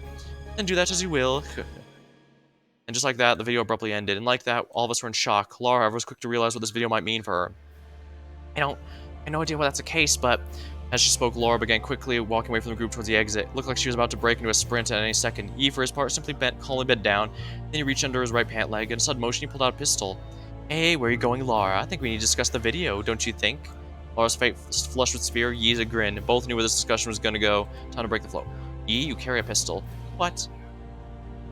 And do that as you will. And just like that, the video abruptly ended, and like that, all of us were in shock. Laura, however, was quick to realize what this video might mean for her. I don't... I have no idea why that's the case, but... As she spoke, Laura began quickly walking away from the group towards the exit. It looked like she was about to break into a sprint at any second. Yi, for his part, simply bent, calmly bent down. Then he reached under his right pant leg. In a sudden motion, he pulled out a pistol. Hey, where are you going, Laura? I think we need to discuss the video, don't you think? Laura's face flushed with fear, Yi's a grin. Both knew where this discussion was going to go. Time to break the flow. Yi, you carry a pistol. What?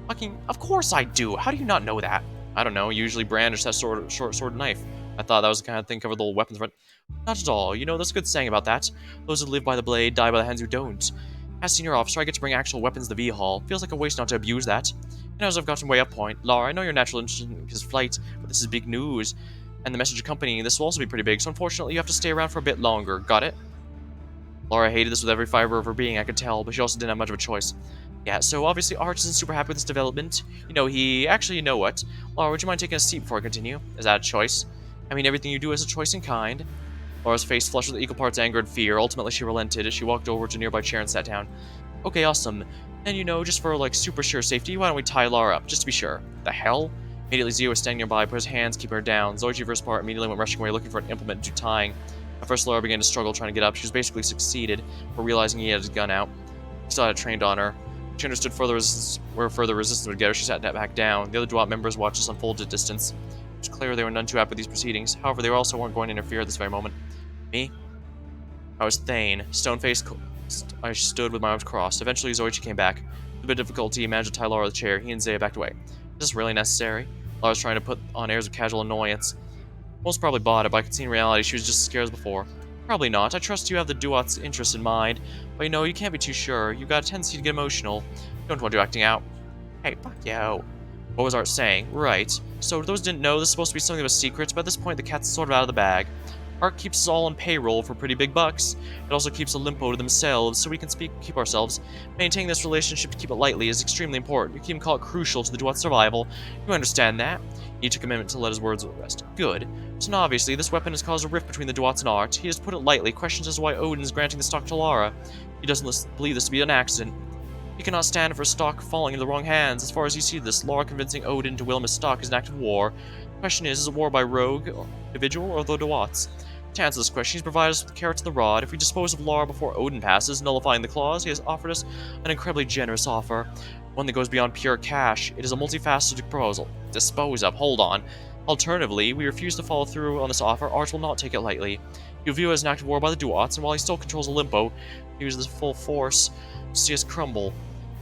Fucking, of course I do. How do you not know that? I don't know. Usually brandish that short sword knife. I thought that was the kind of thing covered the whole weapons front. Not at all. You know, there's a good saying about that. Those who live by the blade die by the hands who don't. As senior officer, I get to bring actual weapons to the V-Hall. Feels like a waste not to abuse that. And as I've gotten way up point, Laura, I know you're naturally interested in his flight, but this is big news. And the message accompanying this will also be pretty big, so unfortunately you have to stay around for a bit longer. Got it? Laura hated this with every fiber of her being, I could tell, but she also didn't have much of a choice. Yeah, so obviously Arch isn't super happy with this development. You know, actually, you know what? Laura, would you mind taking a seat before I continue? Is that a choice? I mean, everything you do is a choice in kind. Laura's face flushed with equal parts anger and fear. Ultimately, she relented as she walked over to a nearby chair and sat down. Okay, awesome. And you know, just for, like, super sure safety, why don't we tie Laura up, just to be sure? The hell? Immediately, Zio was standing nearby, put his hands, keeping her down. Zoichi, for his part, immediately went rushing away, looking for an implement to do tying. At first, Laura began to struggle trying to get up. She was basically succeeded, but realizing he had his gun out. He still had it trained on her. She understood where further resistance would get her. She sat back down. The other Duat members watched this unfold at a distance. It was clear they were none too happy with these proceedings. However, they also weren't going to interfere at this very moment. Me? I was Thane. Stone-faced. I stood with my arms crossed. Eventually, Zoichi came back. With a bit of difficulty, he managed to tie Laura to the chair. He and Zaya backed away. Is this really necessary? Laura was trying to put on airs of casual annoyance. Most probably bought it, but I could see in reality she was just as scared as before. Probably not. I trust you have the Duat's interest in mind. But you know, you can't be too sure. You've got a tendency to get emotional. You don't want to acting out. Hey, fuck you. What was Art saying? Right. So those didn't know, this is supposed to be something of a secret, but at this point the cat's sort of out of the bag. Art keeps us all on payroll for pretty big bucks. It also keeps Olimpo to themselves, so we can keep ourselves. Maintaining this relationship, to keep it lightly, is extremely important. You can even call it crucial to the Duat's survival. You understand that? He took a minute to let his words rest. Good. So now obviously, this weapon has caused a rift between the Duats and Art. He has put it lightly, questions as to why Odin is granting the stock to Lara. He doesn't believe this to be an accident. He cannot stand for stock falling into the wrong hands. As far as you see this, Lara convincing Odin to will him his stock is an act of war. The question is it war by rogue, or individual, or the Duats? To answer this question, he's provided us with the carrot to the rod. If we dispose of Lara before Odin passes, nullifying the clause, he has offered us an incredibly generous offer. One that goes beyond pure cash. It is a multifaceted proposal. Dispose of, hold on. Alternatively, we refuse to follow through on this offer. Arch will not take it lightly. He'll view it as an act of war by the Duats, and while he still controls Olimpo, he uses his full force to see us crumble.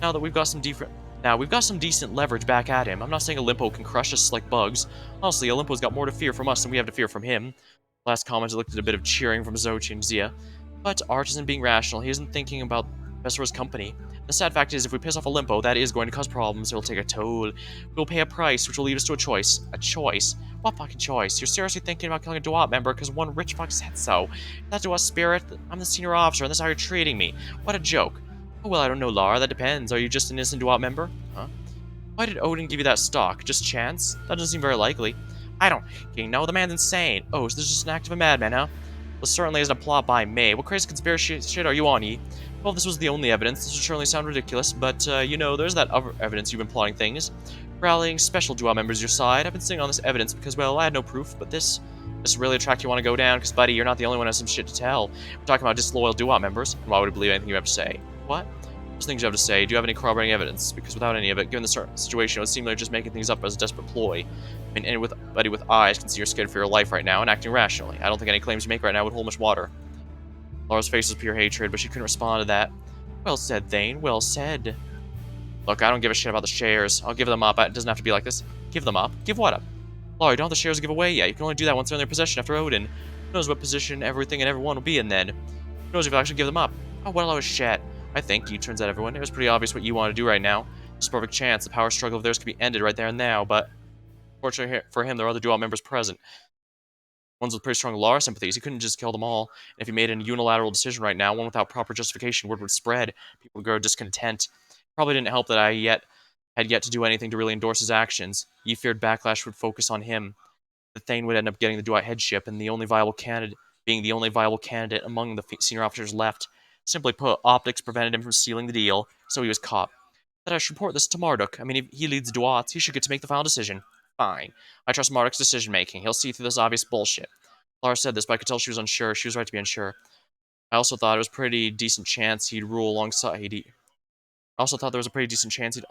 Now we've got some decent leverage back at him. I'm not saying Olimpo can crush us like bugs. Honestly, Olimpo's got more to fear from us than we have to fear from him. Last comment looked at a bit of cheering from Zoichi and Zia. But Arch isn't being rational. He isn't thinking about best for his company. The sad fact is, if we piss off Olimpo, that is going to cause problems. It will take a toll. We'll pay a price, which will lead us to a choice. A choice? What fucking choice? You're seriously thinking about killing a Duat member because one rich fuck said so. That Duat spirit? I'm the senior officer, and that's how you're treating me. What a joke. Oh, well, I don't know, Lara. That depends. Are you just an innocent Duat member? Huh? Why did Odin give you that stock? Just chance? That doesn't seem very likely. I don't fucking know. The man's insane. Oh, so this is just an act of a madman, huh? Well, certainly isn't a plot by me. What crazy conspiracy shit are you on, E? Well, if this was the only evidence, this would certainly sound ridiculous, but, you know, there's that other evidence you've been plotting things. Rallying special Duat members to your side. I've been sitting on this evidence because, well, I had no proof, but this really attract you want to go down, because, buddy, you're not the only one who has some shit to tell. We're talking about disloyal Duat members, and why would I believe anything you have to say? What? Those things you have to say. Do you have any corroborating evidence? Because without any of it, given the situation, it would seem like you're just making things up as a desperate ploy. I mean, anybody with eyes can see you're scared for your life right now and acting rationally. I don't think any claims you make right now would hold much water. Laura's face was pure hatred, but she couldn't respond to that. Well said, Thane. Well said. Look, I don't give a shit about the shares. I'll give them up. It doesn't have to be like this. Give them up? Give what up? Laura, you don't have the shares to give away yet. You can only do that once they're in their possession after Odin. Who knows what position everything and everyone will be in then? Who knows if you'll actually give them up? Oh, well, I was shit. I think, he turns out everyone. It was pretty obvious what you want to do right now. There's a perfect chance the power struggle of theirs could be ended right there and now, but fortunately for him, there are other Duat members present. Ones with pretty strong Lara sympathies. He couldn't just kill them all. And if he made a unilateral decision right now, one without proper justification, word would spread. People would grow discontent. Probably didn't help that I had yet to do anything to really endorse his actions. He feared backlash would focus on him. The Thane would end up getting the Duat headship, and being the only viable candidate among the senior officers left. Simply put, optics prevented him from sealing the deal, so he was caught. That I should report this to Marduk. I mean, if he leads Duats, he should get to make the final decision. Fine. I trust Marduk's decision-making. He'll see through this obvious bullshit. Lara said this, but I could tell she was unsure. She was right to be unsure. I also thought it was a pretty decent chance he'd rule alongside. I also thought there was a pretty decent chance he'd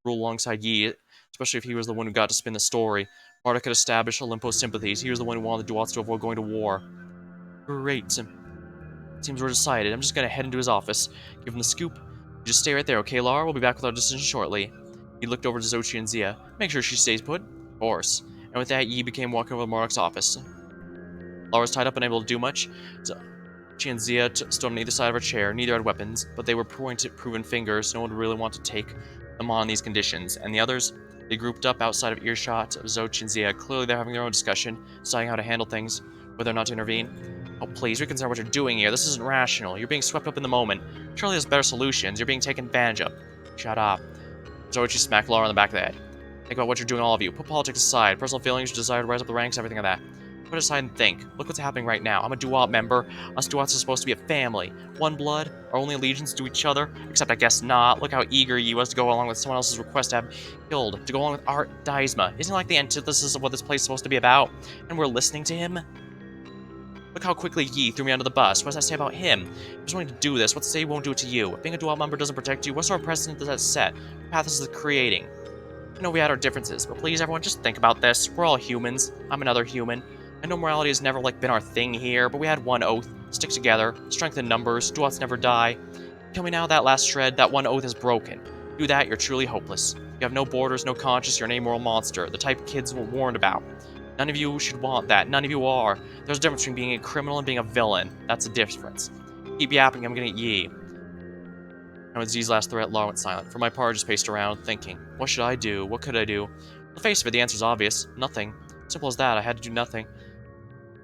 rule alongside Yi, especially if he was the one who got to spin the story. Marduk had established Olympos' sympathies. He was the one who wanted the Duats to avoid going to war. Great. Seems we're decided. I'm just gonna head into his office, give him the scoop. You just stay right there, okay, Lara? We'll be back with our decision shortly. He looked over to Xochi and Zia. Make sure she stays put. Of course. And with that, Yi began walking over to Marduk's office. Lara was tied up, unable to do much. Xochi and Zia stood on either side of her chair. Neither had weapons, but they were proven fingers. No one would really want to take them on these conditions. And the others, they grouped up outside of earshot of Xochi and Zia. Clearly, they're having their own discussion, deciding how to handle things, whether or not to intervene. Oh, please, reconsider what you're doing here. This isn't rational. You're being swept up in the moment. Surely there's better solutions. You're being taken advantage of. Shut up. Zoichi smacked Lara on the back of the head. Think about what you're doing, all of you. Put politics aside. Personal feelings, your desire to rise up the ranks, everything like that. Put it aside and think. Look what's happening right now. I'm a Duat member. Us Duats are supposed to be a family. One blood. Our only allegiance to each other. Except I guess not. Look how eager he was to go along with someone else's request to have killed. To go along with Art Daisma. Isn't it like the antithesis of what this place is supposed to be about? And we're listening to him? Look how quickly Yi threw me under the bus. What does that say about him? He was willing to do this. What's to say he won't do it to you? If being a Duat member doesn't protect you, what sort of precedent does that set? What path is it creating? I know we had our differences, but please, everyone, just think about this. We're all humans. I'm another human. I know morality has never, been our thing here, but we had one oath. Stick together. Strength in numbers. Duats never die. Tell me now that last shred, that one oath is broken. Do that, you're truly hopeless. You have no borders, no conscience, you're an amoral monster. The type kids were warned about. None of you should want that. None of you are. There's a difference between being a criminal and being a villain. That's the difference. Keep yapping, I'm gonna eat Yi. And with Z's last threat, Lara went silent. For my part, I just paced around, thinking, what should I do? What could I do? On the face of it, the answer's obvious. Nothing. Simple as that, I had to do nothing.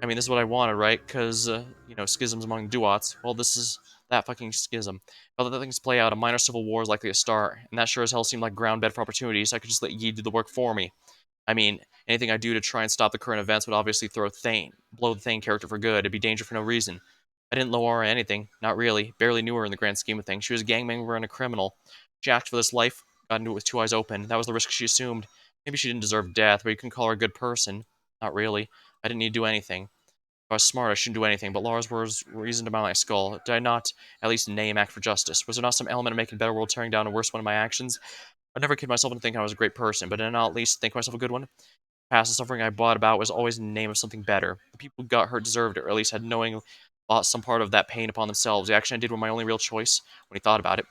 I mean, this is what I wanted, right? Because, schisms among Duats. Well, this is that fucking schism. If other things play out, a minor civil war is likely to start, and that sure as hell seemed like ground bed for opportunities. I could just let Yi do the work for me. I mean, anything I do to try and stop the current events would obviously blow the Thane character for good. It'd be danger for no reason. I didn't lower her anything. Not really. Barely knew her in the grand scheme of things. She was a gang member and a criminal. She acted for this life, got into it with two eyes open. That was the risk she assumed. Maybe she didn't deserve death, but you can call her a good person. Not really. I didn't need to do anything. If I was smart, I shouldn't do anything, but Lara's words reasoned about my skull. Did I not at least name act for justice? Was there not some element of making a better world tearing down a worse one of my actions? I never kid myself into thinking I was a great person, but did I not at least think myself a good one? Past the suffering I brought about was always in the name of something better. The people who got hurt deserved it, or at least had knowingly brought some part of that pain upon themselves. The action I did were my only real choice, when he thought about it.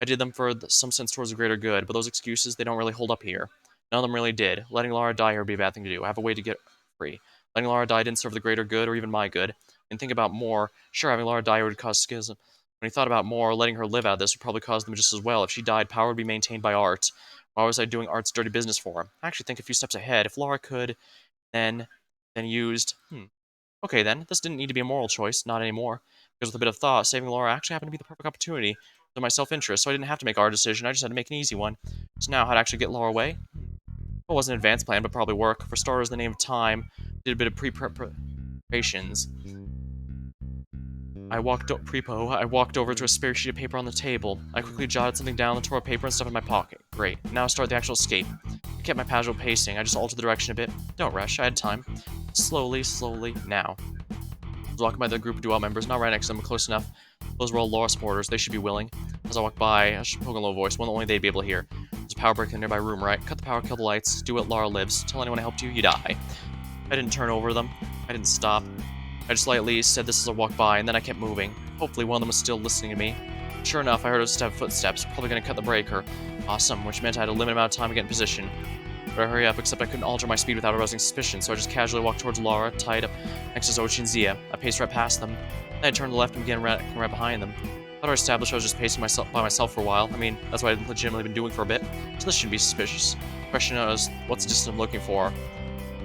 I did them for some sense towards the greater good, but those excuses, they don't really hold up here. None of them really did. Letting Lara die here would be a bad thing to do. I have a way to get free. Letting Lara die didn't serve the greater good, or even my good. And think about more. Sure, having Lara die would cause schism. When he thought about more, letting her live out of this would probably cause them just as well. If she died, power would be maintained by Art. Why was I doing Art's dirty business for him? I actually think a few steps ahead. If Lara could, then used... Okay then, this didn't need to be a moral choice, not anymore. Because with a bit of thought, saving Lara actually happened to be the perfect opportunity for my self-interest, so I didn't have to make our decision, I just had to make an easy one. So now, how to actually get Lara away? Well, it wasn't an advanced plan, but probably work. For starters, in the name of time, did a bit of preparations. I walked over to a spare sheet of paper on the table. I quickly jotted something down, tore a paper, and stuffed it in my pocket. Great. Now start the actual escape. I kept my casual pacing. I just altered the direction a bit. Don't rush. I had time. Slowly, now. I was walking by the group of Duat members, not right next to them, but close enough. Those were all Lara supporters. They should be willing. As I walked by, I spoke in a low voice, one that only they'd be able to hear. There's a power break in the nearby room, right? Cut the power, kill the lights. Do it, Lara lives. Tell anyone I helped you, you die. I didn't turn over them. I didn't stop. I just lightly said this as I walked by, and then I kept moving. Hopefully one of them was still listening to me. Sure enough, I heard a step of footsteps, probably gonna cut the breaker. Awesome, which meant I had a limited amount of time to get in position. But I hurry up, except I couldn't alter my speed without arousing suspicion, so I just casually walked towards Lara, tied up next to Xochi and Zia. I paced right past them. Then I turned to the left and began right behind them. I thought I established I was just pacing by myself for a while. I mean, that's what I'd legitimately been doing for a bit, so this shouldn't be suspicious. The question is, what's the distance I'm looking for?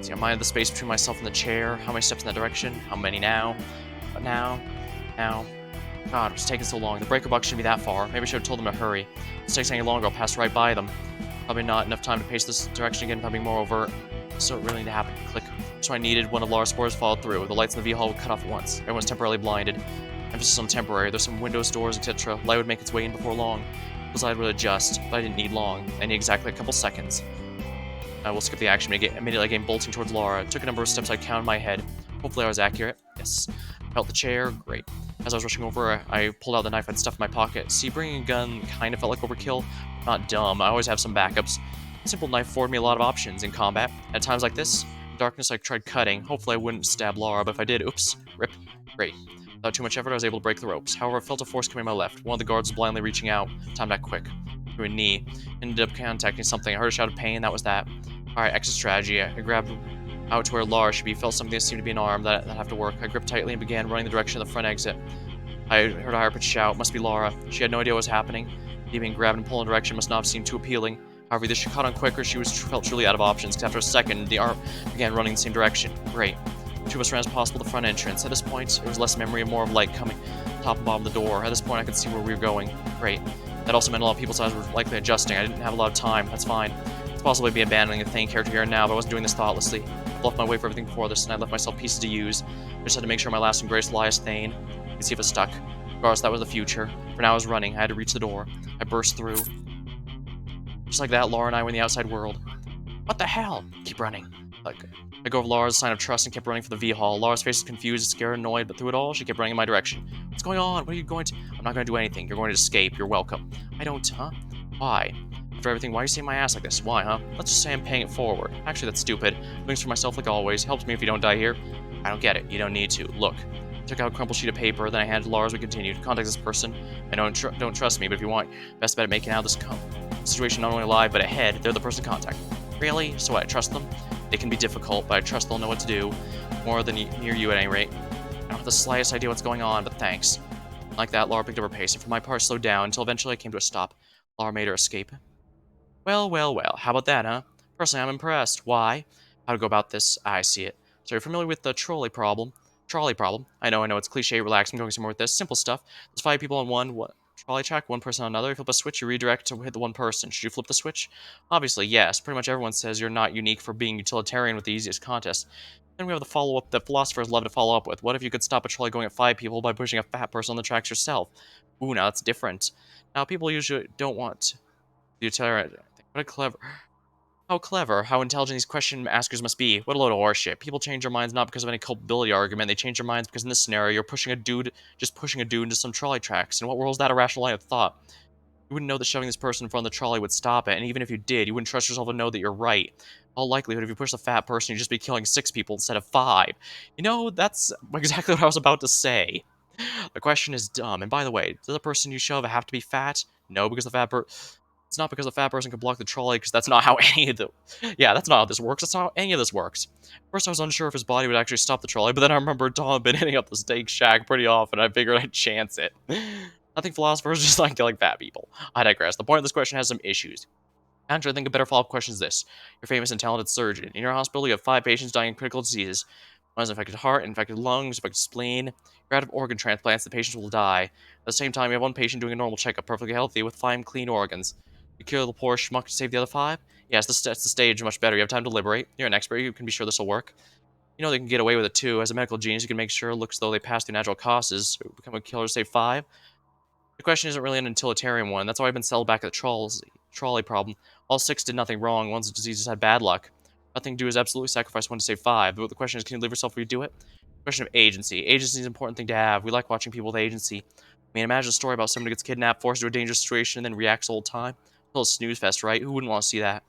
See, I minded the space between myself and the chair. How many steps in that direction? How many now? But now. God, it was taking so long. The breaker box shouldn't be that far. Maybe I should have told them to hurry. If this takes any longer, I'll pass right by them. Probably not enough time to pace this direction again without being more overt. So it really need to happen. Click. So I needed. One of Lara's spores followed through. The lights in the V-Hall would cut off at once. Everyone's temporarily blinded. Emphasis on temporary. There's some windows, doors, etc. Light would make its way in before long. Was I would adjust, but I didn't need long. I need exactly a couple seconds. I will skip the action. Immediately I came bolting towards Laura. Took a number of steps I counted in my head. Hopefully I was accurate. Yes. Felt the chair. Great. As I was rushing over, I pulled out the knife I'd stuffed in my pocket. See, bringing a gun kind of felt like overkill. Not dumb. I always have some backups. A simple knife afforded me a lot of options in combat. At times like this, in darkness I tried cutting. Hopefully I wouldn't stab Laura, but if I did, oops. Rip. Great. Without too much effort, I was able to break the ropes. However, I felt a force coming my left. One of the guards was blindly reaching out. Timed that quick. Through a knee. Ended up contacting something. I heard a shout of pain. That was that. Alright, exit strategy. I grabbed out to where Laura should be, felt something that seemed to be an arm that have to work. I gripped tightly and began running the direction of the front exit. I heard a higher-pitched shout. Must be Laura. She had no idea what was happening. Being grabbed and pulled in a direction must not have seemed too appealing. However, either she caught on quicker, she felt truly out of options, because after a second, the arm began running in the same direction. Great. The two of us ran as possible to the front entrance. At this point, it was less memory and more of light coming top and bottom of the door. At this point, I could see where we were going. Great. That also meant a lot of people's eyes were likely adjusting. I didn't have a lot of time. That's fine. It's possible I'd be abandoning the Thane character here and now, but I wasn't doing this thoughtlessly. I left my way for everything before this, and I left myself pieces to use. I just had to make sure my last and greatest lie is Thane, and see if it stuck. Regardless, that was the future. For now, I was running. I had to reach the door. I burst through. Just like that, Laura and I were in the outside world. What the hell? Keep running. I go over Laura's sign of trust and kept running for the V-Hall. Laura's face was confused, scared, annoyed, but through it all, she kept running in my direction. What's going on? What are you going to... I'm not going to do anything. You're going to escape. You're welcome. I don't, huh? Why? After everything, why are you saying my ass like this? Why, huh? Let's just say I'm paying it forward. Actually, that's stupid. Doing this for myself like always. Helps me if you don't die here. I don't get it. You don't need to. Look. I took out a crumpled sheet of paper, then I handed to Laura as we continued. Contact this person. I don't trust me, but if you want, best bet at making out this situation not only alive, but ahead, they're the person to contact. Really? So what, I trust them? They can be difficult, but I trust they'll know what to do. More than near you at any rate. I don't have the slightest idea what's going on, but thanks. Like that, Laura picked up her pace, and for my part slowed down, until eventually I came to a stop. Laura made her escape. Well, well, well, how about that, huh? Personally, I'm impressed. Why? How to go about this? I see it. So you're familiar with the trolley problem? Trolley problem. I know, it's cliche, relax, I'm going somewhere with this. Simple stuff. There's 5 people on one trolley track, 1 person on another. You flip a switch, you redirect to hit the 1 person. Should you flip the switch? Obviously, yes. Pretty much everyone says you're not unique for being utilitarian with the easiest contest. Then we have the follow-up that philosophers love to follow up with. What if you could stop a trolley going at 5 people by pushing a fat person on the tracks yourself? Ooh, now that's different. Now, people usually don't want utilitarian. What a clever... How clever, how intelligent these question askers must be. What a load of horseshit. People change their minds not because of any culpability argument, they change their minds because in this scenario, you're just pushing a dude into some trolley tracks. In what world is that a rational line of thought? You wouldn't know that shoving this person in front of the trolley would stop it, and even if you did, you wouldn't trust yourself to know that you're right. In all likelihood, if you push the fat person, you'd just be killing 6 people instead of 5. You know, that's exactly what I was about to say. The question is dumb, and by the way, does the person you shove have to be fat? No, because the fat person... It's not because the fat person can block the trolley, because that's not how any of the... Yeah, that's not how this works. That's not how any of this works. First, I was unsure if his body would actually stop the trolley, but then I remembered Tom had been hitting up the steak shack pretty often, and I figured I'd chance it. I think philosophers just like killing fat people. I digress. The point of this question has some issues. Actually, I think a better follow-up question is this. You're a famous and talented surgeon. In your hospital, you have 5 patients dying of critical diseases. One has infected heart, infected lungs, infected spleen. You're out of organ transplants, the patients will die. At the same time, you have 1 patient doing a normal checkup, perfectly healthy, with 5 clean organs. You kill the poor schmuck to save the other 5? Yes, that's the stage much better. You have time to deliberate. You're an expert. You can be sure this will work. You know they can get away with it too. As a medical genius, you can make sure it looks though they pass through natural causes. Become a killer to save 5. The question isn't really an utilitarian one. That's why I've been settled back at the trolley problem. All 6 did nothing wrong. One's diseases had bad luck. Nothing to do is absolutely sacrifice 1 to save 5. But the question is, can you leave yourself before you do it? Question of agency. Agency is an important thing to have. We like watching people with agency. I mean, imagine a story about someone who gets kidnapped, forced into a dangerous situation, and then reacts the whole time. A little snooze fest, right? Who wouldn't want to see that?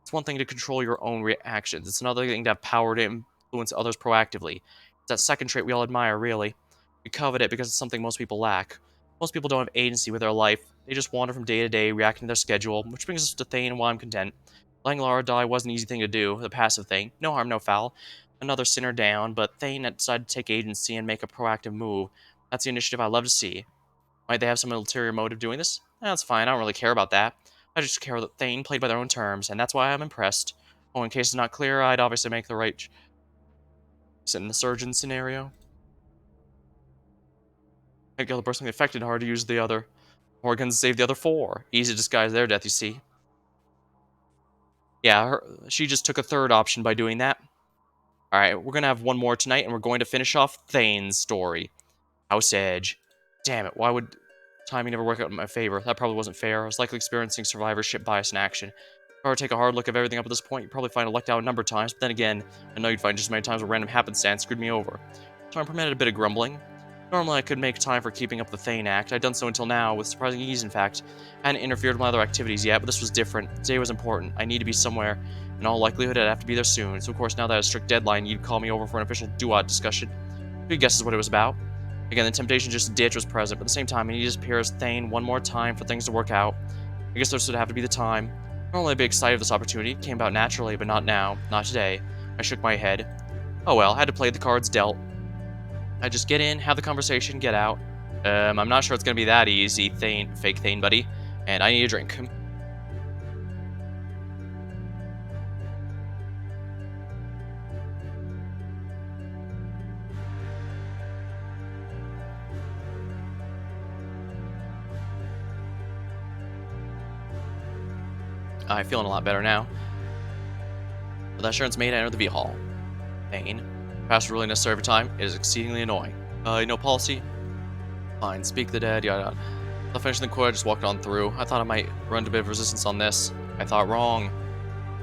It's one thing to control your own reactions. It's another thing to have power to influence others proactively. It's that second trait we all admire, really. We covet it because it's something most people lack. Most people don't have agency with their life. They just wander from day to day, reacting to their schedule, which brings us to Thane and why I'm content. Letting Lara die was an easy thing to do, the passive thing. No harm, no foul. Another sinner down, but Thane decided to take agency and make a proactive move. That's the initiative I love to see. Might they have some ulterior motive doing this? That's fine, I don't really care about that. I just care that Thane played by their own terms, and that's why I'm impressed. Oh, in case it's not clear, I'd obviously make the right in the surgeon scenario. I'd kill the person affected hard to use the other organs, save the other 4. Easy to disguise their death, you see. Yeah, she just took a 3rd option by doing that. Alright, we're gonna have 1 more tonight, and we're going to finish off Thane's story. House Edge. Damn it, why would... Timing never worked out in my favor. That probably wasn't fair. I was likely experiencing survivorship bias in action. If I were to take a hard look at everything up to this point, you'd probably find I lucked out a number of times, but then again, I know you'd find just as many times where random happenstance screwed me over. Time permitted a bit of grumbling. Normally I could make time for keeping up the Thane act. I'd done so until now, with surprising ease in fact. I hadn't interfered with my other activities yet, but this was different. Today was important. I need to be somewhere. In all likelihood, I'd have to be there soon, so of course now that I had a strict deadline, you'd call me over for an official duat discussion. Who guesses what it was about? Again, the temptation to just ditch was present, but at the same time, I needed to appear as Thane one more time for things to work out. I guess this would have to be the time. Normally I'd be excited of this opportunity. It came about naturally, but not now. Not today. I shook my head. Oh well, had to play the cards dealt. I just get in, have the conversation, get out. I'm not sure it's gonna be that easy, Thane, fake Thane buddy, and I need a drink. I'm feeling a lot better now. With that assurance made, I enter the V Hall. Thane. Past really necessary for time. It is exceedingly annoying. No policy? Fine, speak the dead, yada yada. I'll finish the quote, I just walked on through. I thought I might run into a bit of resistance on this. I thought wrong.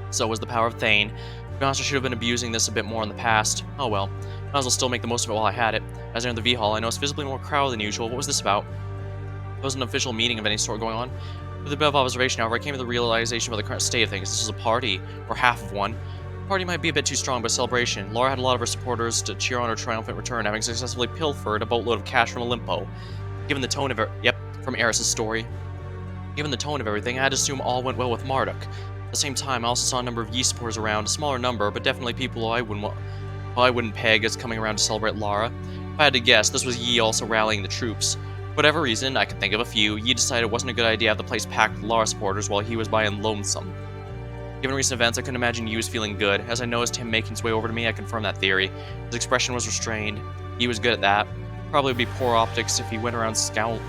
So was the power of Thane. To be honest, I should have been abusing this a bit more in the past. Oh well. Might as well still make the most of it while I had it. As I entered the V Hall, I noticed visibly more crowd than usual. What was this about? There wasn't an official meeting of any sort going on. With a bit of observation, however, I came to the realization about the current state of things. This was a party, or half of one. The party might be a bit too strong, but a celebration. Laura had a lot of her supporters to cheer on her triumphant return, having successfully pilfered a boatload of cash from Olimpo. Given the tone of it, from Eris's story. Given the tone of everything, I had to assume all went well with Marduk. At the same time, I also saw a number of Yi supporters around, a smaller number, but definitely people I wouldn't peg as coming around to celebrate Lara. If I had to guess, this was Yi also rallying the troops. For whatever reason, I could think of a few, Yi decided it wasn't a good idea to have the place packed with Lara supporters while he was buying lonesome. Given recent events, I couldn't imagine Yi was feeling good. As I noticed him making his way over to me, I confirmed that theory. His expression was restrained. He was good at that. Probably would be poor optics if he went around scowling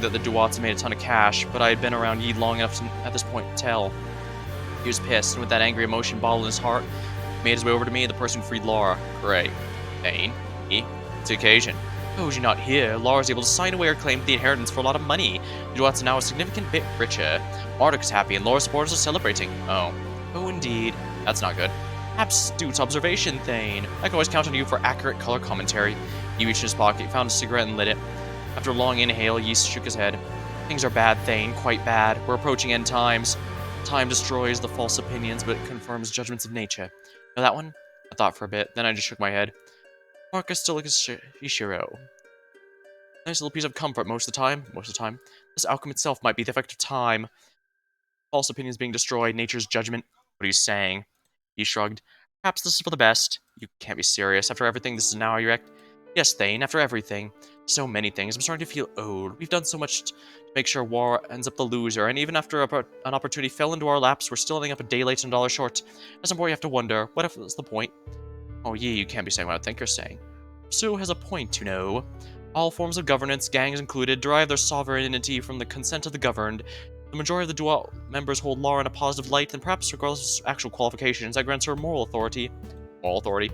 that the Duats had made a ton of cash, but I had been around Yi long enough to, at this point, to tell. He was pissed, and with that angry emotion bottled in his heart, he made his way over to me, the person who freed Lara. Great. Thane? It's the occasion. Oh, was you not here? Lara's able to sign away her claim to the inheritance for a lot of money. The Duats are now a significant bit richer. Marduk is happy, and Lara's supporters are celebrating. Oh. Oh, indeed. That's not good. Astute observation, Thane. I can always count on you for accurate color commentary. He reached in his pocket, found a cigarette, and lit it. After a long inhale, Yeast shook his head. Things are bad, Thane, quite bad. We're approaching end times. Time destroys the false opinions, but it confirms judgments of nature. Know that one? I thought for a bit, then I just shook my head. Marcus still looks Ishiro. Nice little piece of comfort most of the time. This outcome itself might be the effect of time. False opinions being destroyed, nature's judgment. What are you saying? He shrugged. Perhaps this is for the best. You can't be serious. After everything, this is now how you act. Yes, Thane, after everything. So many things. I'm starting to feel old. We've done so much to make sure War ends up the loser, and even after an opportunity fell into our laps, we're still ending up a day late and $1 short. At some point, you have to wonder, what if that's the point? Oh, yeah, you can't be saying what I think you're saying. Sue has a point, you know. All forms of governance, gangs included, derive their sovereignty from the consent of the governed. The majority of the dual members hold Lara in a positive light, and perhaps regardless of actual qualifications, that grants her moral authority. Moral authority.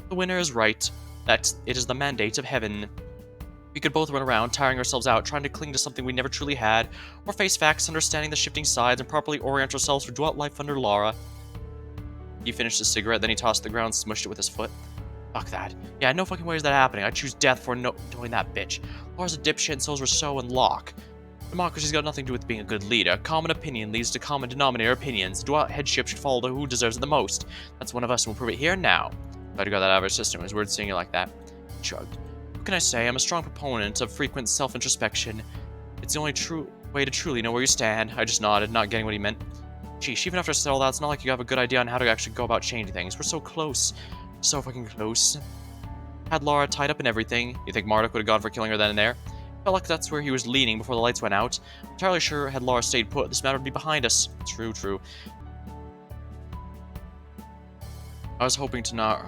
The winner is right. That it is the mandate of heaven. We could both run around, tiring ourselves out, trying to cling to something we never truly had, or face facts, understanding the shifting sides, and properly orient ourselves for dual life under Lara. He finished his cigarette, then he tossed it to the ground and smushed it with his foot. Fuck that. Yeah, no fucking way is that happening. I'd choose death for doing that bitch. Lara's a dipshit and so's Rousseau and Locke. Democracy's got nothing to do with being a good leader. Common opinion leads to common denominator opinions. Dual headship should follow who deserves it the most. That's one of us, and we'll prove it here and now. Glad you got that out of our system. It was weird seeing it like that. Shrugged. What can I say? I'm a strong proponent of frequent self-introspection. It's the only true way to truly know where you stand. I just nodded, not getting what he meant. Sheesh, even after I said all that, it's not like you have a good idea on how to actually go about changing things. We're so close. So fucking close. Had Lara tied up and everything. You think Marduk would have gone for killing her then and there? Felt like that's where he was leaning before the lights went out. I'm entirely sure had Lara stayed put, this matter would be behind us. True. I was hoping to not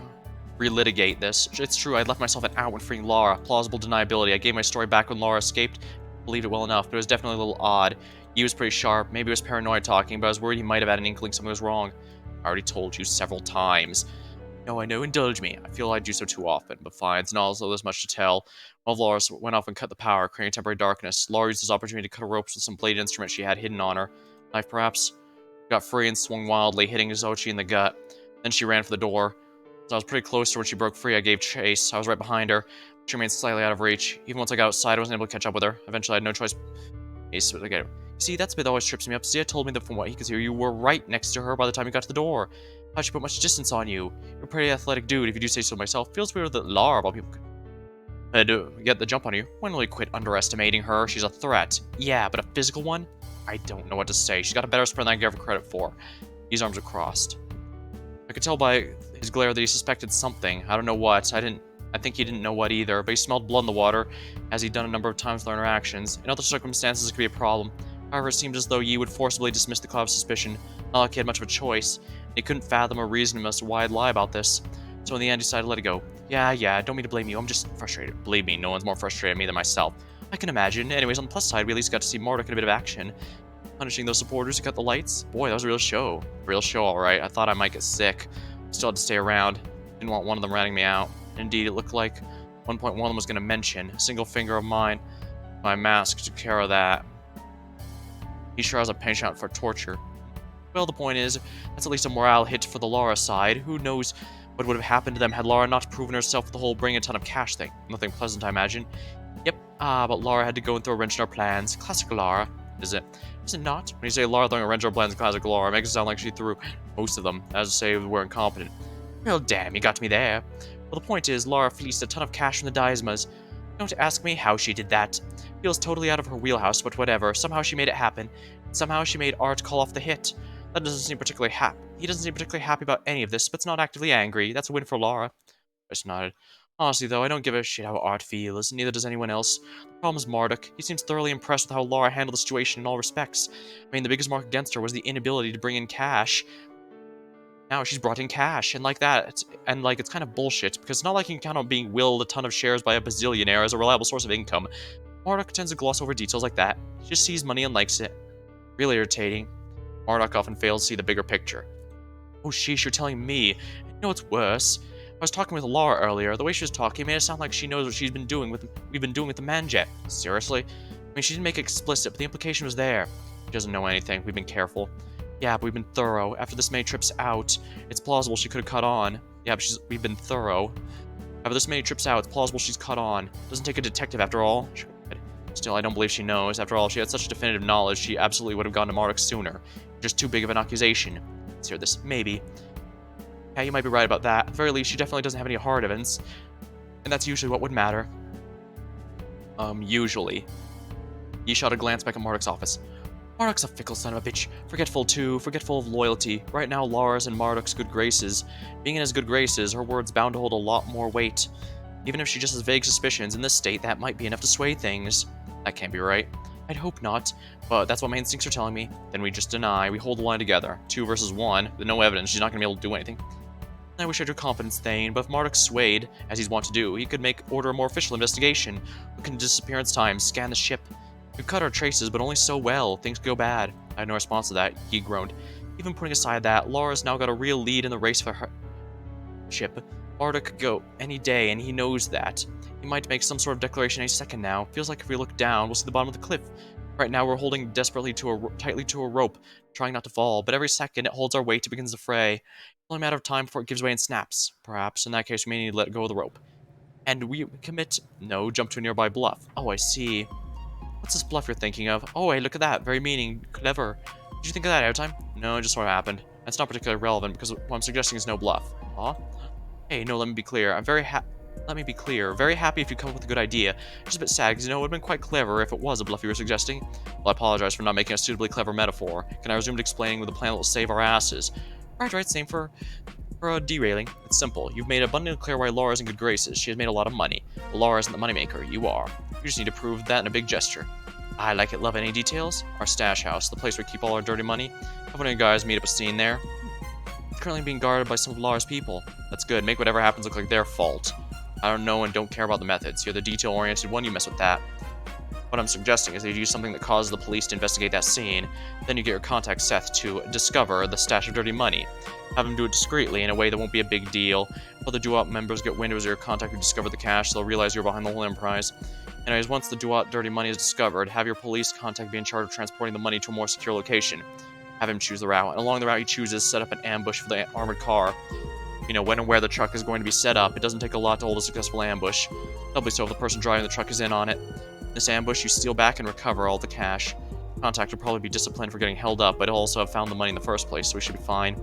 relitigate this. It's true, I left myself an out when freeing Lara. Plausible deniability. I gave my story back when Lara escaped. Believed it well enough, but it was definitely a little odd. He was pretty sharp. Maybe it was paranoid talking, but I was worried he might have had an inkling something was wrong. I already told you several times. No, I know, indulge me. I feel I do so too often, but fine, it's not also there's much to tell. While Laura went off and cut the power, creating temporary darkness, Laura used this opportunity to cut ropes with some blade instrument she had hidden on her. Knife, perhaps? Got free and swung wildly, hitting Zochi in the gut. Then she ran for the door. As I was pretty close to her when she broke free, I gave chase. I was right behind her. She remained slightly out of reach. Even once I got outside, I wasn't able to catch up with her. Eventually, I had no choice. See, that's the bit that always trips me up. Zia told me that from what he could hear, you were right next to her by the time you got to the door. How'd she put much distance on you? You're a pretty athletic dude, if you do say so myself. Feels weird that Lara, of all people, could get the jump on you. When will you quit underestimating her? She's a threat. Yeah, but a physical one? I don't know what to say. She's got a better sprint than I gave her credit for. His arms were crossed. I could tell by his glare that he suspected something. I don't know what. I think he didn't know what either, but he smelled blood in the water, as he'd done a number of times with their interactions. In other circumstances, it could be a problem. However, it seemed as though Yi would forcibly dismiss the cloud of suspicion, not like he had much of a choice. He couldn't fathom or reason as to why I'd lie about this. So in the end, he decided to let it go. Yeah, don't mean to blame you, I'm just frustrated. Believe me, no one's more frustrated at me than myself. I can imagine. Anyways, on the plus side, we at least got to see Marduk in a bit of action. Punishing those supporters who cut the lights. Boy, that was a real show. Real show, alright. I thought I might get sick. Still had to stay around. Didn't want one of them ratting me out. Indeed, it looked like one point one of them was going to mention a single finger of mine. My mask took care of that. He sure has a penchant for torture. Well, the point is, that's at least a morale hit for the Lara side. Who knows what would have happened to them had Lara not proven herself with the whole bring a ton of cash thing. Nothing pleasant, I imagine. Yep, but Lara had to go and throw a wrench in our plans. Classic Lara, is it? Is it not? When you say Lara throwing a wrench in our plans, classic Lara, it makes it sound like she threw most of them, as to say we're incompetent. Well, damn, you got me there. Well, the point is, Lara fleeced a ton of cash from the Daismas. Don't ask me how she did that. Feels totally out of her wheelhouse, but whatever. Somehow she made it happen. Somehow she made Art call off the hit. That doesn't seem particularly happy. He doesn't seem particularly happy about any of this, but's not actively angry. That's a win for Lara. I just nodded. Honestly, though, I don't give a shit how Art feels, neither does anyone else. The problem is Marduk. He seems thoroughly impressed with how Lara handled the situation in all respects. I mean, the biggest mark against her was the inability to bring in cash. Now she's brought in cash, and like that, it's kind of bullshit, because it's not like you can count on being willed a ton of shares by a bazillionaire as a reliable source of income. Marduk tends to gloss over details like that. He just sees money and likes it. Really irritating. Marduk often fails to see the bigger picture. Oh sheesh, you're telling me. You know what's worse? I was talking with Lara earlier. The way she was talking made it sound like she knows what we've been doing with the Manjet. Seriously? I mean, she didn't make it explicit, but the implication was there. She doesn't know anything. We've been careful. Yeah, but we've been thorough. After this many trips out, it's plausible she could have cut on. Yeah, but we've been thorough. After this many trips out, it's plausible she's cut on. Doesn't take a detective after all. Still, I don't believe she knows. After all, if she had such definitive knowledge, she absolutely would have gone to Marduk sooner. Just too big of an accusation. Let's hear this. Maybe. Yeah, you might be right about that. At the very least, she definitely doesn't have any hard evidence. And that's usually what would matter. Usually. He shot a glance back at Marduk's office. Marduk's a fickle son of a bitch. Forgetful, too. Forgetful of loyalty. Right now, Lara's in Marduk's good graces. Being in his good graces, her word's bound to hold a lot more weight. Even if she just has vague suspicions, in this state, that might be enough to sway things. That can't be right. I'd hope not, but that's what my instincts are telling me. Then we just deny, we hold the line together. 2 versus 1, with no evidence, she's not going to be able to do anything. I wish I had your confidence, Thane, but if Marduk swayed, as he's wont to do, he could order a more official investigation. Look into disappearance times, scan the ship. We've cut our traces, but only so well. Things could go bad. I had no response to that, he groaned. Even putting aside that, Lara's now got a real lead in the race for her ship. Marduk could go any day, and he knows that. He might make some sort of declaration any second now. Feels like if we look down, we'll see the bottom of the cliff. Right now, we're holding desperately tightly to a rope, trying not to fall, but every second it holds our weight, it begins to fray. It's only a matter of time before it gives way and snaps. Perhaps, in that case, we may need to let go of the rope. And we commit... No, jump to a nearby bluff. Oh, I see. What's this bluff you're thinking of? Oh, hey, look at that. Very meaning. Clever. Did you think of that ahead of time? No, it just sort of happened. It's not particularly relevant, because what I'm suggesting is no bluff. Huh? Hey, no, let me be clear. Let me be clear. Very happy if you come up with a good idea. Just a bit sad, because, it would have been quite clever if it was a bluff you were suggesting. Well, I apologize for not making a suitably clever metaphor. Can I resume to explaining with a plan that will save our asses? Right, same for derailing. It's simple. You've made abundantly clear why Laura's in good graces. She has made a lot of money. But Laura isn't the moneymaker. You are. You just need to prove that in a big gesture. I like it. Love any details? Our stash house, the place where we keep all our dirty money. Have one of you guys meet up a scene there. It's currently being guarded by some of Lara's people. That's good. Make whatever happens look like their fault. I don't know and don't care about the methods. You're the detail-oriented one, you mess with that. What I'm suggesting is that you do something that causes the police to investigate that scene, then you get your contact Seth to discover the stash of dirty money. Have him do it discreetly in a way that won't be a big deal. If other Duat members get wind of your contact who discover the cash, they'll realize you're behind the whole enterprise. Anyways, once the Duat dirty money is discovered, have your police contact be in charge of transporting the money to a more secure location. Have him choose the route, and along the route he chooses, set up an ambush for the armored car. You know when and where the truck is going to be set up. It doesn't take a lot to hold a successful ambush. Doubly so if the person driving the truck is in on it. In this ambush, you steal back and recover all the cash. Contact will probably be disciplined for getting held up, but he'll also have found the money in the first place, so he should be fine.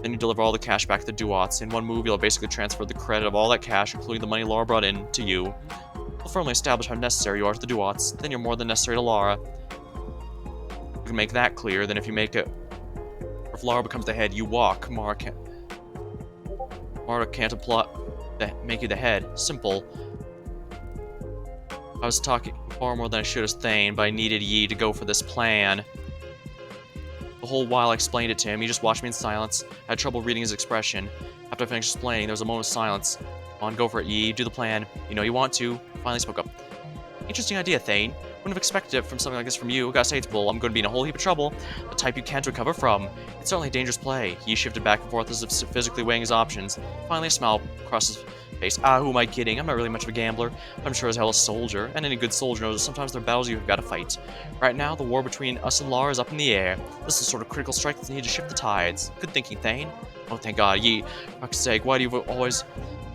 Then you deliver all the cash back to the Duats. In one move, you'll basically transfer the credit of all that cash, including the money Laura brought in, to you. You'll firmly establish how necessary you are to the Duats. Then you're more than necessary to Lara. You can make that clear. Then if if Lara becomes the head, you walk. Mara can't make you the head. Simple. I was talking far more than I should as Thane, but I needed Yi to go for this plan. The whole while I explained it to him, he just watched me in silence. I had trouble reading his expression. After I finished explaining, there was a moment of silence. Come on, go for it, Yi. Do the plan. You know you want to. Finally spoke up. Interesting idea, Thane. Wouldn't have expected it from something like this from you. Gotta say it's bull. I'm going to be in a whole heap of trouble. The type you can't recover from. It's certainly a dangerous play. He shifted back and forth as if physically weighing his options. Finally, a smile crossed his face. Who am I kidding? I'm not really much of a gambler. But I'm sure as hell a soldier. And any good soldier knows that sometimes there are battles you've got to fight. Right now, the war between us and Lara is up in the air. This is the sort of critical strike that's needed to shift the tides. Good thinking, Thane. Oh, thank God. Yi, for fuck's sake, why do you always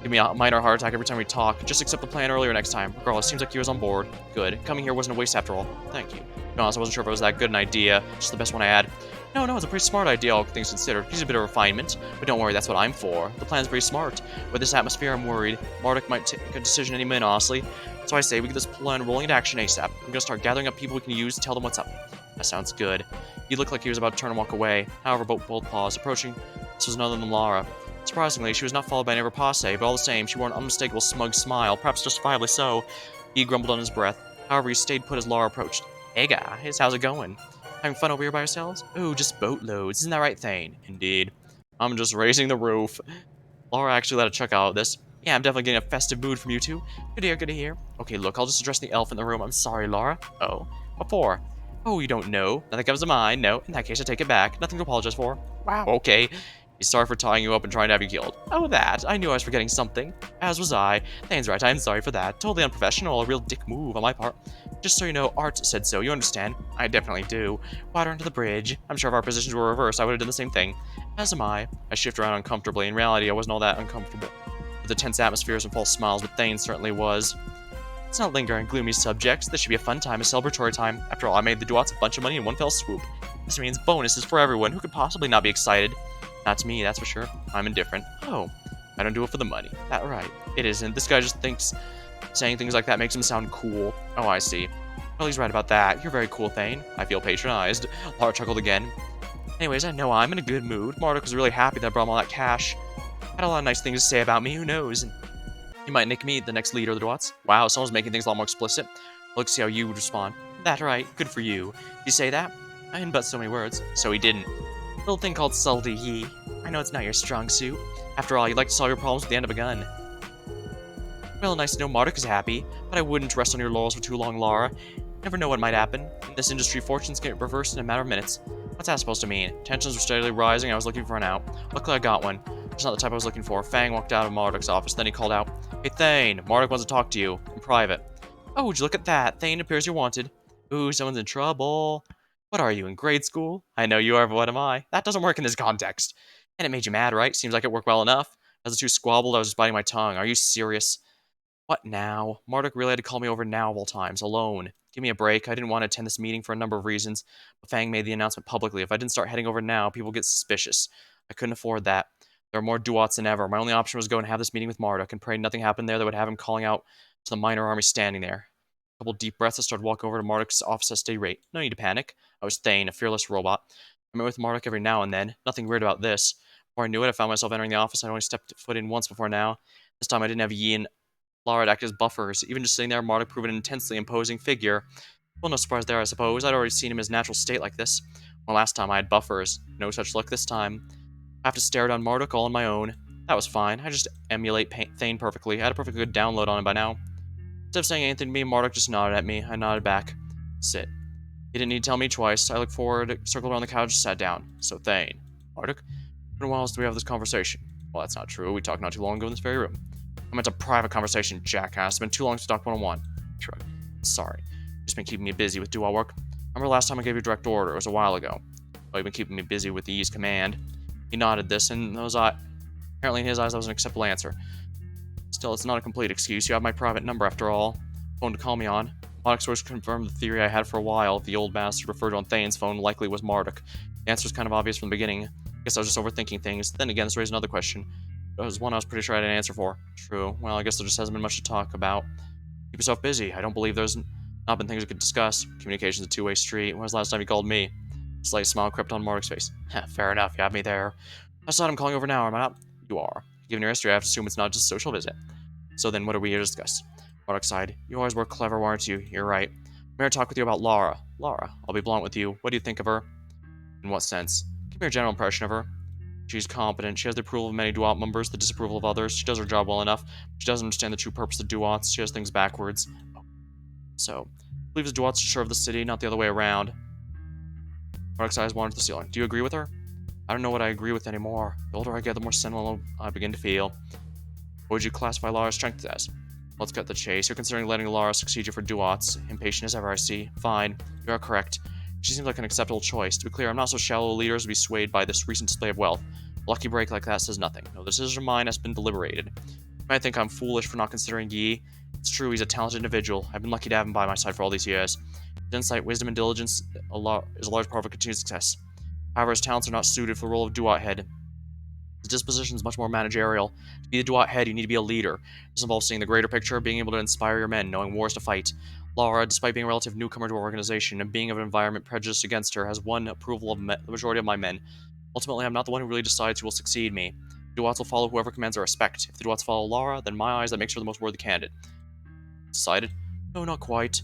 give me a minor heart attack every time we talk? Just accept the plan earlier next time. Regardless, seems like you was on board. Good. Coming here wasn't a waste after all. Thank you. To be honest, I wasn't sure if it was that good an idea. Just the best one I had. No, it's a pretty smart idea, all things considered. Needs a bit of refinement. But don't worry, that's what I'm for. The plan's very smart. With this atmosphere, I'm worried. Marduk might take a decision any minute, honestly. So I say we get this plan rolling into action ASAP. I'm gonna start gathering up people we can use to tell them what's up. That sounds good. He looked like he was about to turn and walk away. However, both paused. Approaching, this was none other than Lara. Surprisingly, she was not followed by any rapace, but all the same, she wore an unmistakable smug smile, perhaps justifiably so. He grumbled on his breath. However, he stayed put as Lara approached. Hey guys, how's it going? Having fun over here by yourselves? Ooh, just boatloads. Isn't that right, Thane? Indeed. I'm just raising the roof. Lara actually let a chuck out of this. Yeah, I'm definitely getting a festive mood from you two. Good to hear, good to hear. Okay, look, I'll just address the elf in the room. I'm sorry, Lara. Oh, what for? Oh, you don't know? Nothing comes to mind. No, in that case, I take it back. Nothing to apologize for. Wow. Okay. He's sorry for tying you up and trying to have you killed. Oh, that. I knew I was forgetting something. As was I. Thane's right, I'm sorry for that. Totally unprofessional, a real dick move on my part. Just so you know, Art said so, you understand? I definitely do. Water under the bridge. I'm sure if our positions were reversed, I would have done the same thing. As am I. I shift around uncomfortably. In reality, I wasn't all that uncomfortable. With the tense atmospheres and false smiles, but Thane certainly was. Let's not linger on gloomy subjects. This should be a fun time, a celebratory time. After all, I made the Duats a bunch of money in one fell swoop. This means bonuses for everyone. Who could possibly not be excited? Not to me, that's for sure. I'm indifferent. Oh, I don't do it for the money. That right. It isn't. This guy just thinks saying things like that makes him sound cool. Oh, I see. Well, he's right about that. You're very cool, Thane. I feel patronized. Lara chuckled again. Anyways, I know I'm in a good mood. Marduk was really happy that I brought him all that cash. Had a lot of nice things to say about me, who knows? And he might nick me the next leader of the Duats. Wow, someone's making things a lot more explicit. Let's see how you would respond. That right. Good for you. Did you say that? I didn't but so many words. So he didn't. Little thing called subtlety, Yi. I know it's not your strong suit. After all, you like to solve your problems with the end of a gun. Well, nice to know Marduk is happy, but I wouldn't rest on your laurels for too long, Lara. Never know what might happen. In this industry, fortunes get reversed in a matter of minutes. What's that supposed to mean? Tensions were steadily rising, I was looking for an out. Luckily, I got one. It's not the type I was looking for. Fang walked out of Marduk's office, then he called out, Hey, Thane, Marduk wants to talk to you, in private. Oh, would you look at that? Thane appears you're wanted. Ooh, someone's in trouble. What are you, in grade school? I know you are, but what am I? That doesn't work in this context. And it made you mad, right? Seems like it worked well enough. As the two squabbled, I was just biting my tongue. Are you serious? What now? Marduk really had to call me over now of all times, alone. Give me a break. I didn't want to attend this meeting for a number of reasons, but Fang made the announcement publicly. If I didn't start heading over now, people would get suspicious. I couldn't afford that. There are more Duats than ever. My only option was to go and have this meeting with Marduk and pray nothing happened there that would have him calling out to the minor army standing there. A couple deep breaths, I started walking over to Marduk's office at a steady rate. No need to panic. I was Thane, a fearless robot. I met with Marduk every now and then. Nothing weird about this. Before I knew it, I found myself entering the office. I'd only stepped foot in once before now. This time I didn't have Yi and Lara act as buffers. Even just sitting there, Marduk proved an intensely imposing figure. Well, no surprise there, I suppose. I'd already seen him in his natural state like this. Well, last time I had buffers. No such luck this time. I have to stare down Marduk all on my own. That was fine. I just emulate Thane perfectly. I had a perfectly good download on him by now. Instead of saying anything to me, Marduk just nodded at me. I nodded back. Sit. He didn't need to tell me twice. I looked forward, circled around the couch, and sat down. So, Thane. Marduk? It's been a while since we have this conversation. Well, that's not true. We talked not too long ago in this very room. I meant a private conversation, jackass. It's been too long to talk one-on-one. Shrug. Sorry. Just been keeping me busy with dual work. Remember last time I gave you a direct order? It was a while ago. Well, you've been keeping me busy with the E's command. He nodded this, and apparently in his eyes that was an acceptable answer. Still, it's not a complete excuse. You have my private number after all. Phone to call me on. Marduk source confirmed the theory I had for a while. The old bastard referred on Thane's phone likely was Marduk. The answer was kind of obvious from the beginning. I guess I was just overthinking things. Then again, this raised another question. It was one I was pretty sure I had an answer for. True. Well, I guess there just hasn't been much to talk about. Keep yourself busy. I don't believe there's not been things we could discuss. Communication's a two-way street. When was the last time you called me? A slight smile crept on Marduk's face. Fair enough, you have me there. That's not I'm calling over now, am I not? You are. Given your history, I have to assume it's not just a social visit. So then, what are we here to discuss? Marduk sighed. You always were clever, weren't you? You're right. I'm here to talk with you about Lara. Lara, I'll be blunt with you. What do you think of her? In what sense? Give me your general impression of her. She's competent. She has the approval of many Duat members, the disapproval of others. She does her job well enough. She doesn't understand the true purpose of Duats. She does things backwards. So, believes the Duats should serve the city, not the other way around. Marduk's eyes wandered to the ceiling. Do you agree with her? I don't know what I agree with anymore. The older I get, the more sentimental I begin to feel. What would you classify Lara's strength as? Let's cut the chase. You're considering letting Lara succeed you for Duats. Impatient as ever, I see. Fine. You are correct. She seems like an acceptable choice. To be clear, I'm not so shallow a leader as to be swayed by this recent display of wealth. A lucky break like that says nothing. No, the decision of mine has been deliberated. You might think I'm foolish for not considering Yi. It's true, he's a talented individual. I've been lucky to have him by my side for all these years. His insight, wisdom, and diligence is a large part of continued success. However, his talents are not suited for the role of Duat head. His disposition is much more managerial. To be the Duat head, you need to be a leader. This involves seeing the greater picture, being able to inspire your men, knowing wars to fight. Lara, despite being a relative newcomer to our organization and being of an environment prejudiced against her, has won approval of the majority of my men. Ultimately, I'm not the one who really decides who will succeed me. The Duats will follow whoever commands their respect. If the Duats follow Lara, then in my eyes that makes her the most worthy candidate. Decided? No, not quite.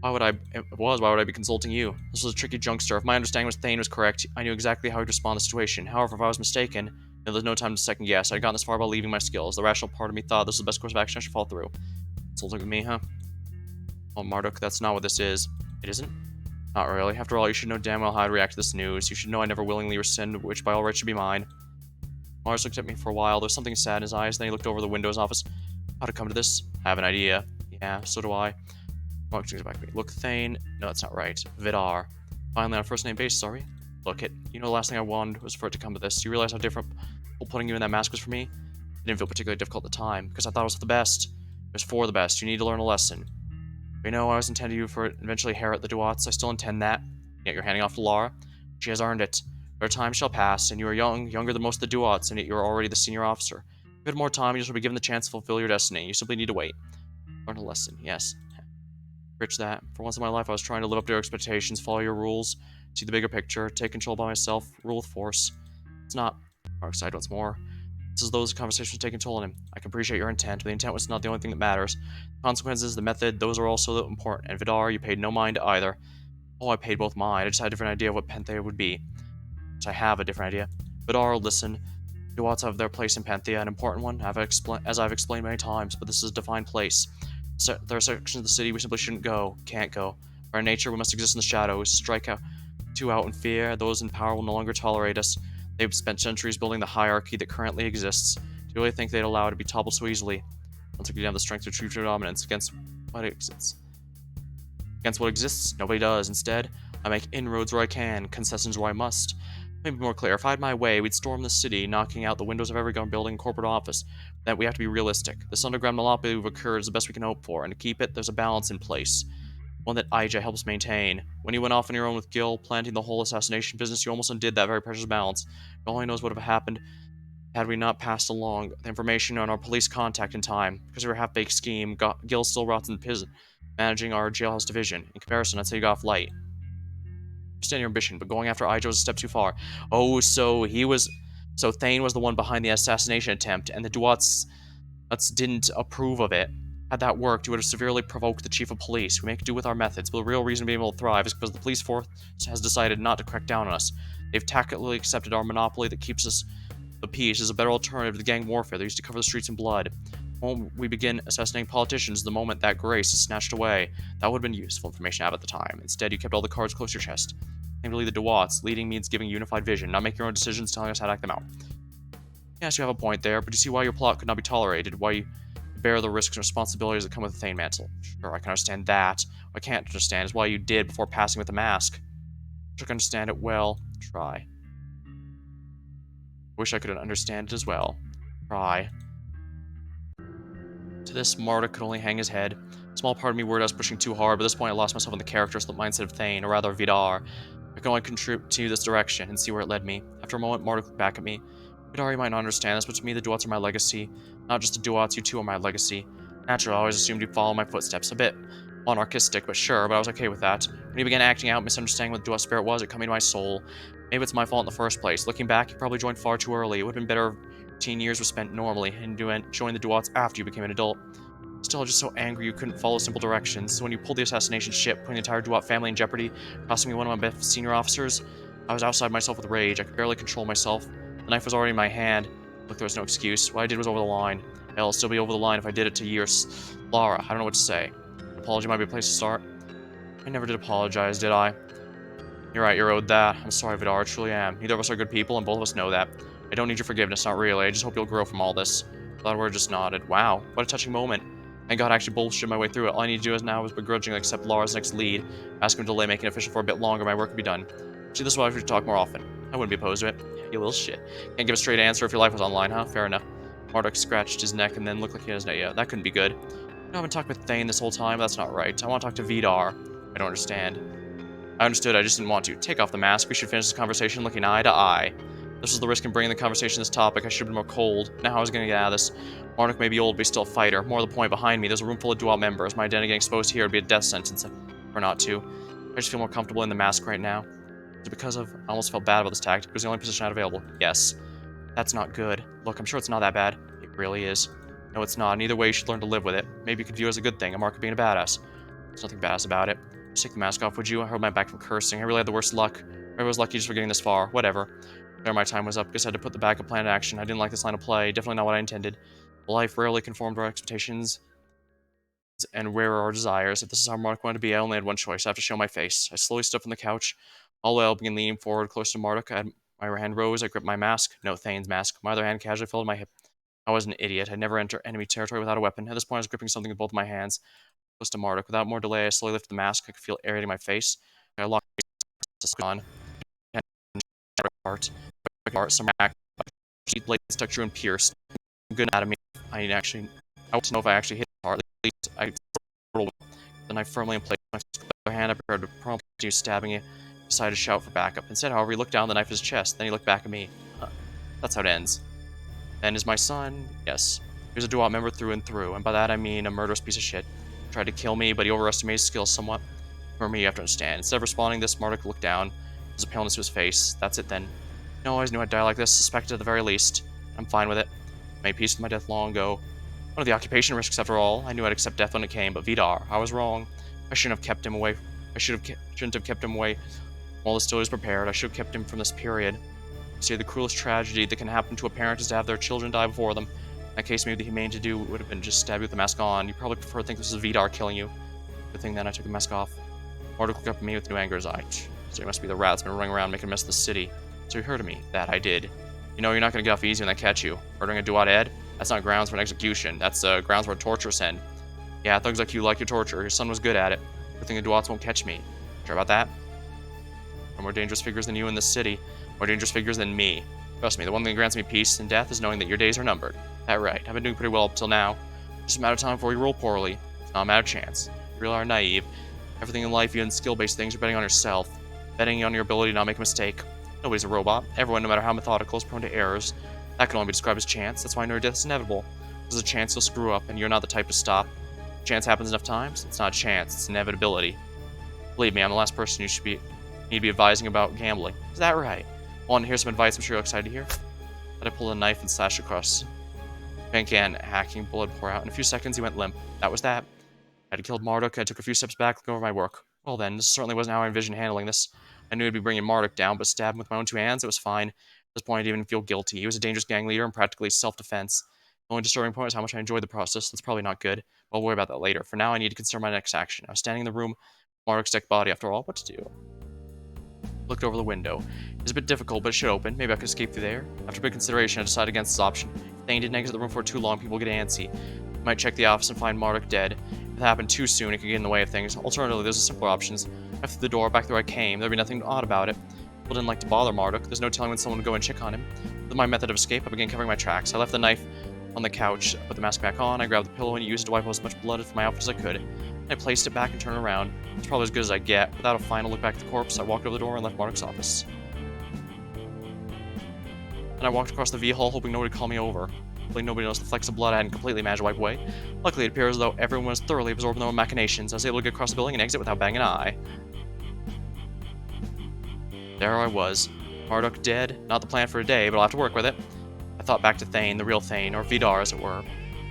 Why would I be consulting you? This was a tricky juncture. If my understanding was Thane was correct, I knew exactly how he'd respond to the situation. However, if I was mistaken, then there's no time to second guess. I'd gotten this far by leaving my skills. The rational part of me thought this was the best course of action I should follow through. Consulting with me, huh? Well, Marduk, that's not what this is. It isn't? Not really. After all, you should know damn well how I'd react to this news. You should know I never willingly rescind, which by all rights should be mine. Mars looked at me for a while. There was something sad in his eyes. Then he looked over the window of his office. How'd it come to this? I have an idea. Yeah, so do I. Mark turns back to me. Look, Thane. No, that's not right. Vidar. Finally, on a first name basis, are we? Look, the last thing I wanted was for it to come to this. You realize how different putting you in that mask was for me? It didn't feel particularly difficult at the time, because I thought it was for the best. It was for the best. You need to learn a lesson. I always intended you for eventually inherit the Duats. I still intend that. Yet you're handing off to Lara. She has earned it. Her time shall pass, and you are young, younger than most of the Duats, and yet you are already the senior officer. If you had more time, you shall be given the chance to fulfill your destiny. You simply need to wait. Learn a lesson, yes. Rich that. For once in my life, I was trying to live up to your expectations, follow your rules, see the bigger picture, take control by myself, rule with force. It's not. Mark sighed once more. It's as though this conversation was taking toll on him. I can appreciate your intent, but the intent was not the only thing that matters. The consequences, the method, those are also important. And Vidar, you paid no mind to either. Oh, I paid both mind. I just had a different idea of what Panthea would be. Which I have a different idea. Vidar, listen. Duats have their place in Panthea, an important one, as I've explained many times, but this is a defined place. There are sections of the city we simply shouldn't go, can't go. By our nature, we must exist in the shadows, strike out in fear. Those in power will no longer tolerate us. They've spent centuries building the hierarchy that currently exists. Do you really think they'd allow it to be toppled so easily? Once again, have the strength of true dominance against what exists. Against what exists, nobody does. Instead, I make inroads where I can, concessions where I must. Maybe more clear, if I had my way, we'd storm the city, knocking out the windows of every government building and corporate office. That we have to be realistic. This underground monopoly we've occurred is the best we can hope for, and to keep it, there's a balance in place. One that IJ helps maintain. When you went off on your own with Gil, planting the whole assassination business, you almost undid that very precious balance. God only knows what would have happened had we not passed along the information on our police contact in time. Because of your half-baked scheme, Gil still rots in prison, managing our jailhouse division. In comparison, I'd say you got off light. Understand your ambition, but going after IJ was a step too far. Oh, so Thane was the one behind the assassination attempt, and the Duats didn't approve of it. Had that worked, you would have severely provoked the chief of police. We make do with our methods, but the real reason being able to thrive is because the police force has decided not to crack down on us. They've tacitly accepted our monopoly that keeps us the peace as a better alternative to gang warfare that used to cover the streets in blood. Won't we begin assassinating politicians the moment that grace is snatched away? That would have been useful information to have at the time. Instead, you kept all the cards close to your chest. Aim to lead the Dewatts. Leading means giving unified vision, not making your own decisions, telling us how to act them out. Yes, you have a point there, but you see why your plot could not be tolerated, why you bear the risks and responsibilities that come with the Thane mantle. Sure, I can understand that. What I can't understand is why you did before passing with the mask. Wish I could understand it well. Try. Wish I could understand it as well. Try. To this, Marduk could only hang his head. A small part of me worried I was pushing too hard, but at this point I lost myself in the character, so the mindset of Thane, or rather Vidar. I could only continue this direction and see where it led me. After a moment, Marduk looked back at me. Vidar, you might not understand this, but to me the Duats are my legacy. Not just the Duats, you two are my legacy. Naturally, I always assumed you'd follow my footsteps. A bit monarchistic, but sure, but I was okay with that. When you began acting out, misunderstanding what the Duat spirit was, it coming to my soul. Maybe it's my fault in the first place. Looking back, you probably joined far too early. It would have been better if 15 years were spent normally, and joined the Duats after you became an adult. Still, just so angry you couldn't follow simple directions. So when you pulled the assassination ship, putting the entire Duat family in jeopardy, costing me one of my best senior officers, I was outside myself with rage. I could barely control myself. The knife was already in my hand. Look, there was no excuse. What I did was over the line. Hell, it'll still be over the line if I did it to years. Lara, I don't know what to say. An apology might be a place to start. I never did apologize, did I? You're right, you're owed that. I'm sorry, Vidar, I truly am. Neither of us are good people, and both of us know that. I don't need your forgiveness, not really. I just hope you'll grow from all this. Bloodward just nodded. Wow, what a touching moment. Thank God I actually bullshit my way through it. All I need to do is now is begrudgingly accept Lara's next lead. Ask him to delay making it official for a bit longer, my work could be done. See, this is why we should talk more often. I wouldn't be opposed to it. You little shit. Can't give a straight answer if your life was online, huh? Fair enough. Marduk scratched his neck and then looked like he had his neck. Yeah, that couldn't be good. I've been talking with Thane this whole time, but that's not right. I want to talk to Vidar. I don't understand. I understood, I just didn't want to. Take off the mask, we should finish this conversation looking eye to eye. This was the risk in bringing the conversation to this topic, I should have been more cold. Now I was gonna get out of this. Marduk may be old, but he's still a fighter. More to the point, behind me, there's a room full of Duat members. My identity getting exposed here would be a death sentence, or not to. I just feel more comfortable in the mask right now. Is it because of... I almost felt bad about this tactic. It was the only position I had available. Yes. That's not good. Look, I'm sure it's not that bad. It really is. No, it's not, and either way, you should learn to live with it. Maybe you could view it as a good thing, a mark of being a badass. There's nothing badass about it. Just take the mask off, would you? I held my back from cursing. I really had the worst luck. I was lucky just for getting this far. Whatever. There, my time was up. Guess I had to put the backup plan in action. I didn't like this line of play. Definitely not what I intended. Life rarely conformed to our expectations and where our desires. If this is how Marduk wanted to be, I only had one choice. I have to show my face. I slowly stood from the couch. All the while, began leaning forward close to Marduk. My hand rose. I gripped my mask. No, Thane's mask. My other hand casually fell to my hip. I was an idiot. I'd never enter enemy territory without a weapon. At this point, I was gripping something with both my hands. Close to Marduk. Without more delay, I slowly lifted the mask. I could feel it aerating my face. I locked my on. Heart. Some sheet blades stuck true and pierced. Good anatomy. I want to know if I actually hit the heart. At least I rolled the knife firmly in place. My other hand, I prepared to promptly continue stabbing it. He decided to shout for backup. Instead, however, he looked down the knife at his chest. Then he looked back at me. That's how it ends. Then is my son. Yes. He was a Duat member through and through, and by that I mean a murderous piece of shit. He tried to kill me, but he overestimated his skills somewhat. For me, you have to understand. Instead of responding to this, Marduk looked down. There's a paleness to his face. That's it then. No, I always knew I'd die like this, suspected at the very least. I'm fine with it. I made peace with my death long ago. One of the occupation risks, after all. I knew I'd accept death when it came, but Vidar, I was wrong. I shouldn't have kept him away. Shouldn't have kept him away while the story was prepared. I should have kept him from this period. See, the cruelest tragedy that can happen to a parent is to have their children die before them. In that case, maybe the humane to do would have been just stab you with the mask on. You probably prefer to think this is Vidar killing you. Good thing then I took the mask off. Marduk looked up at me with new anger in his eye. So he must be the rat that's been running around making a mess of the city. So he heard of me. That I did. You know, you're not gonna get off easy when they catch you. Murdering a Duat Ed? That's not grounds for an execution. That's grounds for a torturous end. Yeah, thugs like you like your torture. Your son was good at it. Good thing the Duats won't catch me. Sure about that? There are more dangerous figures than you in this city. More dangerous figures than me. Trust me, the one thing that grants me peace in death is knowing that your days are numbered. That right. I've been doing pretty well up till now. Just a matter of time before you roll poorly. It's not a matter of chance. You really are naive. Everything in life, even skill-based things, you're betting on yourself. Betting on your ability to not make a mistake. Nobody's a robot. Everyone, no matter how methodical, is prone to errors. That can only be described as chance. That's why I know your death is inevitable. There's a chance you'll screw up, and you're not the type to stop. Chance happens enough times. It's not chance. It's inevitability. Believe me, I'm the last person you should need to be advising about gambling. Is that right? Want to hear some advice I'm sure you're excited to hear? Then I pulled a knife and slashed across. Began hacking, blood pour out. In a few seconds, he went limp. That was that. I had killed Marduk, and I took a few steps back, looking over my work. Well then, this certainly wasn't how I envisioned handling this. I knew I'd be bringing Marduk down, but stab him with my own two hands, it was fine. At this point, I didn't even feel guilty. He was a dangerous gang leader and practically self-defense. The only disturbing point is how much I enjoyed the process. That's probably not good. I'll worry about that later. For now, I need to consider my next action. I was standing in the room, Mark's dead body after all. What to do? Looked over the window. It's a bit difficult, but it should open. Maybe I could escape through there. After big consideration, I decided against this option. If Thane didn't exit the room for too long, people get antsy. Might check the office and find Marduk dead. If it happened too soon, it could get in the way of things. Alternatively, there's a simpler options. After the door, back the way I came, there'd be nothing odd about it. People didn't like to bother Marduk. There's no telling when someone would go and check on him. With my method of escape, I began covering my tracks. I left the knife on the couch, put the mask back on, I grabbed the pillow and used it to wipe out as much blood from my outfit as I could. I placed it back and turned around. It's probably as good as I get. Without a final look back at the corpse, I walked over the door and left Marduk's office. And I walked across the V-Hall, hoping nobody would call me over. Hopefully nobody noticed the flecks of blood I hadn't completely managed to wipe away. Luckily, it appears as though everyone was thoroughly absorbed in their own machinations. I was able to get across the building and exit without batting an eye. There I was. Marduk dead. Not the plan for a day, but I'll have to work with it. I thought back to Thane, the real Thane, or Vidar as it were.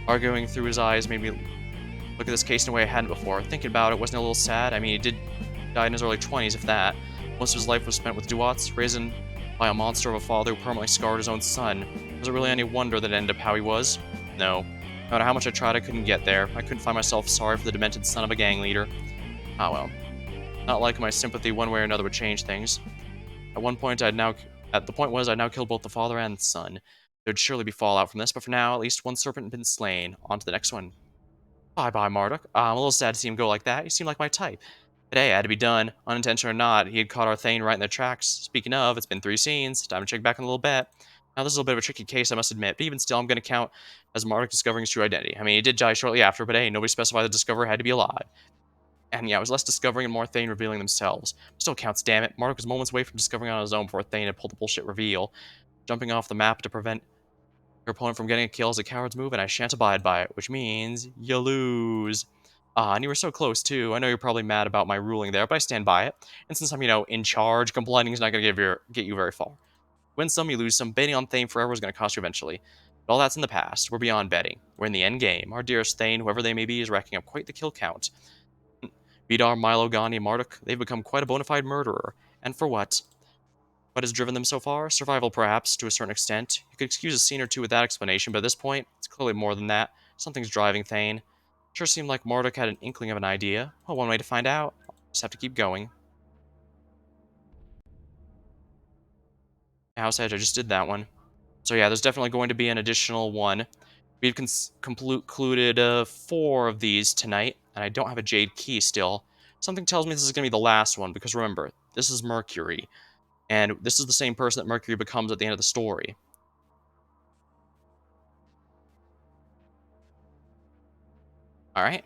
Arguing through his eyes made me look at this case in a way I hadn't before. Thinking about it wasn't a little sad. I mean, he did die in his early 20s, if that. Most of his life was spent with Duats, raised by a monster of a father who permanently scarred his own son. Was it really any wonder that it ended up how he was? No. No matter how much I tried, I couldn't get there. I couldn't find myself sorry for the demented son of a gang leader. Ah well. Not like my sympathy one way or another would change things. At the point was I'd now killed both the father and the son. There'd surely be fallout from this, but for now, at least one serpent had been slain. On to the next one. Bye-bye, Marduk. I'm a little sad to see him go like that. He seemed like my type. Today, it had to be done. Unintentional or not, he had caught our Thane right in their tracks. Speaking of, it's been 3 scenes. Time to check back in a little bit. Now, this is a bit of a tricky case, I must admit, but even still, I'm going to count as Marduk discovering his true identity. I mean, he did die shortly after, but hey, nobody specified the discoverer had to be alive. And yeah, it was less discovering and more Thane revealing themselves. Still counts, damn it. Marduk was moments away from discovering on his own before Thane had pulled the bullshit reveal. Jumping off the map to prevent your opponent from getting a kill is a coward's move, and I shan't abide by it, which means you lose. Ah, and you were so close, too. I know you're probably mad about my ruling there, but I stand by it. And since I'm, in charge, complaining is not going to get you very far. Win some, you lose some. Betting on Thane forever is going to cost you eventually. But all that's in the past. We're beyond betting. We're in the end game. Our dearest Thane, whoever they may be, is racking up quite the kill count. Vidar, Milo, Gandhi, and Marduk, they've become quite a bona fide murderer. And for what? What has driven them so far? Survival, perhaps, to a certain extent. You could excuse a scene or two with that explanation, but at this point, it's clearly more than that. Something's driving Thane. Sure seemed like Marduk had an inkling of an idea. Well, one way to find out. Just have to keep going. House Edge, I just did that one. So yeah, there's definitely going to be an additional one. We've concluded 4 of these tonight, and I don't have a Jade Key still. Something tells me this is going to be the last one, because remember, this is Mercury. And this is the same person that Mercury becomes at the end of the story. Alright.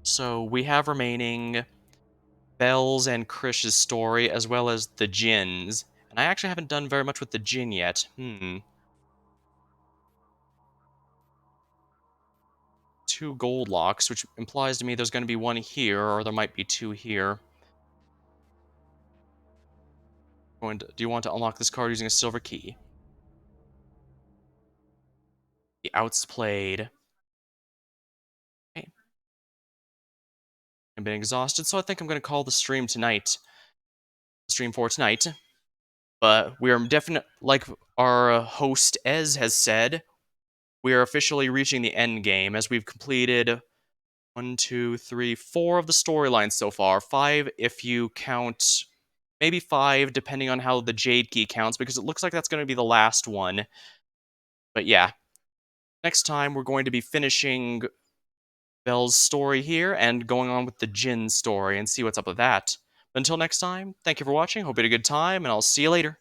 So we have remaining Belle's and Krish's story, as well as the Jin's. And I actually haven't done very much with the Jin yet. 2 gold locks, which implies to me there's going to be 1 here, or there might be 2 here. Do you want to unlock this card using a silver key? The outs played. Okay. I've been exhausted, so I think I'm going to call the stream tonight. Stream for tonight. But we are definitely, like our host Ez has said, we are officially reaching the end game as we've completed 1, 2, 3, 4 of the storylines so far. 5 if you count, maybe 5 depending on how the Jade Key counts, because it looks like that's going to be the last one. But yeah, next time we're going to be finishing Belle's story here and going on with the Jin story and see what's up with that. But until next time, thank you for watching, hope you had a good time, and I'll see you later.